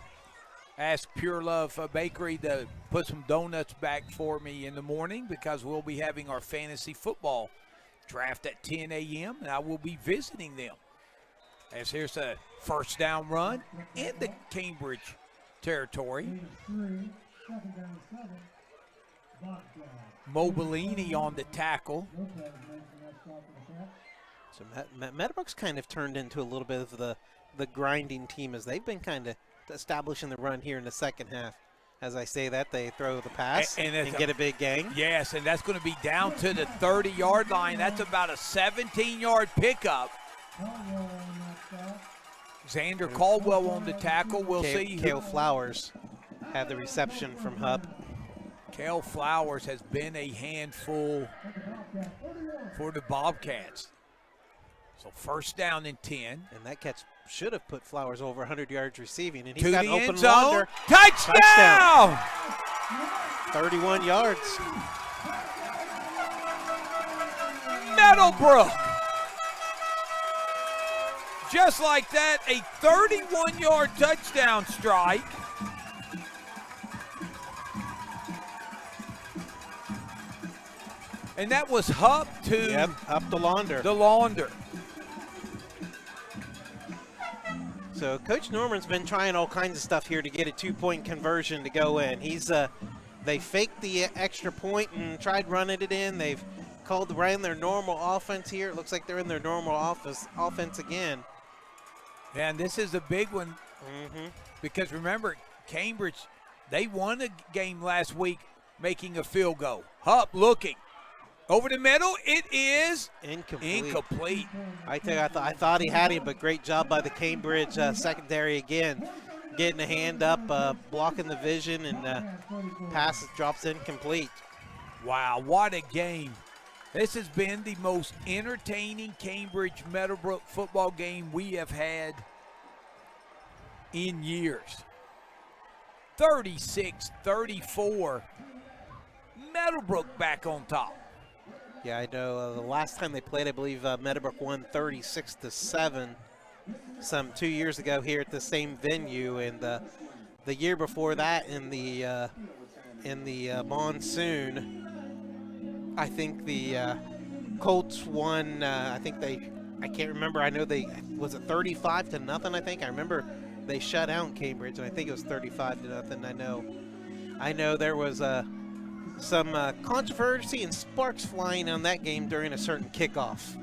ask Pure Love Bakery to put some donuts back for me in the morning, because we'll be having our fantasy football draft at 10 a.m. and I will be visiting them. As here's a first down run in the Cambridge territory. Mobilini on the tackle. So Meadowbrook's kind of turned into a little bit of the grinding team, as they've been kind of establishing the run here in the second half. As I say that, they throw the pass and get a big gain. Yes, and that's going to be down to the 30-yard line. That's about a 17-yard pickup. Xander Caldwell on the tackle. We'll see. Kale Flowers had the reception from Hupp. Kale Flowers has been a handful for the Bobcats. So first down and 10. And that catch should have put Flowers over 100 yards receiving. And he's To got the an open end zone. wander. Touchdown! 31 yards. Meadowbrook. Just like that, a 31-yard touchdown strike. And that was Hupp to Up the launder. the Launder. So Coach Norman's been trying all kinds of stuff here to get a 2-point conversion to go in. They faked the extra point and tried running it in. They've ran their normal offense here. It looks like they're in their normal offense again. And this is a big one because remember, Cambridge, they won a game last week making a field goal. Hupp looking. Over the middle, it is incomplete. I thought he had him, but great job by the Cambridge secondary again. Getting a hand up, blocking the vision, and pass drops incomplete. Wow, what a game. This has been the most entertaining Cambridge Meadowbrook football game we have had in years. 36-34. Meadowbrook back on top. Yeah, I know. The last time they played, I believe Meadowbrook won 36-7 some 2 years ago here at the same venue, and the year before that in the monsoon, I think the Colts won. I can't remember. I know was it 35-0. I think I remember they shut out Cambridge, and I think it was 35-0. I know there was some controversy and sparks flying on that game during a certain kickoff.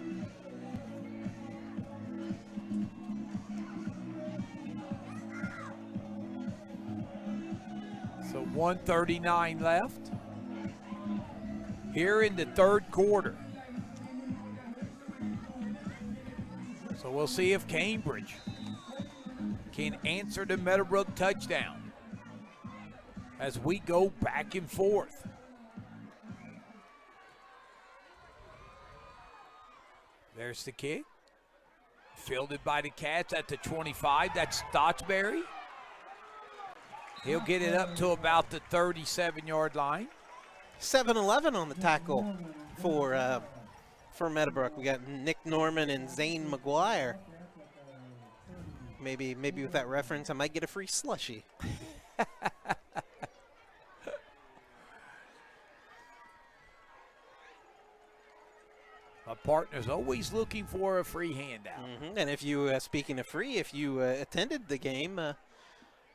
So 1:39 left here in the third quarter. So we'll see if Cambridge can answer the Meadowbrook touchdown as we go back and forth. There's the kick. Fielded by the Cats at the 25. That's Stotsberry. He'll get it up to about the 37-yard line. 7-11 on the tackle for Meadowbrook. We got Nick Norman and Zane McGuire. Maybe with that reference, I might get a free slushie. My partner's always looking for a free handout. And if you, speaking of free, if you attended the game,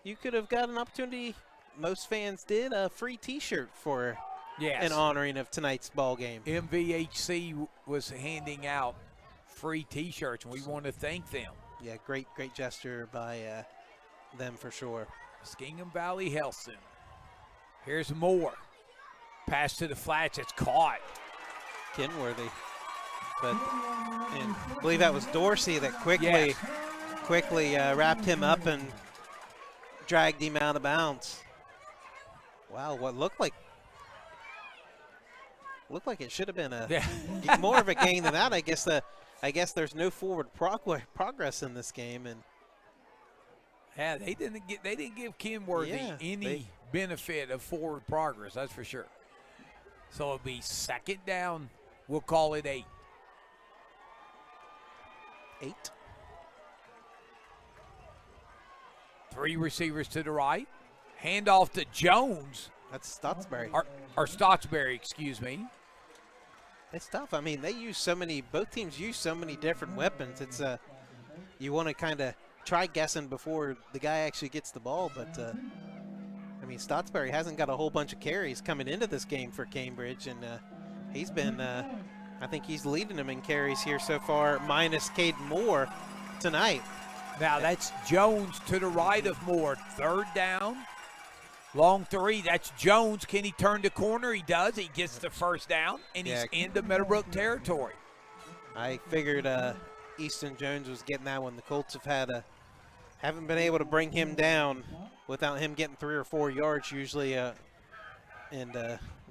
you could have got an opportunity. Most fans did a free T-shirt for an honoring of tonight's ball game. MVHC was handing out free T-shirts, and we want to thank them. Yeah, great gesture by them for sure. Skingham Valley Health Center. Here's Moore. Pass to the flats. It's caught. Kenworthy. But and I believe that was Dorsey that quickly wrapped him up and dragged him out of bounds. Wow, what looked like it should have been more of a gain than that. I guess there's no forward progress in this game, and they didn't give Kenworthy any benefit of forward progress. That's for sure. So it'll be second down. We'll call it 8. 8. 3 receivers to the right. Handoff to Jones. That's Stotsberry. Or Stotsberry, excuse me. It's tough. I mean, both teams use so many different weapons. It's you want to kind of try guessing before the guy actually gets the ball, but I mean, Stotsberry hasn't got a whole bunch of carries coming into this game for Cambridge, and he's been, I think he's leading them in carries here so far, minus Caden Moore tonight. Now that's Jones to the right of Moore. Third down. Long 3. That's Jones. Can he turn the corner? He does. He gets the first down, and he's into Meadowbrook territory. I figured Easton Jones was getting that one. The Colts have had Haven't been able to bring him down without him getting 3 or 4 yards usually.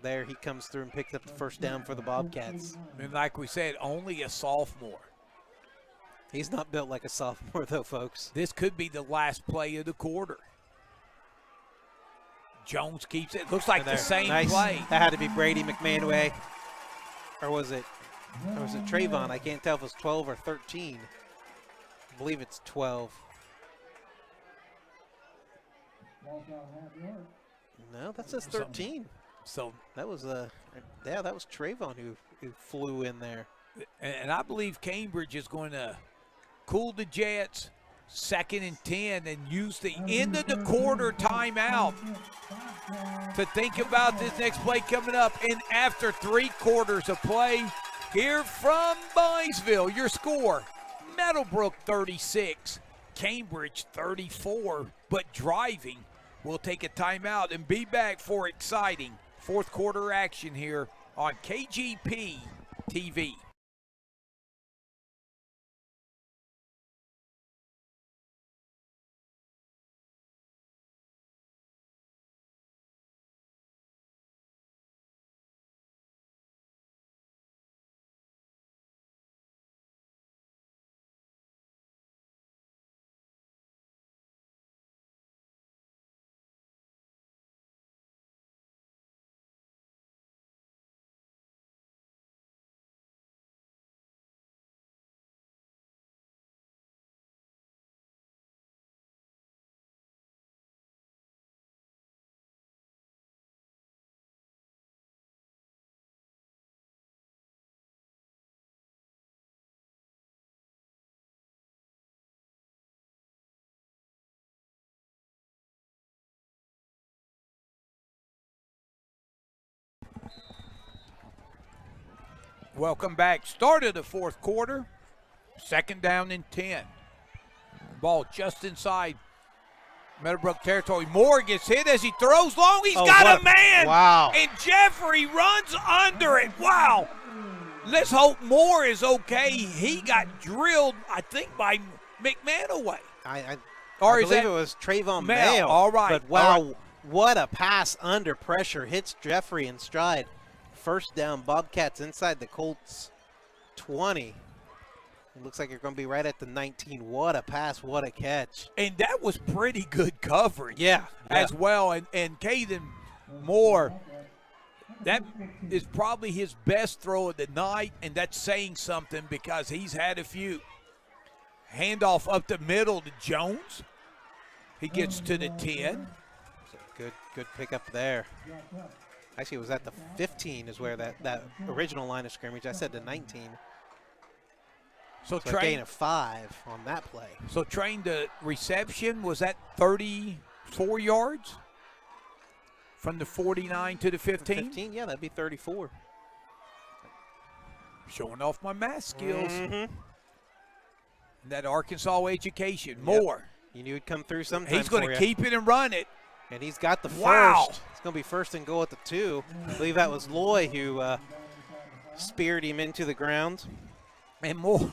There he comes through and picks up the first down for the Bobcats. And like we said, only a sophomore. He's not built like a sophomore, though, folks. This could be the last play of the quarter. Jones keeps it. Looks like the same play. That had to be Brady McManaway. Or was it Trayvon? I can't tell if it was 12 or 13. I believe it's 12. No, that says 13. So that was that was Trayvon who flew in there. And I believe Cambridge is going to cool the Jets, 2nd and 10, and use the end of the quarter timeout to think about this next play coming up. And after 3 quarters of play, here from Byesville, your score, Meadowbrook 36, Cambridge 34, but driving. We'll take a timeout and be back for exciting 4th quarter action here on KGP TV. Welcome back. Start of the 4th quarter. 2nd down and 10. Ball just inside Meadowbrook territory. Moore gets hit as he throws long. He's got a man. Wow. And Jeffrey runs under it. Wow. Let's hope Moore is okay. He got drilled, I think, by McManaway. I believe it was Trayvon Mayo. All right. But wow, what a pass under pressure. Hits Jeffrey in stride. First down, Bobcats inside the Colts 20. It looks like you're going to be right at the 19. What a pass, what a catch. And that was pretty good coverage. Yeah. As well. And Caden Moore, that is probably his best throw of the night, and that's saying something because he's had a few. Handoff up the middle to Jones. He gets to the 10. Good pickup there. Actually, it was at the 15 is where that original line of scrimmage. I said the 19. So a gain of 5 on that play. So Train, the reception, was that 34 yards? From the 49 to the 15? 15, yeah, that'd be 34. Showing off my math skills. Mm-hmm. That Arkansas education. Moore. You knew he'd come through sometime. He's going to keep it and run it. And he's got the Wow. first. It's going to be 1st and goal at the 2. I believe that was Loy who speared him into the ground. And Moore,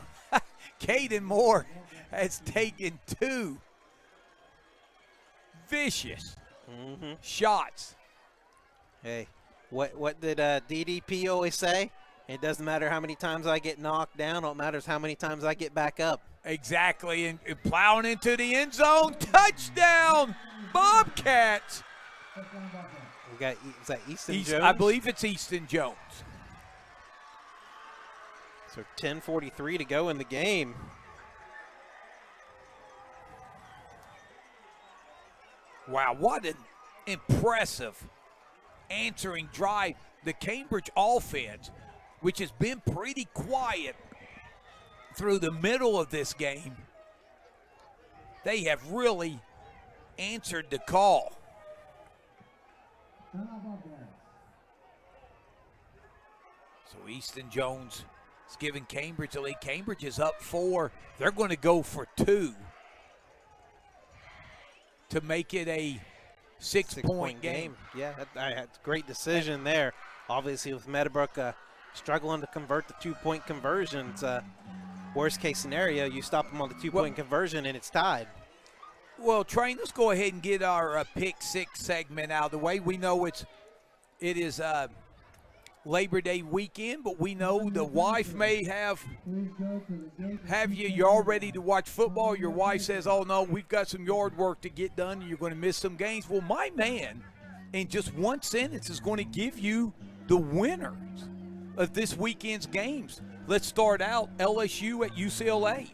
Caden Moore has taken 2 vicious shots. Hey, what did DDP always say? It doesn't matter how many times I get knocked down. All it matters how many times I get back up. Exactly, and plowing into the end zone. Touchdown, Bobcats. We got, is that Easton Jones? I believe it's Easton Jones. So 10:43 to go in the game. Wow, what an impressive answering drive. The Cambridge offense, which has been pretty quiet through the middle of this game, they have really answered the call. So Easton Jones is giving Cambridge a lead. Cambridge is up 4. They're going to go for 2 to make it a 6-point game. Yeah, that's a great decision there. Obviously, with Meadowbrook struggling to convert the 2-point conversions, worst case scenario, you stop them on the 2-point conversion and it's tied. Well, Train, let's go ahead and get our pick six segment out of the way. We know it is Labor Day weekend, but we know the wife may have you. You're all ready to watch football. Your wife says, "Oh no, we've got some yard work to get done, and you're going to miss some games." Well, my man, in just one sentence, is going to give you the winners of this weekend's games. Let's start out LSU at UCLA.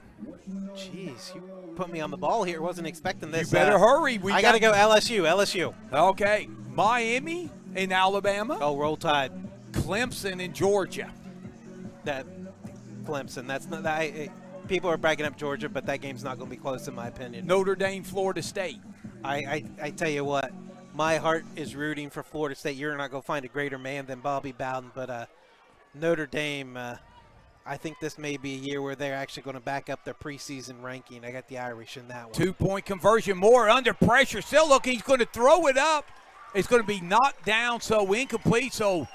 Jeez, you put me on the ball here. Wasn't expecting this. You better hurry. I got to go LSU. Okay, Miami in Alabama. Oh, Roll Tide. Clemson in Georgia. That Clemson. That's not that. People are bragging up Georgia, but that game's not going to be close in my opinion. Notre Dame, Florida State. I tell you what, my heart is rooting for Florida State. You're not going to find a greater man than Bobby Bowden, but Notre Dame. I think this may be a year where they're actually going to back up their preseason ranking. I got the Irish in that one. 2-point conversion. Moore under pressure. Still looking. He's going to throw it up. It's going to be knocked down, so incomplete. So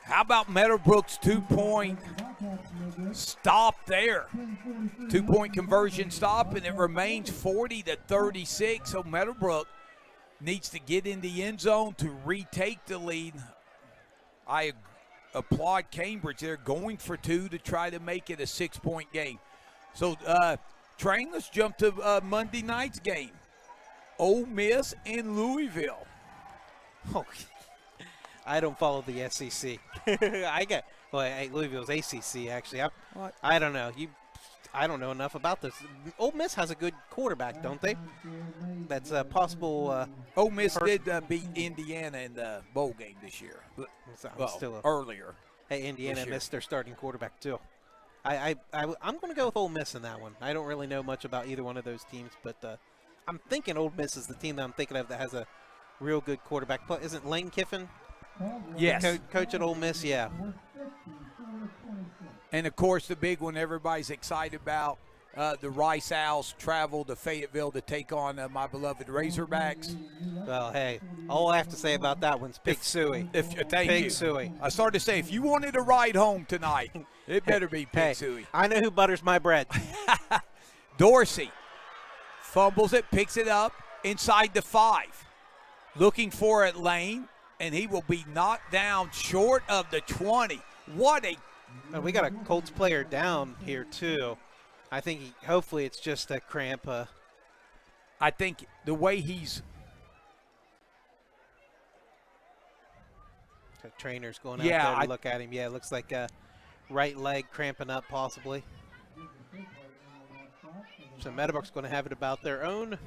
how about Meadowbrook's 2-point stop there? 2-point conversion stop, and it remains 40-36. So Meadowbrook needs to get in the end zone to retake the lead. I applaud Cambridge. They're going for two to try to make it a 6-point game. So, Train, let's jump to Monday night's game. Ole Miss in Louisville. Oh, I don't follow the SEC. Louisville's ACC actually. I don't know. I don't know enough about this. Ole Miss has a good quarterback, don't they? That's a possible. Ole Miss did beat Indiana in the bowl game this year. Earlier. Hey, Indiana missed their starting quarterback too. I'm going to go with Ole Miss in that one. I don't really know much about either one of those teams, but I'm thinking Ole Miss is the team that I'm thinking of that has a real good quarterback. Isn't Lane Kiffin? Yes. Coach at Ole Miss, yeah. And, of course, the big one everybody's excited about, the Rice Owls travel to Fayetteville to take on my beloved Razorbacks. Well, hey, all I have to say about that one's Pig Suey. Thank you. Suey. I started to say, if you wanted a ride home tonight, it better be Pig Suey. I know who butters my bread. Dorsey fumbles it, picks it up inside the 5. Looking for it, Lane, and he will be knocked down short of the 20. What a we got a Colts player down here too. I think hopefully it's just a cramp. I think the way he's the trainer's going out there to look at him. Yeah, it looks like right leg cramping up possibly. So Meadowbrook's going to have it about their own.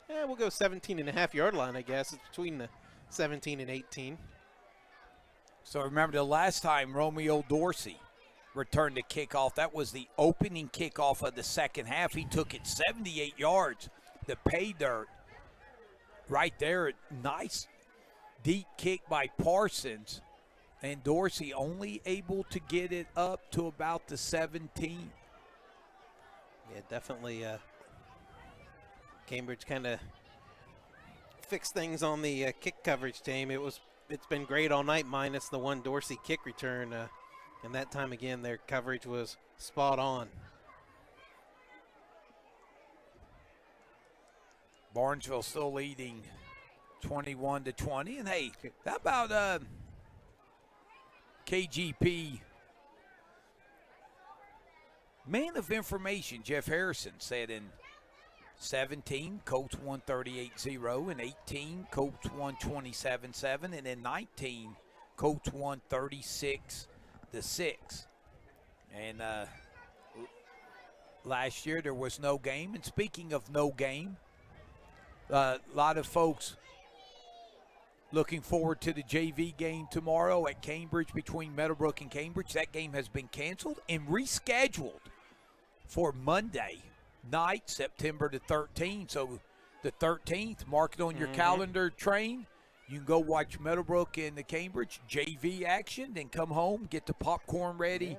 Yeah, we'll go 17.5-yard line, I guess. It's between the 17 and 18. So remember the last time Romeo Dorsey returned the kickoff, that was the opening kickoff of the second half. He took it 78 yards. The pay dirt right there. Nice deep kick by Parsons. And Dorsey only able to get it up to about the 17. Yeah, definitely Cambridge kind of fixed things on the kick coverage team. It's been great all night minus the one Dorsey kick return. And that time again, their coverage was spot on. Barnesville still leading 21-20. And hey, how about KGP man of information? Jeff Harrison said in 17, Colts won 38-0. In 18, Colts won 27-7. And in 19, Colts won 36-6. And last year there was no game. And speaking of no game, a lot of folks looking forward to the JV game tomorrow at Cambridge between Meadowbrook and Cambridge. That game has been canceled and rescheduled for Monday night, September the 13th. So the 13th, mark it on your calendar, Train. You can go watch Meadowbrook and the Cambridge JV action, then come home, get the popcorn ready,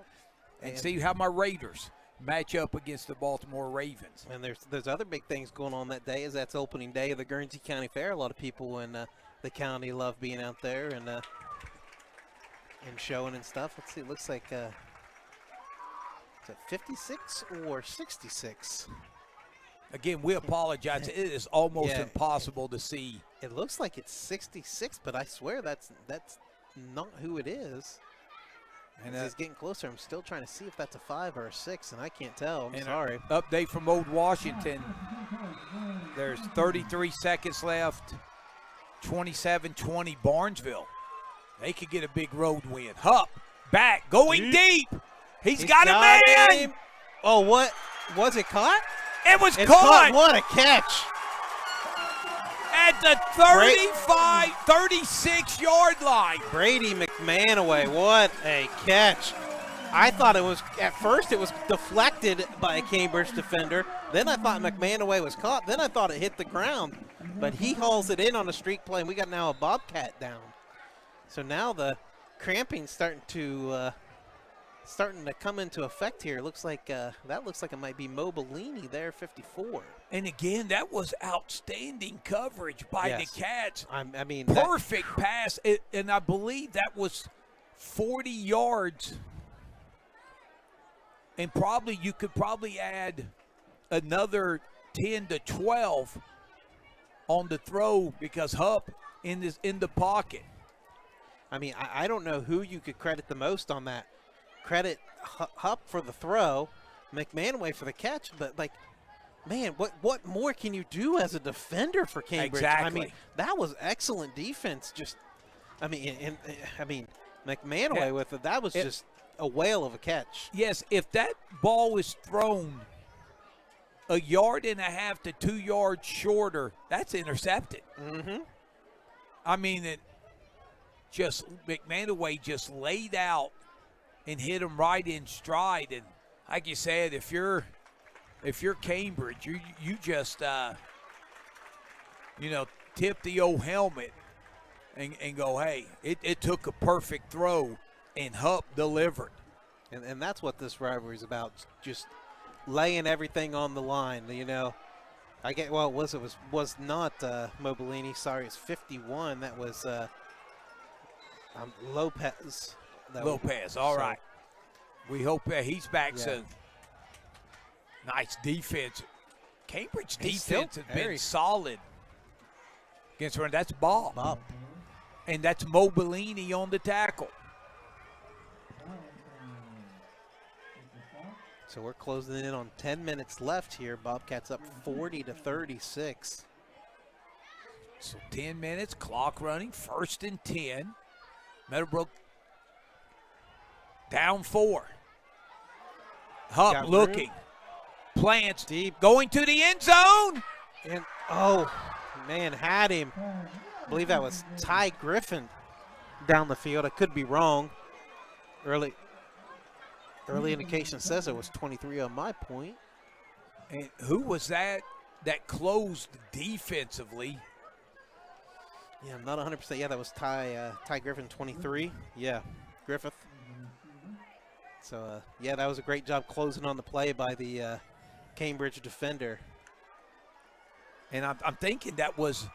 and see how my Raiders match up against the Baltimore Ravens. And there's other big things going on that day, as that's opening day of the Guernsey County Fair. A lot of people in the county love being out there and showing and stuff. Let's see, it looks like is it 56 or 66? Again, we apologize. It is almost Yeah. impossible to see. It looks like it's 66, but I swear that's not who it is. And As he's getting closer, I'm still trying to see if that's a 5 or a 6, and I can't tell. I'm and sorry. Update from Old Washington. There's 33 seconds left. 27-20 Barnesville. They could get a big road win. Hupp, back, going deep. He's got a man. him. Oh, what? Was it caught? It was It's caught What a catch. at the 35, 36-yard line. Brady McManaway, what a catch. I thought it was, at first it was deflected by a Cambridge defender. Then I thought McManaway was caught. Then I thought it hit the ground. But he hauls it in on a streak play, and we got now a Bobcat down. So now the cramping's starting to come into effect here. It looks like that looks like it might be Mobilini there, 54. And again, that was outstanding coverage by Yes. the Cats. I mean, Perfect pass, and I believe that was 40 yards. And you could probably add another 10 to 12 on the throw because Hupp in the pocket. I mean, I don't know who you could credit the most on that. Credit Hupp for the throw, McManaway for the catch, but like, man, what more can you do as a defender for Cambridge? Exactly. I mean, that was excellent defense. McManaway with it, that was just a whale of a catch. Yes, if that ball was thrown a yard and a half to 2 yards shorter, that's intercepted. Mm-hmm. I mean, McManaway just laid out and hit him right in stride. And like you said, if you're Cambridge, you just tip the old helmet and go, hey, it took a perfect throw, and Hupp delivered. And that's what this rivalry is about, just laying everything on the line, you know. It was not Mobilini, sorry, it's 51. That was Lopez. Lopez, all right. We hope he's back soon. Nice defense. Cambridge defense has been solid against run. That's Bob. And that's Mobilini on the tackle. So we're closing in on 10 minutes left here. Bobcats up 40-36. So 10 minutes, clock running, 1st and 10. Meadowbrook down 4. Hupp looking. Plants deep, going to the end zone. And, oh, man, had him. I believe that was Ty Griffin down the field. I could be wrong. Early indication says it was 23 on my point. And who was that closed defensively? Yeah, I'm not 100%. Yeah, that was Ty Griffin, 23. Yeah, Griffith. So, yeah, that was a great job closing on the play by the Cambridge defender. And I'm thinking that was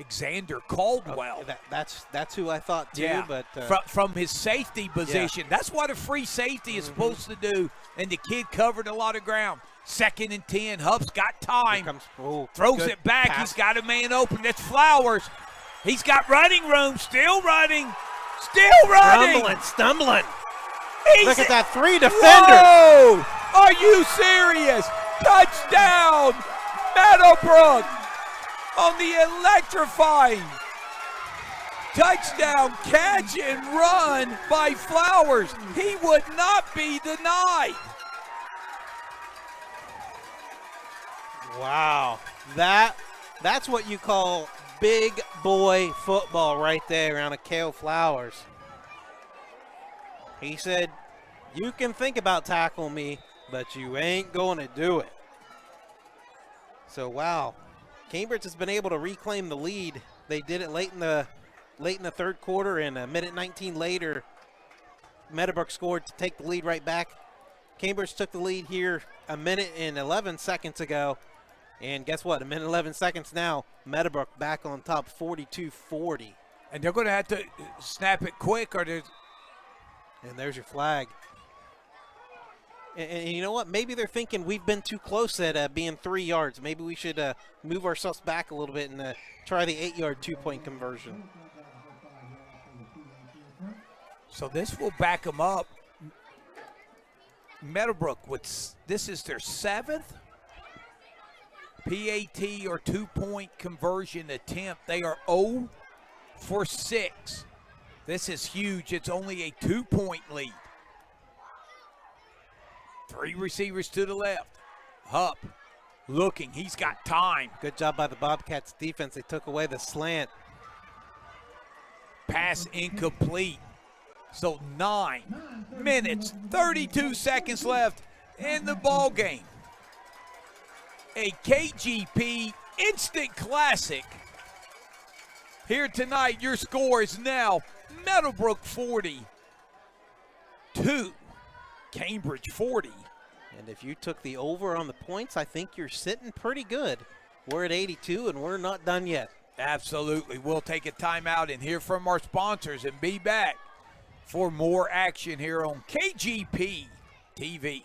Xander Caldwell. That's who I thought too. Yeah, but from his safety position. Yeah. That's what a free safety is supposed to do. And the kid covered a lot of ground. 2nd and 10. Hupp's got time. Throws it back. Pass. He's got a man open. That's Flowers. He's got running room. Still running. Still running. Stumbling. Look at that 3 defenders. Whoa! Are you serious? Touchdown, Meadowbrook on the electrifying touchdown catch and run by Flowers. He would not be denied. Wow. That's what you call big boy football right there around a Kale Flowers. He said, you can think about tackling me, but you ain't going to do it. So, wow. Cambridge has been able to reclaim the lead. They did it late in the 3rd quarter, and a minute 19 later, Meadowbrook scored to take the lead right back. Cambridge took the lead here a minute and 11 seconds ago. And guess what? A minute 11 seconds now, Meadowbrook back on top, 42-40. And they're going to have to snap it quick, or there's. And there's your flag. And you know what? Maybe they're thinking we've been too close at being 3 yards. Maybe we should move ourselves back a little bit and try the 8-yard two-point conversion. So this will back them up. Meadowbrook, this is their 7th PAT or two-point conversion attempt. They are 0 for 6. This is huge. It's only a 2-point lead. 3 receivers to the left. Hupp looking. He's got time. Good job by the Bobcats defense. They took away the slant. Pass incomplete. So 9 minutes, 32 seconds left in the ball game. A KGP instant classic. Here tonight, your score is now Meadowbrook 42, Cambridge 40. And if you took the over on the points, I think you're sitting pretty good. We're at 82, and we're not done yet. Absolutely. We'll take a timeout and hear from our sponsors and be back for more action here on KGP TV.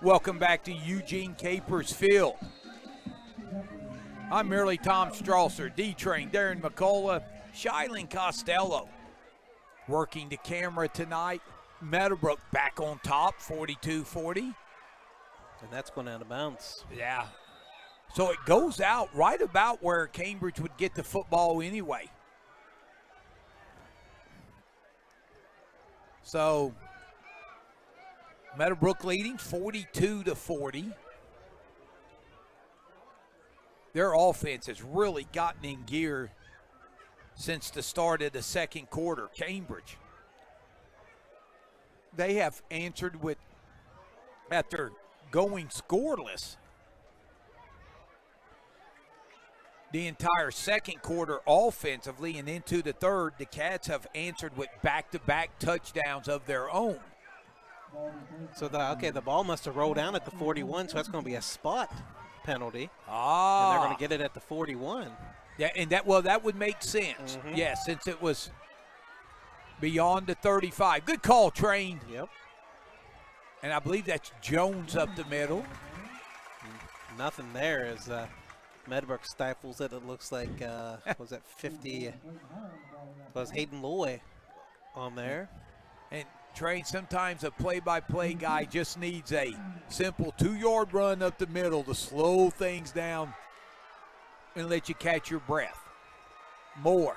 Welcome back to Eugene Capers Field. I'm merely Tom Strasser, D-Train, Darren McCullough, Shylin Costello. Working the camera tonight. Meadowbrook back on top, 42-40. And that's going out of bounds. Yeah. So it goes out right about where Cambridge would get the football anyway. So Meadowbrook leading 42-40. Their offense has really gotten in gear since the start of the second quarter. Cambridge, they have answered with, after going scoreless the entire second quarter offensively and into the third, the Cats have answered with back-to-back touchdowns of their own. So the ball must have rolled down at the 41, so that's going to be a spot penalty. Ah. And they're going to get it at the 41. Yeah, and that would make sense. Mm-hmm. Yeah, since it was beyond the 35. Good call, Train. Yep. And I believe that's Jones up the middle. Nothing there as Meadowbrook stifles it. It looks like, was that 50? Was Hayden Loy on there? And Train, sometimes a play-by-play guy just needs a simple 2-yard run up the middle to slow things down and let you catch your breath. Moore,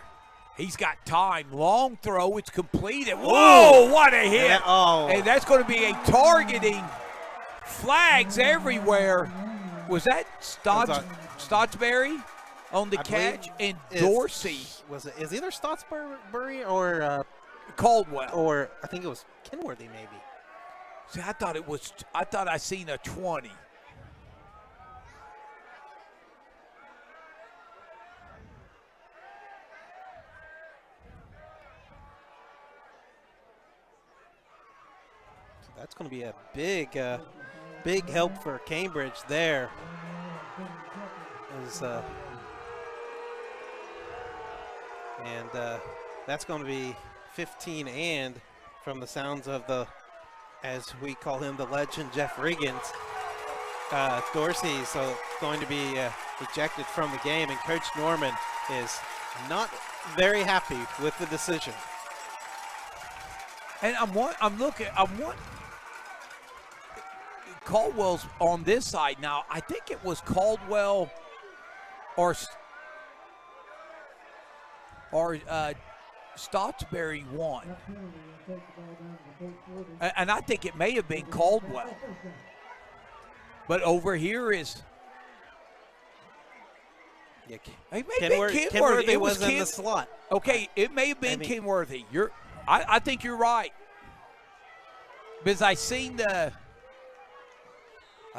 he's got time. Long throw, it's completed. Whoa, what a hit. And that's going to be a targeting. Flags everywhere. Was that Stotsberry on the catch? And Dorsey. Is either Stotsberry or Caldwell? Or I think it was Kenworthy maybe. See, I thought I seen a 20. That's going to be a big help for Cambridge there. That's going to be 15 and from the sounds of as we call him, the legend, Jeff Riggins, Dorsey, so going to be ejected from the game, and Coach Norman is not very happy with the decision. And Caldwell's on this side now. I think it was Caldwell or Stotsberry won. And I think it may have been Caldwell. But over here is Yeah, It may have been Kenworthy. It was in the slot. Okay, it may have been Kenworthy. I think you're right. Because I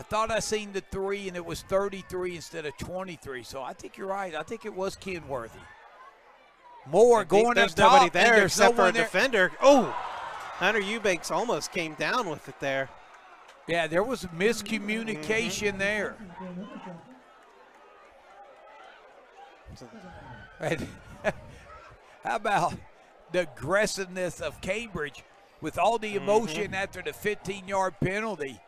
thought I seen the 3, and it was 33 instead of 23. So I think you're right. I think it was Kenworthy. Moore going up there's top. Nobody there there's except no for a there. defender. Oh, Hunter Eubanks almost came down with it there. Yeah, there was miscommunication there. And how about the aggressiveness of Cambridge with all the emotion after the 15-yard penalty?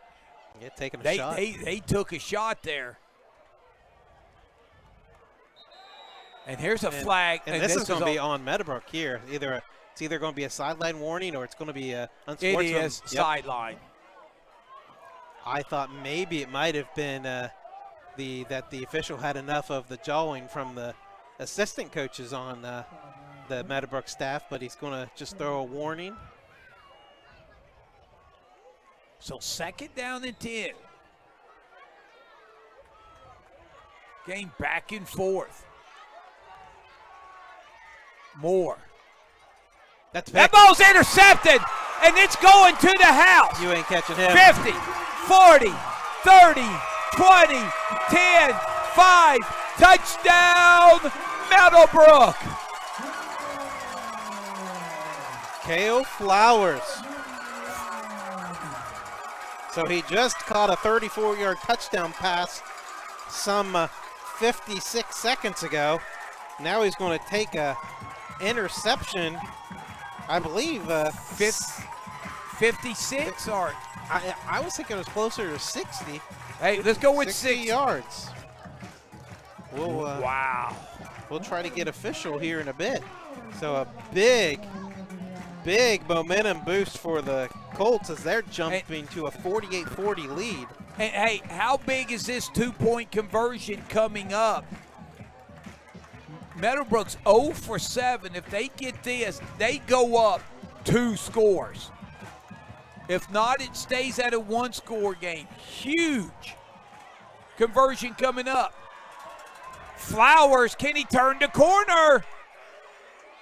Yeah, taking a shot. They took a shot there. And here's a flag. And this is going to be on Meadowbrook here. It's either going to be a sideline warning or it's going to be a unsportsmanlike. It is sideline. I thought maybe it might have been that the official had enough of the jawing from the assistant coaches on the Meadowbrook staff, but he's going to just throw a warning. So 2nd down and 10. Game back and forth. Moore. That ball's intercepted, and it's going to the house. You ain't catching him. 50, 40, 30, 20, 10, 5. Touchdown, Meadowbrook. Kale Flowers. So he just caught a 34-yard touchdown pass some 56 seconds ago. Now he's going to take a interception, I believe. 56 or I was thinking it was closer to 60. Hey, let's go with 60 yards. Wow. We'll try to get official here in a bit. So a big momentum boost for the Colts as they're jumping to a 48-40 lead. And hey, how big is this 2-point conversion coming up? Meadowbrook's 0 for 7. If they get this, they go up 2 scores. If not, it stays at a 1-score game. Huge conversion coming up. Flowers, can he turn the corner?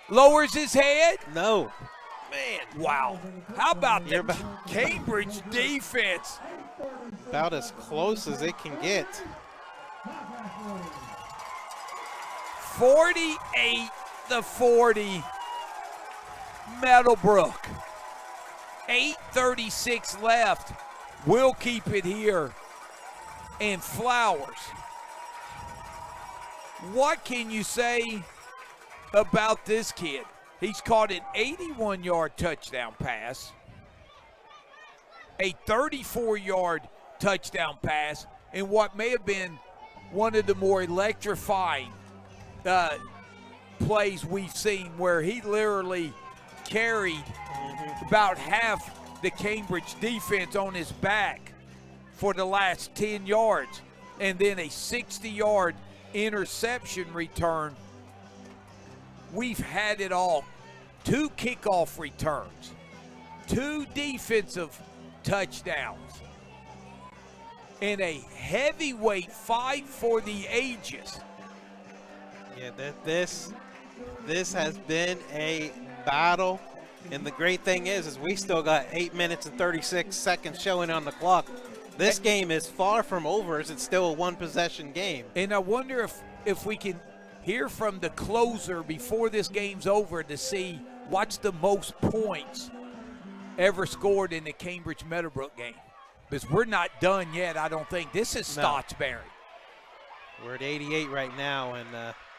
Lowers his head. No. Man, wow. How about the Cambridge defense? About as close as it can get. 48-40, Meadowbrook. 8:36 left. We'll keep it here. And Flowers. What can you say about this kid? He's caught an 81-yard touchdown pass, a 34-yard touchdown pass, and what may have been one of the more electrifying plays we've seen, where he literally carried about half the Cambridge defense on his back for the last 10 yards, and then a 60-yard interception return. We've had it all. 2 kickoff returns, 2 defensive touchdowns, and a heavyweight fight for the ages. Yeah, this has been a battle, and the great thing is we still got 8 minutes and 36 seconds showing on the clock. This game is far from over, as it's still a 1-possession game. And I wonder if we can hear from the closer before this game's over to see what's the most points ever scored in the Cambridge Meadowbrook game. Because we're not done yet, I don't think. This is Stottsbury. We're at 88 right now,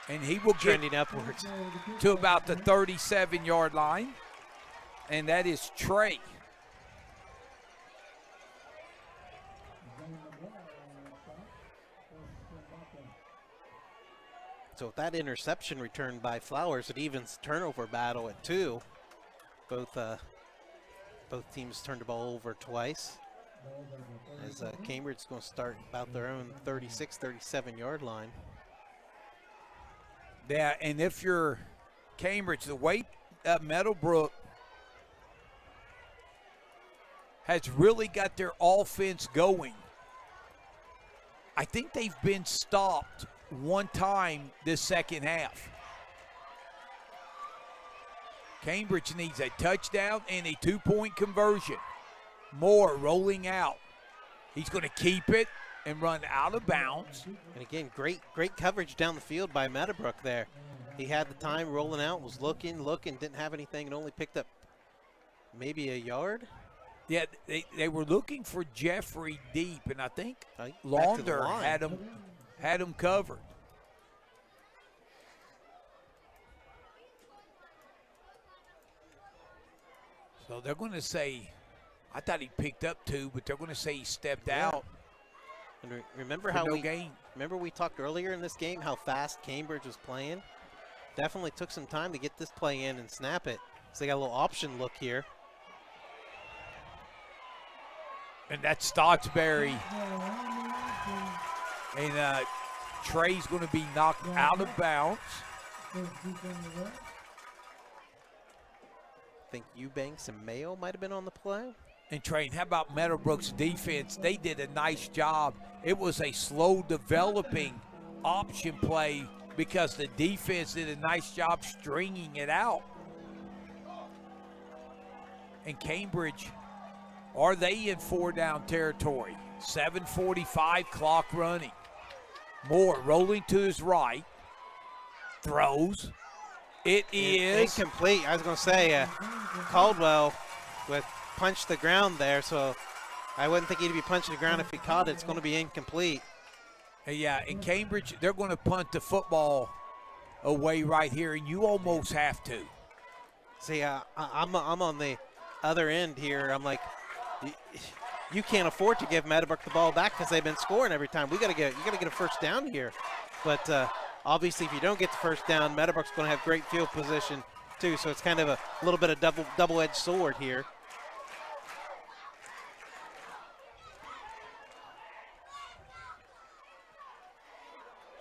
and he will trending get upwards to about the 37-yard line, and that is Trey. So with that interception return by Flowers, it evens the turnover battle at 2. Both teams turned the ball over twice. As Cambridge is going to start about their own 36, 37-yard line. Yeah, and if you're Cambridge, the way Meadowbrook has really got their offense going, I think they've been stopped one time this second half. Cambridge needs a touchdown and a 2-point conversion. Moore rolling out. He's going to keep it and run out of bounds. And again, great coverage down the field by Meadowbrook there. He had the time rolling out, was looking, didn't have anything, and only picked up maybe a yard. Yeah, they were looking for Jeffrey deep, and I think Back to the Launder line. had him covered. So they're going to say, I thought he picked up 2, but they're going to say he stepped out. And remember for how no gain. Remember we talked earlier in this game how fast Cambridge was playing? Definitely took some time to get this play in and snap it. So they got a little option look here. And that's Stottsbury. And Trey's going to be knocked out of bounds. I think Eubanks and Mayo might have been on the play. And Trey, how about Meadowbrook's defense? They did a nice job. It was a slow developing option play because the defense did a nice job stringing it out. And Cambridge, are they in 4-down territory? 7:45, clock running. Moore rolling to his right, throws. It is incomplete. I was going to say Caldwell with punched the ground there, so I wouldn't think he'd be punching the ground if he caught it. It's going to be incomplete. Yeah, in Cambridge, they're going to punt the football away right here, and you almost have to. See, I'm on the other end here. I'm like, you can't afford to give Meadowbrook the ball back because they've been scoring every time. You got to get a first down here. But obviously, if you don't get the first down, Meadowbrook's going to have great field position too. So it's kind of a little bit of double-edged sword here.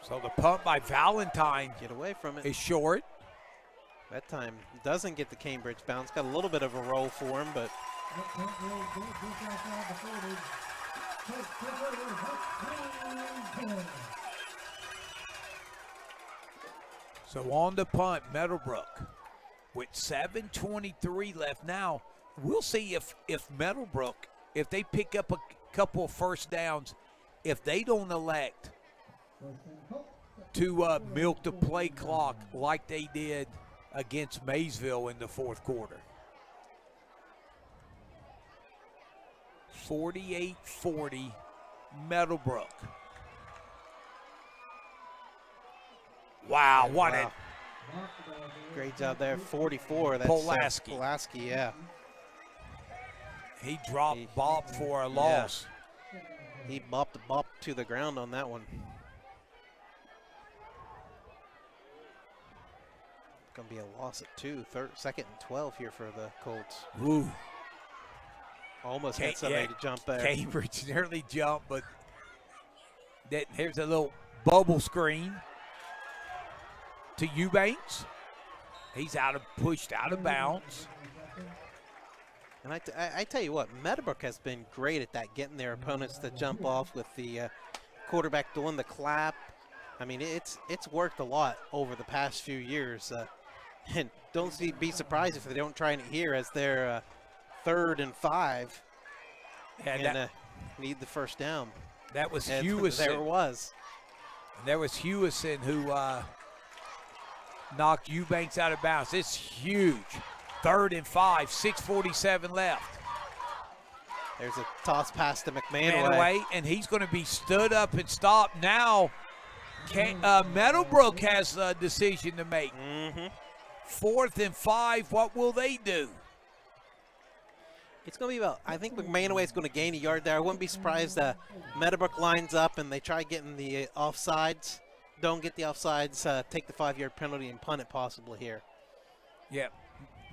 So the punt by Valentine Get away from it. is short. That time doesn't get the Cambridge bounce. Got a little bit of a roll for him, but so on the punt, Meadowbrook with 7:23 left. Now, we'll see if Meadowbrook, if they pick up a couple of first downs, if they don't elect to milk the play clock like they did against Maysville in the fourth quarter. 48-40, Meadowbrook. Wow, what a great job there. 44. That's Pulaski. Pulaski, yeah. He dropped Bob for a loss. He bopped to the ground on that one. Going to be a loss at 2. Second and 12 here for the Colts. Ooh. Almost got somebody to jump there. Cambridge nearly jumped, but here's a little bubble screen to Eubanks. He's pushed out of bounds. And I tell you what, Meadowbrook has been great at that, getting their opponents to jump off with the quarterback doing the clap. I mean, it's worked a lot over the past few years. And don't be surprised if they don't try it here as their 3rd and 5 and need the first down. That was Hewison. There it was. There was Hewison who knocked Eubanks out of bounds. It's huge. 3rd and 5, 6:47 left. There's a toss pass to McManaway. And he's going to be stood up and stopped. Now, Meadowbrook has a decision to make. 4th and 5, what will they do? It's going to be about, I think McManaway is going to gain a yard there. I wouldn't be surprised Meadowbrook lines up and they try getting the offsides. Don't get the offsides, take the 5-yard penalty and punt it possibly here. Yeah.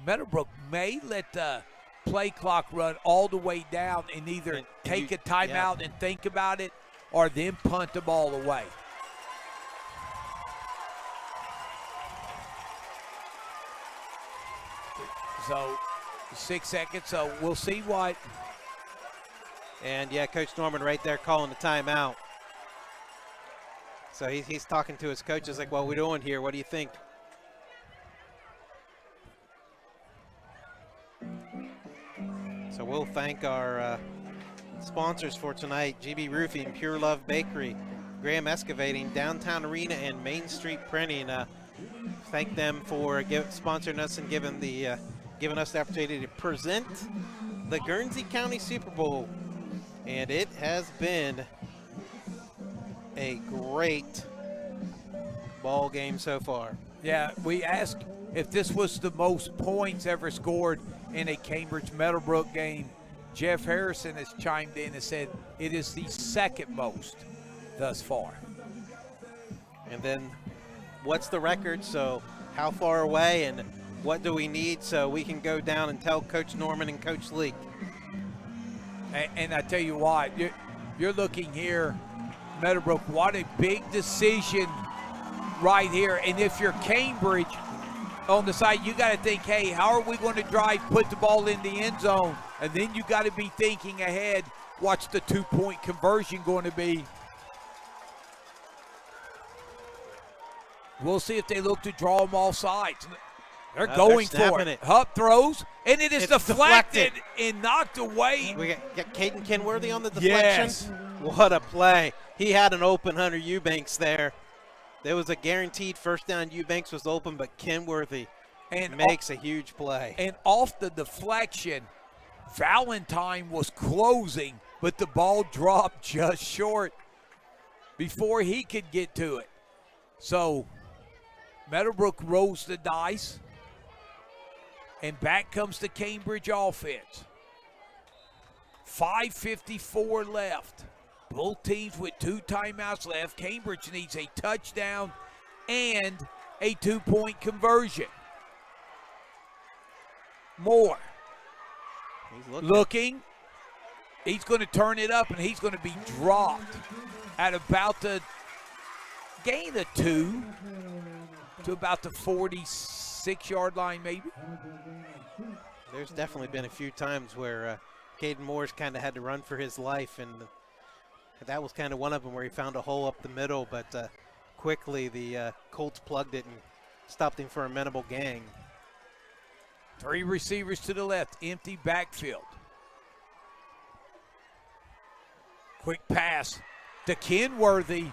Meadowbrook may let the play clock run all the way down and either take a timeout and think about it or then punt the ball away. So 6 seconds, so we'll see what. And, Coach Norman right there calling the timeout. So he's talking to his coaches like, what are we doing here? What do you think? So we'll thank our sponsors for tonight, GB Roofing, Pure Love Bakery, Graham Excavating, Downtown Arena, and Main Street Printing. Thank them for sponsoring us and giving us the opportunity to present the Guernsey County Super Bowl. And it has been a great ball game so far. Yeah, we asked if this was the most points ever scored in a Cambridge Meadowbrook game. Jeff Harrison has chimed in and said it is the second most thus far. And then what's the record? So how far away and what do we need so we can go down and tell Coach Norman and Coach Leake? And I tell you what, you're looking here, Meadowbrook, what a big decision right here. And if you're Cambridge on the side, you got to think, hey, how are we going to drive, put the ball in the end zone? And then you got to be thinking ahead, what's the two-point conversion going to be? We'll see if they look to draw them all sides. They're going for it. Hupp throws, and it's deflected and knocked away. We got Caden Kenworthy on the deflection. Yes. What a play. He had an open Hunter Eubanks there. There was a guaranteed first down. Eubanks was open, but Kenworthy makes a huge play. And off the deflection, Valentine was closing, but the ball dropped just short before he could get to it. So Meadowbrook rolls the dice, and back comes the Cambridge offense. 5:54 left. Both teams with 2 timeouts left. Cambridge needs a touchdown and a 2-point conversion. Moore He's looking. He's going to turn it up, and he's going to be dropped at about the gain of 2 to about the 46-yard line maybe. There's definitely been a few times where Caden Moore's kind of had to run for his life, and that was kind of one of them where he found a hole up the middle, but quickly the Colts plugged it and stopped him for a minimal gain. 3 receivers to the left, empty backfield. Quick pass to Kenworthy.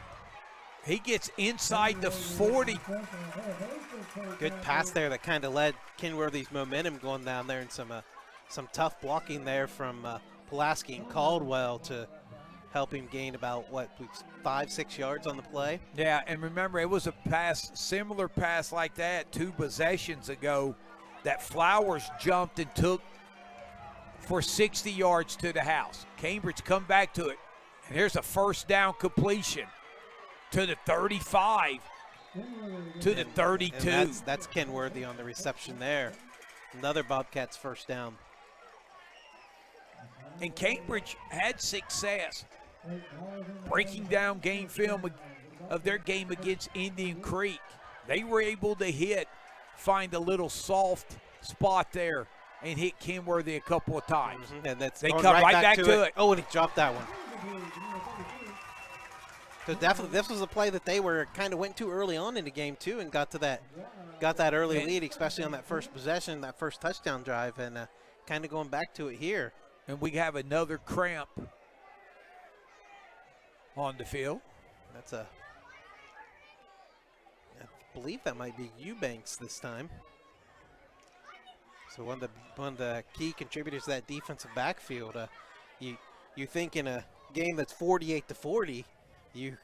He gets inside the 40. Good pass there that kind of led Kenworthy's momentum going down there, and some tough blocking there from Pulaski and Caldwell to help him gain about, 5-6 yards on the play. Yeah, and remember, it was a pass, similar pass like that 2 possessions ago that Flowers jumped and took for 60 yards to the house. Cambridge come back to it, and here's a first down completion to the 35, to the 32. And that's Kenworthy on the reception there. Another Bobcats first down. And Cambridge had success breaking down game film of their game against Indian Creek. They were able to find a little soft spot there and hit Kenworthy a couple of times. And they come right back to it. Oh, and he dropped that one. So definitely this was a play that they were kind of went too early on in the game too, and got that early lead, especially on that first possession, that first touchdown drive, and kind of going back to it here. And we have another cramp on the field. I believe that might be Eubanks this time. So one of the key contributors to that defensive backfield. You think in a game that's 48-40, you're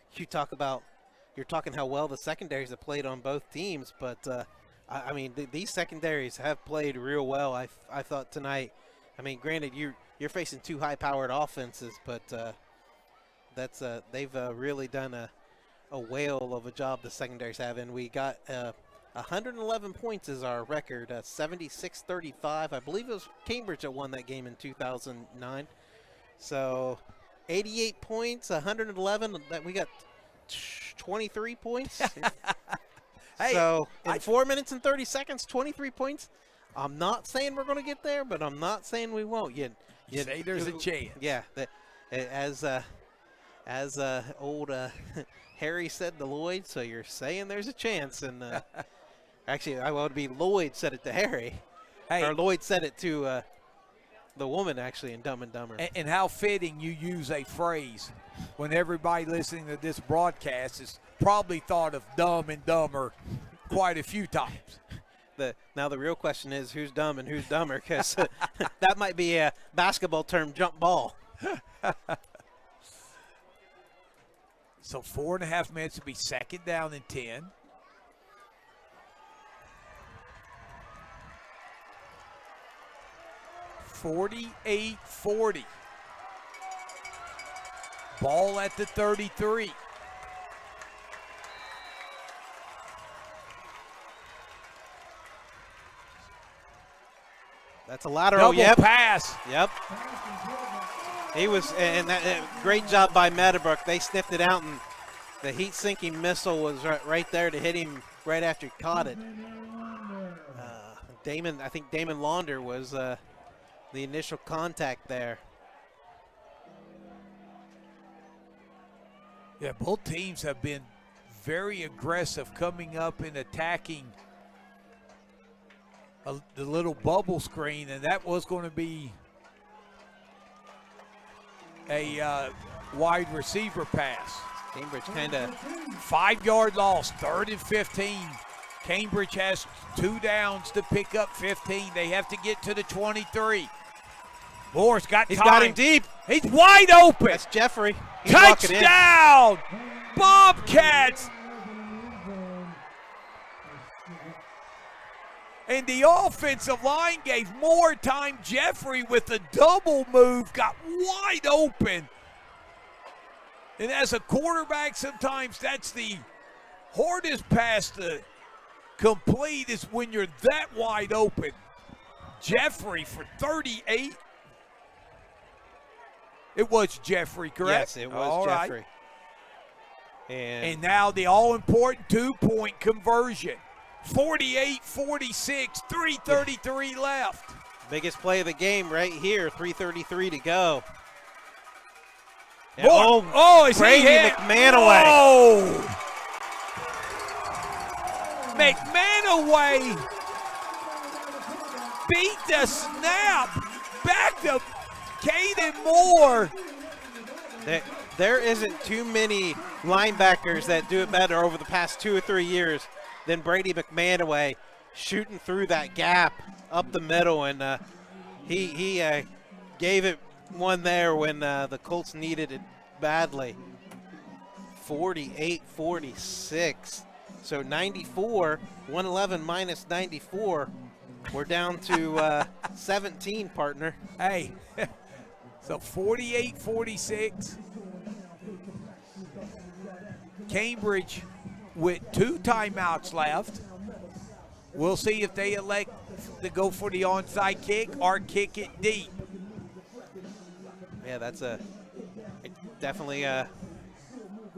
talking how well the secondaries have played on both teams, but I mean these secondaries have played real well. I thought tonight. I mean, granted you're facing 2 high-powered offenses, but they've really done a whale of a job the secondaries have, and we got 111 points is our record, 76-35. I believe it was Cambridge that won that game in 2009. So 88 points, 111. That we got 23 points. Hey, so in 4 minutes and 30 seconds, 23 points. I'm not saying we're going to get there, but I'm not saying we won't. You say there's a chance. Yeah, as as old Harry said to Lloyd, so you're saying there's a chance. And actually, I would be Lloyd said it to Harry. Hey. Or Lloyd said it to the woman, actually, in Dumb and Dumber. And how fitting you use a phrase when everybody listening to this broadcast has probably thought of Dumb and Dumber quite a few times. Now the real question is who's dumb and who's dumber, because that might be a basketball term, jump ball. So 4.5 minutes to be second down and 10. (48-40). Ball at the 33. That's a lateral. Double pass. Yep. He was, and that great job by Meadowbrook. They sniffed it out, and the heat-sinking missile was right there to hit him right after he caught it. I think Damon Launder was the initial contact there. Yeah, both teams have been very aggressive coming up and attacking the little bubble screen, and that was going to be a wide receiver pass. Cambridge kind of 5-yard loss, 3rd and 15. Cambridge has 2 downs to pick up 15. They have to get to the 23. Moore's got time. He's got him deep. He's wide open. That's Jeffrey. He's walking in. Touchdown! Bobcats! And the offensive line gave more time. Jeffrey with the double move got wide open. And as a quarterback, sometimes that's the hardest pass to complete is when you're that wide open. Jeffrey for 38. It was Jeffrey, correct? Yes, it was all Jeffrey. Right. And now the all-important 2-point conversion. 48-46, 3:33 left. biggest play of the game right here, 3:33 to go. Oh, is Brady he hit? McManaway. Oh! McManaway beat the snap back to Caden Moore. There isn't too many linebackers that do it better over the past 2 or 3 years than Brady McManaway shooting through that gap up the middle, and he gave it one there when the Colts needed it badly. 48-46. So 94, 111 minus 94. We're down to 17, partner. Hey, so 48-46. Cambridge with 2 timeouts left. We'll see if they elect to go for the onside kick or kick it deep. Yeah, that's definitely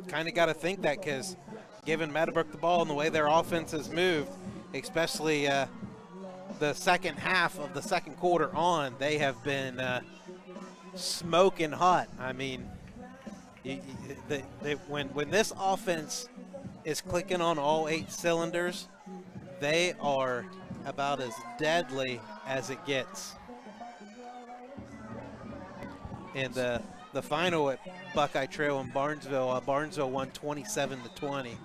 kind of got to think that, because giving Meadowbrook the ball and the way their offense has moved, especially the second half of the second quarter on, they have been smoking hot. I mean, when this offense is clicking on all 8 cylinders, they are about as deadly as it gets. And the final at Buckeye Trail in Barnesville, Barnesville won 27-20.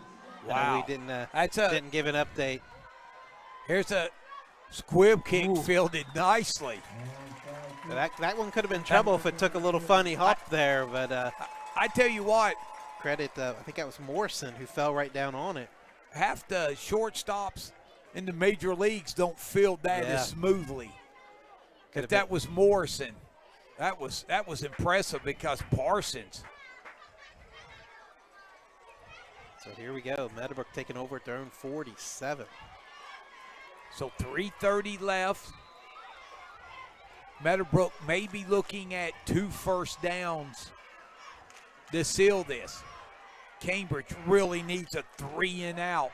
Wow. We didn't give an update. Here's a squib kick fielded nicely. That one could have been trouble if it took a little funny hop there, but I tell you what, credit, I think that was Morrison who fell right down on it. half the shortstops in the major leagues don't field that as smoothly. If that was Morrison, that was impressive, because Parsons. So here we go. Meadowbrook taking over at their own 47. So 3:30 left. Meadowbrook may be looking at 2 first downs to seal this. Cambridge really needs a 3 and out.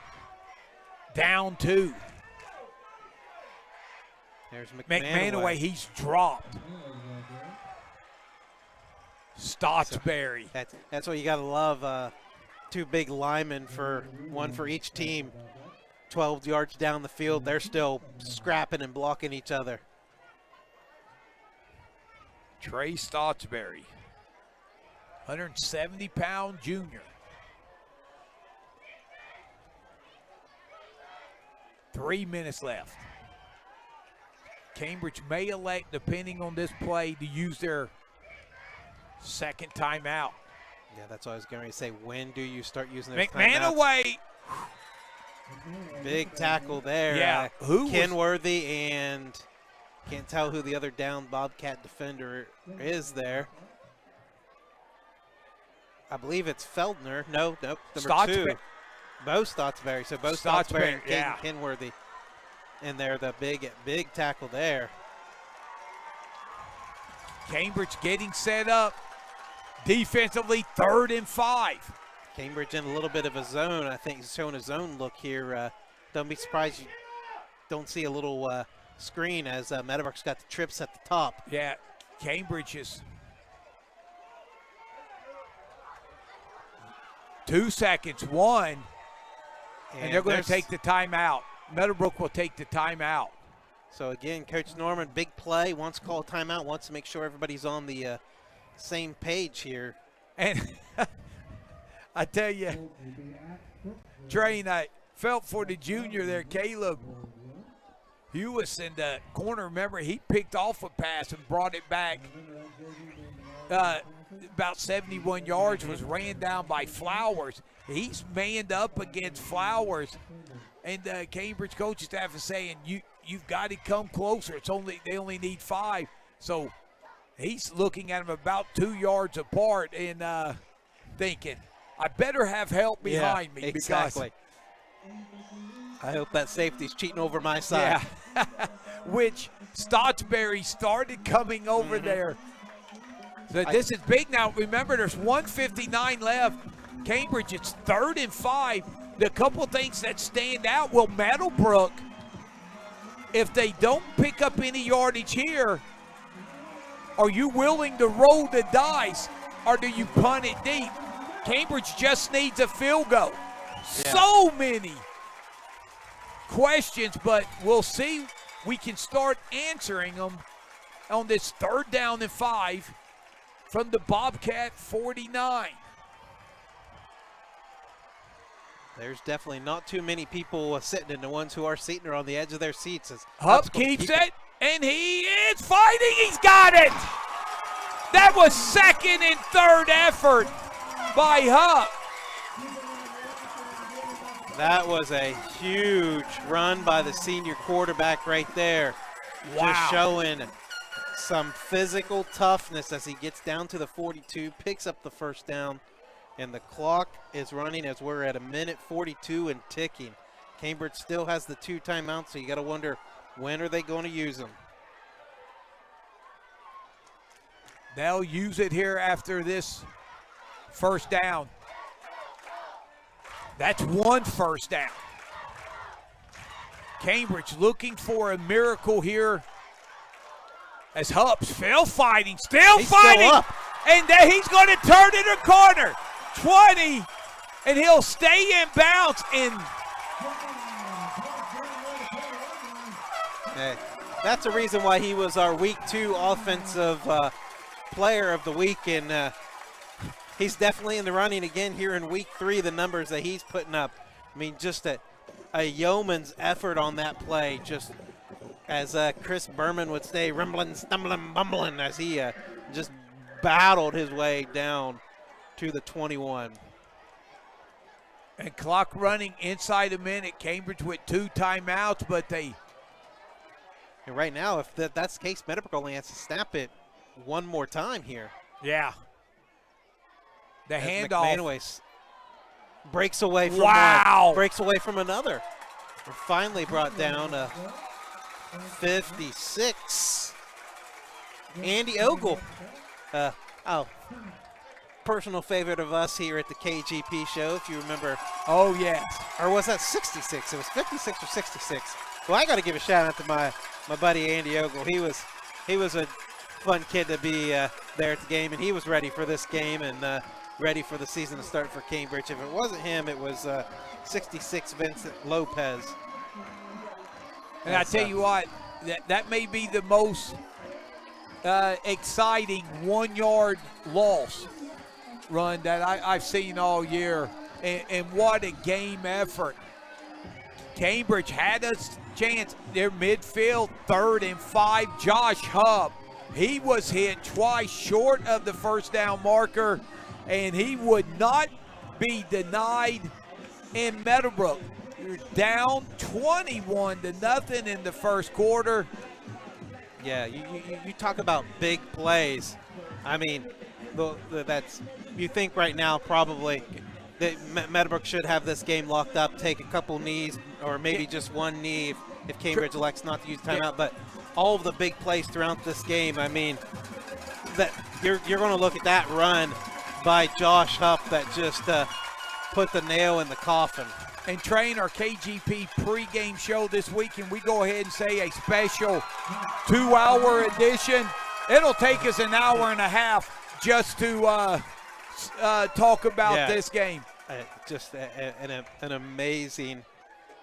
Down 2. There's McManaway, he's dropped. Stotsberry. That's what you got to love. Two big linemen, one for each team. 12 yards down the field, they're still scrapping and blocking each other. Trey Stotsberry, 170-pound junior. 3 minutes left. Cambridge may elect, depending on this play, to use their second timeout. Yeah, that's what I was going to say. When do you start using those McMahon timeouts? away. Big tackle there. Yeah, who Kenworthy, and can't tell who the other down Bobcat defender is there. I believe it's Feldner. Nope, number two. Bo Stotsberry. So Bo Stotsberry and Kenworthy. And they're the big tackle there. Cambridge getting set up defensively, 3rd and 5. Cambridge in a little bit of a zone. I think he's showing a zone look here. Don't be surprised you don't see a little screen as Meadowbrook's got the trips at the top. Yeah, Cambridge is 2 seconds, 1, and they're going to take the timeout. Meadowbrook will take the timeout. So again, Coach Norman, big play, wants to call a timeout, wants to make sure everybody's on the same page here. And I tell you, Train, I felt for the junior there, Caleb Hewis in the corner. Remember, he picked off a pass and brought it back about 71 yards, was ran down by Flowers. He's manned up against Flowers. And the Cambridge coaching staff is saying, you've got to come closer. They only need 5. So he's looking at him about 2 yards apart and thinking, I better have help behind me. Exactly. I hope that safety's cheating over my side. Yeah. Which Stotsberry started coming over there. So this is big now. Remember, there's 1:59 left. Cambridge, it's 3rd and 5. The couple things that stand out, well, Meadowbrook, if they don't pick up any yardage here, are you willing to roll the dice or do you punt it deep? Cambridge just needs a field goal. Yeah. So many questions, but we'll see. We can start answering them on this 3rd down and 5 from the Bobcat 49. There's definitely not too many people sitting, and the ones who are seating are on the edge of their seats. As Hupp keeps it, and he is fighting. He's got it. That was 2nd and 3rd effort by Hupp. That was a huge run by the senior quarterback right there. Wow. Just showing some physical toughness as he gets down to the 42, picks up the 1st down. And the clock is running as we're at 1:42 and ticking. Cambridge still has the 2 timeouts, so you got to wonder, when are they going to use them? They'll use it here after this 1st down. That's 1 first down. Cambridge looking for a miracle here as Hupp's still fighting, still up. And then he's going to turn it a corner. 20, and he'll stay in bounds. And that's the reason why he was our Week 2 offensive player of the week, and he's definitely in the running again here in Week 3. The numbers that he's putting up, I mean, just a yeoman's effort on that play, just as Chris Berman would say, rumbling, stumbling, bumbling, as he just battled his way down to the 21. And clock running inside a minute. Cambridge with 2 timeouts, but they... And right now, if that's the case, Meadowbrook only has to snap it one more time here. Yeah. The as handoff. McManaway breaks away from one, breaks away from another. We're finally brought down to 56. Andy Ogle. Personal favorite of us here at the KGP show, if you remember. Oh, yes. Or was that 66? It was 56 or 66. Well, I got to give a shout out to my buddy Andy Ogle. He was a fun kid to be there at the game, and he was ready for this game and ready for the season to start for Cambridge. If it wasn't him, it was 66 Vincent Lopez. And I tell you what, that may be the most exciting 1-yard loss run that I've seen all year. And what a game effort. Cambridge had a chance. Their midfield, 3rd and 5. Josh Hubb, he was hit twice short of the first down marker, and he would not be denied in Meadowbrook. You're down 21-0 in the first quarter. Yeah, you talk about big plays. I mean, that's you think right now probably that Meadowbrook should have this game locked up, take a couple knees, or maybe just one knee if Cambridge elects not to use timeout. Yeah. But all of the big plays throughout this game, I mean, that you're going to look at that run by Josh Huff that just put the nail in the coffin. And Train, our KGP pregame show this week, and we go ahead and say a special 2-hour edition. It'll take us an hour and a half just to talk about this game. Just an amazing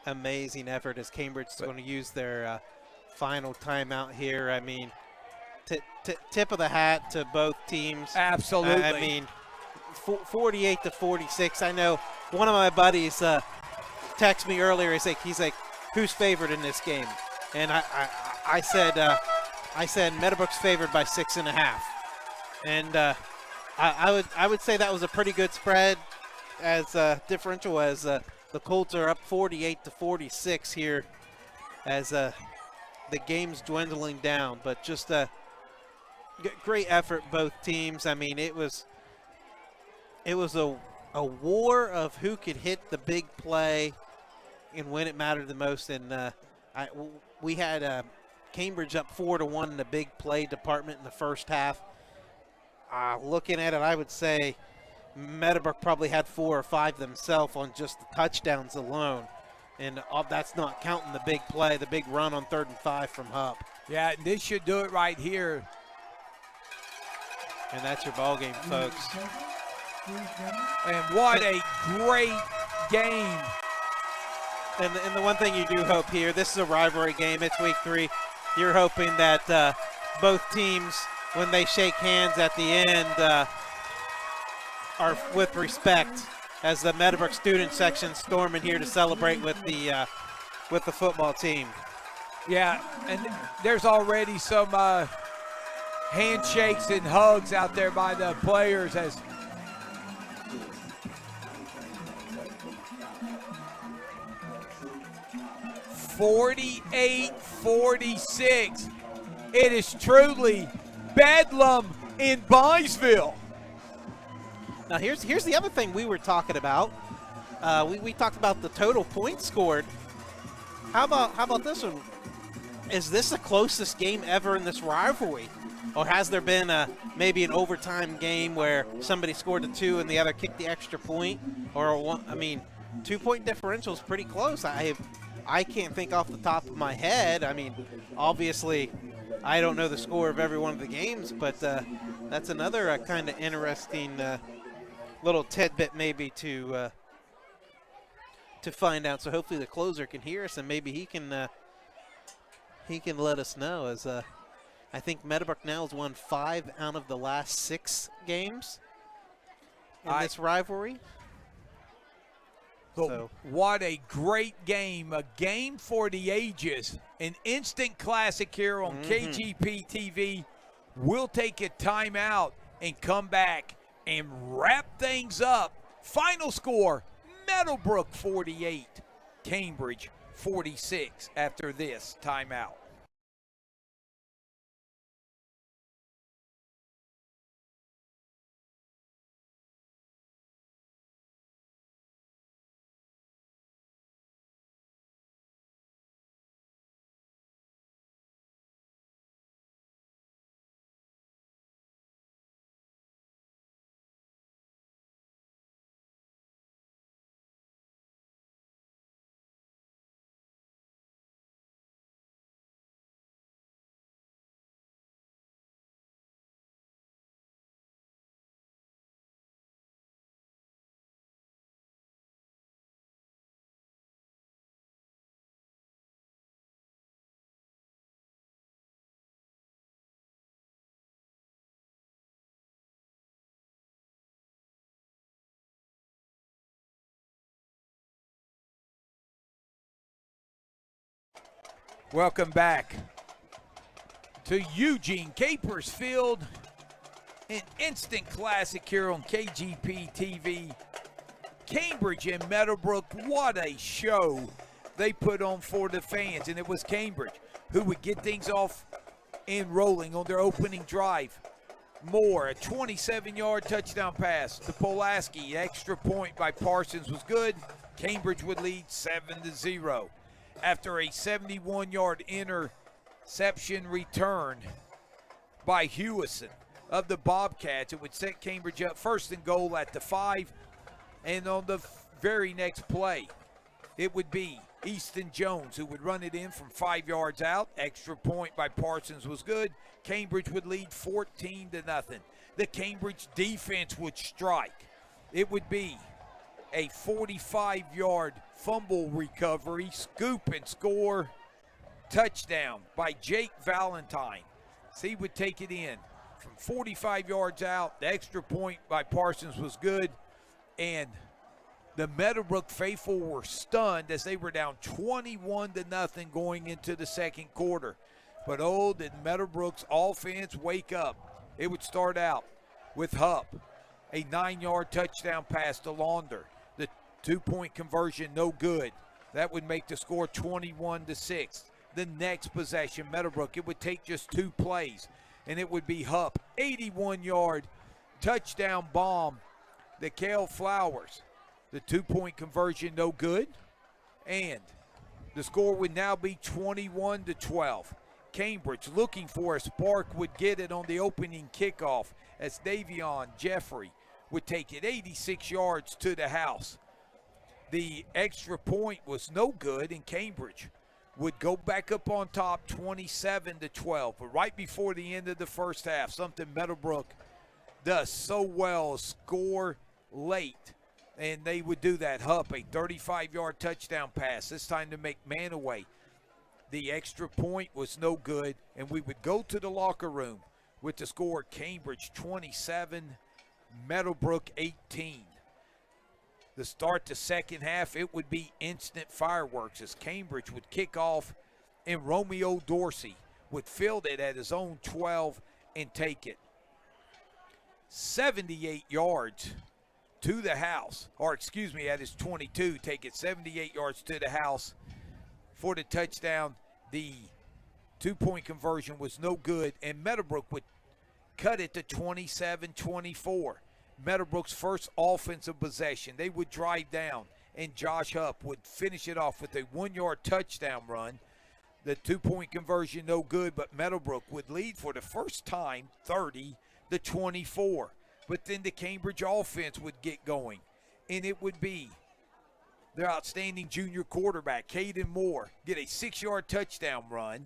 effort as Cambridge is going to use their final timeout here. I mean, tip of the hat to both teams. Absolutely. I mean, 48-46. I know one of my buddies texted me earlier. He's like, who's favored in this game? And I said Meadowbrook's favored by 6.5. And I would say that was a pretty good spread, as differential as the Colts are up 48-46 here as the game's dwindling down. But just a great effort both teams. I mean, it was a war of who could hit the big play and when it mattered the most. And we had Cambridge up 4-1 in the big play department in the first half. Looking at it, I would say Meadowbrook probably had 4 or 5 themselves on just the touchdowns alone. And that's not counting the big play, the big run on 3rd and 5 from Hupp. Yeah, this should do it right here. And that's your ball game, folks. And what a great game. And the one thing you do hope here, this is a rivalry game. It's week 3. You're hoping that both teams, when they shake hands at the end, are with respect, as the Meadowbrook student section storming here to celebrate with the football team. Yeah, and there's already some handshakes and hugs out there by the players as (48-46). It is truly bedlam in Byesville. Now here's the other thing we were talking about. We talked about the total points scored. How about this one? Is this the closest game ever in this rivalry, or has there been maybe an overtime game where somebody scored a 2 and the other kicked the extra point, or one? I mean, 2-point differential is pretty close. I can't think off the top of my head. I mean, obviously, I don't know the score of every one of the games, but that's another kind of interesting little tidbit maybe to find out. So hopefully the closer can hear us and maybe he can let us know. As I think Meadowbrook now has won 5 out of the last 6 games in this rivalry. So what a great game, a game for the ages, an instant classic here on KGP TV. We'll take a timeout and come back and wrap things up. Final score, Meadowbrook 48, Cambridge 46 after this timeout. Welcome back to Eugene Capers Field, an instant classic here on KGP TV. Cambridge and Meadowbrook, what a show they put on for the fans. And it was Cambridge who would get things off and rolling on their opening drive. Moore, a 27-yard touchdown pass to Pulaski. Extra point by Parsons was good. Cambridge would lead 7-0. After a 71-yard interception return by Hewison of the Bobcats, it would set Cambridge up first and goal at the 5. And on the very next play, it would be Easton Jones who would run it in from 5 yards out. Extra point by Parsons was good. Cambridge would lead 14-0. The Cambridge defense would strike. It would be a 45-yard fumble recovery, scoop and score, touchdown by Jake Valentine. So he would take it in from 45 yards out. The extra point by Parsons was good. And the Meadowbrook faithful were stunned as they were down 21-0 going into the second quarter. But oh, did Meadowbrook's offense wake up. It would start out with Hupp, a 9-yard touchdown pass to Launder. The 2-point conversion, no good. That would make the score 21-6. The next possession, Meadowbrook, it would take just 2 plays, and it would be Hupp, 81-yard touchdown bomb to Cale Flowers. The 2-point conversion, no good. And the score would now be 21-12. Cambridge, looking for a spark, would get it on the opening kickoff as Davion Jeffrey would take it 86 yards to the house. The extra point was no good, and Cambridge would go back up on top 27-12. But right before the end of the first half, something Meadowbrook does so well, score late. And they would do that. Hupp, a 35-yard touchdown pass, this time to make Manaway. The extra point was no good, and we would go to the locker room with the score Cambridge 27, Meadowbrook 18. The start to second half, it would be instant fireworks as Cambridge would kick off, and Romeo Dorsey would field it at his own 12 and take it 78 yards to the house, or excuse me, at his 22, take it 78 yards to the house for the touchdown. The 2-point conversion was no good, and Meadowbrook would cut it to 27-24. Meadowbrook's first offensive possession. They would drive down, and Josh Hupp would finish it off with a 1-yard touchdown run. The 2-point conversion no good, but Meadowbrook would lead for the first time 30-24. But then the Cambridge offense would get going, and it would be their outstanding junior quarterback, Caden Moore, get a 6-yard touchdown run.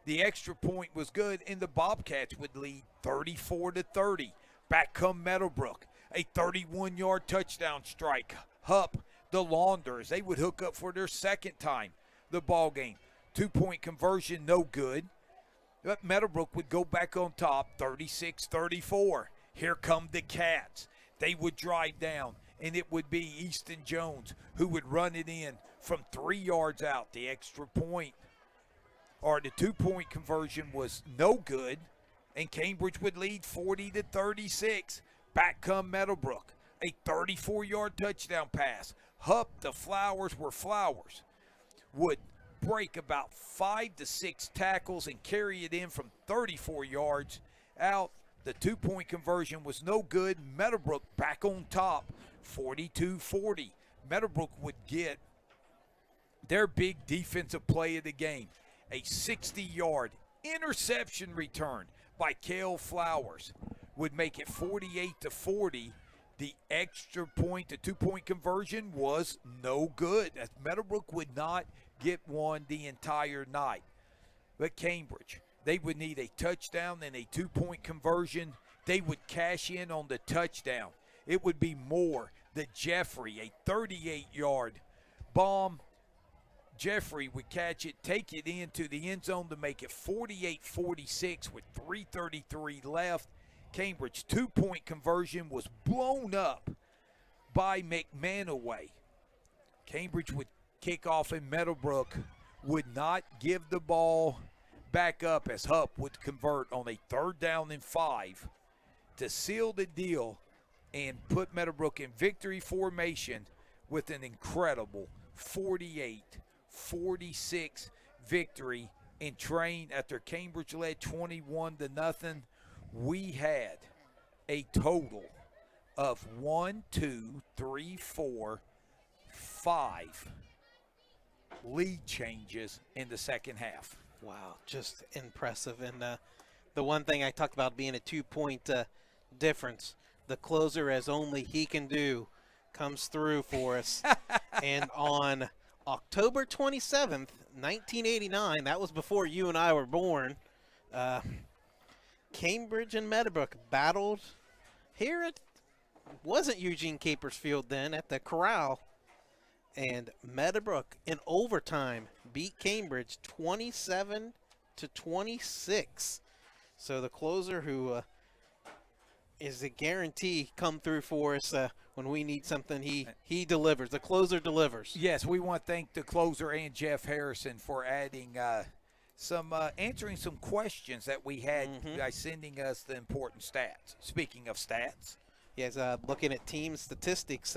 The extra point was good, and the Bobcats would lead 34-30. Back come Meadowbrook, a 31-yard touchdown strike. Hupp, the Launders, they would hook up for their second time the ball game. 2-point conversion, no good. But Meadowbrook would go back on top, 36-34. Here come the Cats. They would drive down, and it would be Easton Jones who would run it in from 3 yards out. The extra point, or the 2-point conversion was no good, and Cambridge would lead 40-36. Back come Meadowbrook, a 34-yard touchdown pass. Hupp, the Flowers were Flowers, would break about 5 to 6 tackles and carry it in from 34 yards out. The 2-point conversion was no good. Meadowbrook back on top, 42-40. Meadowbrook would get their big defensive play of the game, a 60-yard interception return by Cale Flowers would make it 48-40. The extra point, the 2-point conversion was no good, as Meadowbrook would not get one the entire night. But Cambridge, they would need a touchdown and a 2-point conversion. They would cash in on the touchdown. It would be Moore, the Jeffrey, a 38-yard bomb. Jeffrey would catch it, take it into the end zone to make it 48-46 with 3:33 left. Cambridge 2-point conversion was blown up by McManaway. Cambridge would kick off, and Meadowbrook would not give the ball back up as Hupp would convert on a 3rd down and 5 to seal the deal and put Meadowbrook in victory formation with an incredible 48-46 victory in Train after Cambridge led 21-0. We had a total of 5 lead changes in the second half. Wow, just impressive. And the one thing I talked about being a 2-point difference, the closer, as only he can do, comes through for us. And on October 27th, 1989, that was before you and I were born, Cambridge and Meadowbrook battled here at, wasn't Eugene Capers Field then, at the Corral. And Meadowbrook in overtime beat Cambridge 27-26. So the closer, who is a guarantee come through for us when we need something, he delivers. The closer delivers. Yes, we want to thank the closer and Jeff Harrison for adding answering some questions that we had by sending us the important stats. Speaking of stats. Yes, looking at team statistics,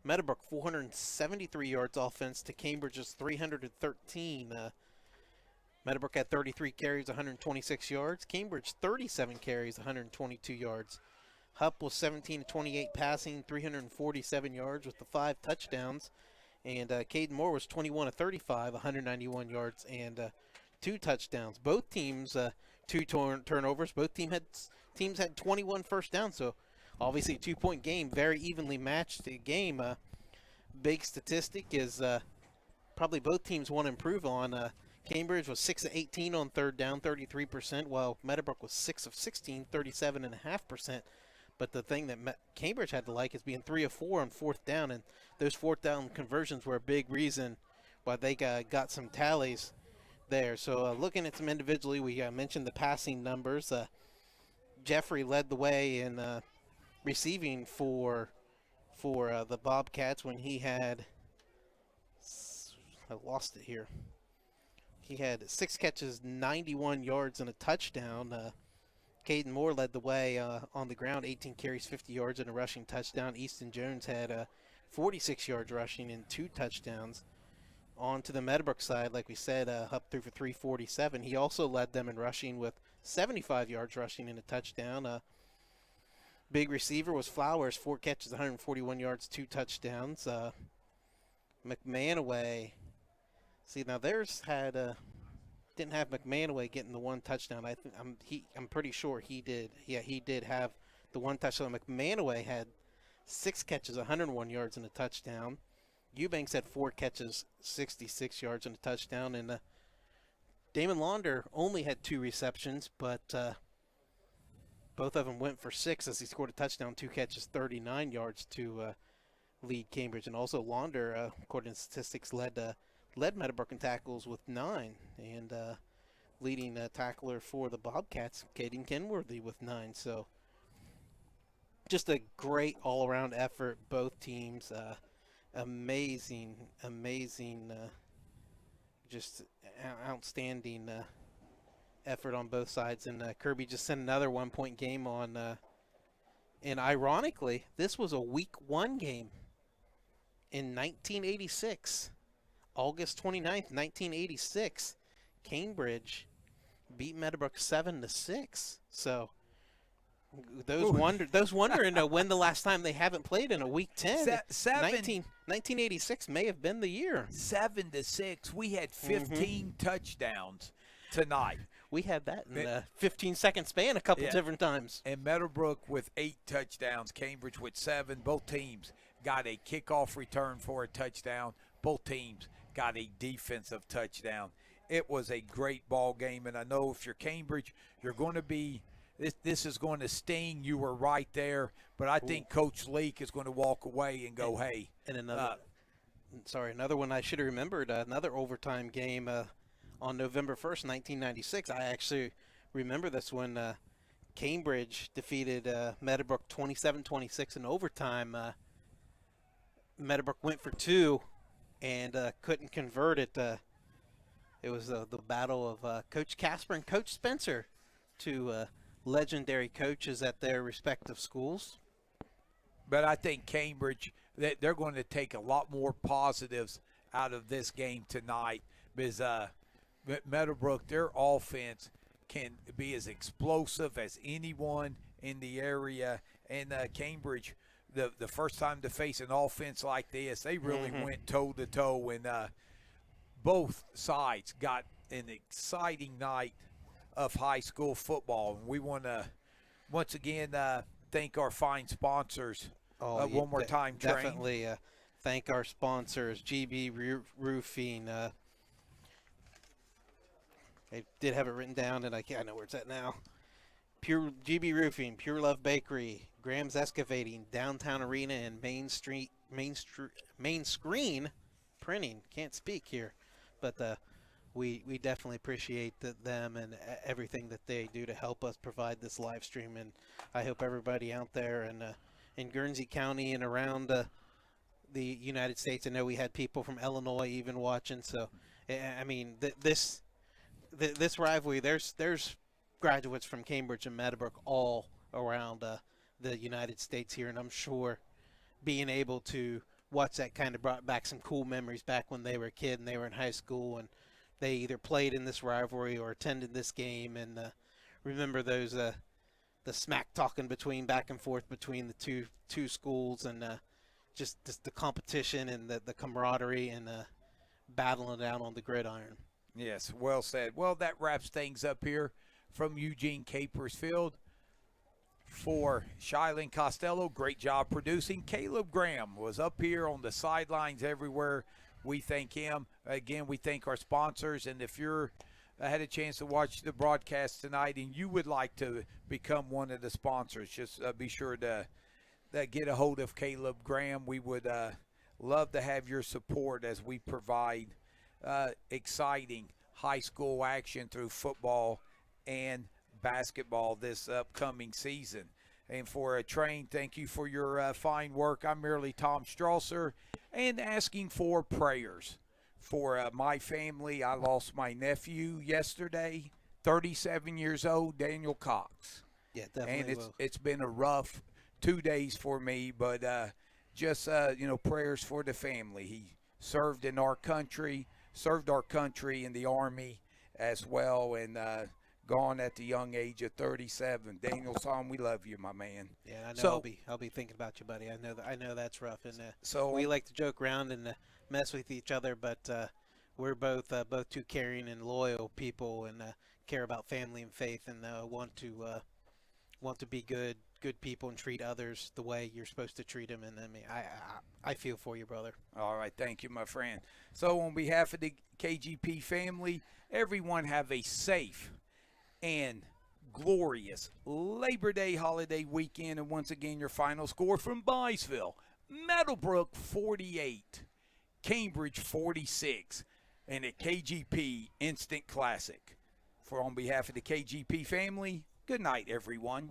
Meadowbrook 473 yards offense to Cambridge's 313. Meadowbrook had 33 carries, 126 yards. Cambridge 37 carries, 122 yards. Hupp was 17-28 passing, 347 yards with the 5 touchdowns. And Caden Moore was 21-35, 191 yards and 2 touchdowns. Both teams 2 turnovers. Both teams had 21 first downs. So obviously a 2-point game, very evenly matched game. Big statistic is probably both teams want to improve on. Cambridge was 6 of 18 on 3rd down, 33%, while Meadowbrook was 6 of 16, 37.5%. But the thing that Cambridge had to like is being 3 of 4 on 4th down, and those 4th down conversions were a big reason why they got some tallies there. So looking at some individually, we mentioned the passing numbers. Jeffrey led the way in receiving for the Bobcats when he had, I lost it here. He had 6 catches, 91 yards, and a touchdown. Caden Moore led the way on the ground, 18 carries, 50 yards, and a rushing touchdown. Easton Jones had 46 yards rushing and 2 touchdowns. On to the Meadowbrook side, like we said, Hupp threw for 347. He also led them in rushing with 75 yards rushing and a touchdown. Big receiver was Flowers, 4 catches, 141 yards, 2 touchdowns. McManaway, see now theirs had didn't have McManaway getting the 1 touchdown. I'm pretty sure he did. Yeah, he did have the 1 touchdown. McManaway had 6 catches, 101 yards and a touchdown. Eubanks had 4 catches, 66 yards and a touchdown, and Damon Launder only had 2 receptions, but both of them went for 6 as he scored a touchdown, 2 catches, 39 yards to lead Cambridge. And also Launder, according to statistics, led Meadowbrook in tackles with 9, and leading tackler for the Bobcats, Caden Kenworthy, with 9. So just a great all-around effort, both teams. Amazing, just outstanding effort on both sides. And Kirby just sent another 1-point game on. And ironically, this was a Week 1 game in 1986. August 29th, 1986, Cambridge beat Meadowbrook 7-6. So those wondering when the last time they haven't played in a Week 10. 1986 may have been the year. 7-6. We had 15 touchdowns tonight. We had that in a 15-second span a couple different times. And Meadowbrook with 8 touchdowns, Cambridge with 7. Both teams got a kickoff return for a touchdown. Both teams got a defensive touchdown. It was a great ball game, and I know if you're Cambridge, you're going to be this is going to sting. You were right there, but I think Coach Leak is going to walk away and go, hey. And another one I should have remembered, another overtime game on November 1st, 1996. I actually remember this when Cambridge defeated Meadowbrook 27-26 in overtime. Meadowbrook went for 2 and couldn't convert it. It was the battle of Coach Casper and Coach Spencer, two legendary coaches at their respective schools. But I think Cambridge, they're going to take a lot more positives out of this game tonight because Meadowbrook, their offense can be as explosive as anyone in the area. And Cambridge, the first time to face an offense like this, they really went toe-to-toe, and both sides got an exciting night of high school football. And we want to, once again, thank our fine sponsors one more time, Train. Definitely thank our sponsors, GB Roofing. I did have it written down, and I know where it's at now. GB Roofing, Pure Love Bakery, Graham's Excavating, Downtown Arena, and Main Screen Printing. Can't speak here, but we definitely appreciate them and everything that they do to help us provide this live stream. And I hope everybody out there in Guernsey County and around the United States. I know we had people from Illinois even watching. So, I mean, this rivalry, there's graduates from Cambridge and Meadowbrook all around the United States here, and I'm sure being able to watch that kind of brought back some cool memories back when they were a kid and they were in high school and they either played in this rivalry or attended this game, and remember those the smack talking back and forth between the two schools, and just the competition and the camaraderie and battling it out on the gridiron. Yes, well said. Well, that wraps things up here from Eugene Capers Field. For Shylin Costello, great job producing. Caleb Graham was up here on the sidelines everywhere. We thank him. Again, we thank our sponsors. And if you're had a chance to watch the broadcast tonight and you would like to become one of the sponsors, just be sure to get a hold of Caleb Graham. We would love to have your support as we provide exciting high school action through football and basketball this upcoming season. And for a Train, thank you for your fine work. I'm merely Tom Strasser, and asking for prayers for my family. I lost my nephew yesterday, 37 years old, Daniel Cox. Yeah, definitely. And it's been a rough 2 days for me, but just prayers for the family. He served in our country, served our country in the Army as well, and gone at the young age of 37. Daniel, son, we love you, my man. Yeah, I know. I'll be thinking about you, buddy. I know that's rough, and so we like to joke around and mess with each other, but we're both too caring and loyal people, and care about family and faith, and want to be good people and treat others the way you're supposed to treat them. And I mean, I feel for you, brother. All right, thank you, my friend. So on behalf of the KGP family, everyone have a safe and glorious Labor Day holiday weekend. And once again, your final score from Byesville: Meadowbrook 48, Cambridge 46, and a KGP Instant Classic. On behalf of the KGP family, good night, everyone.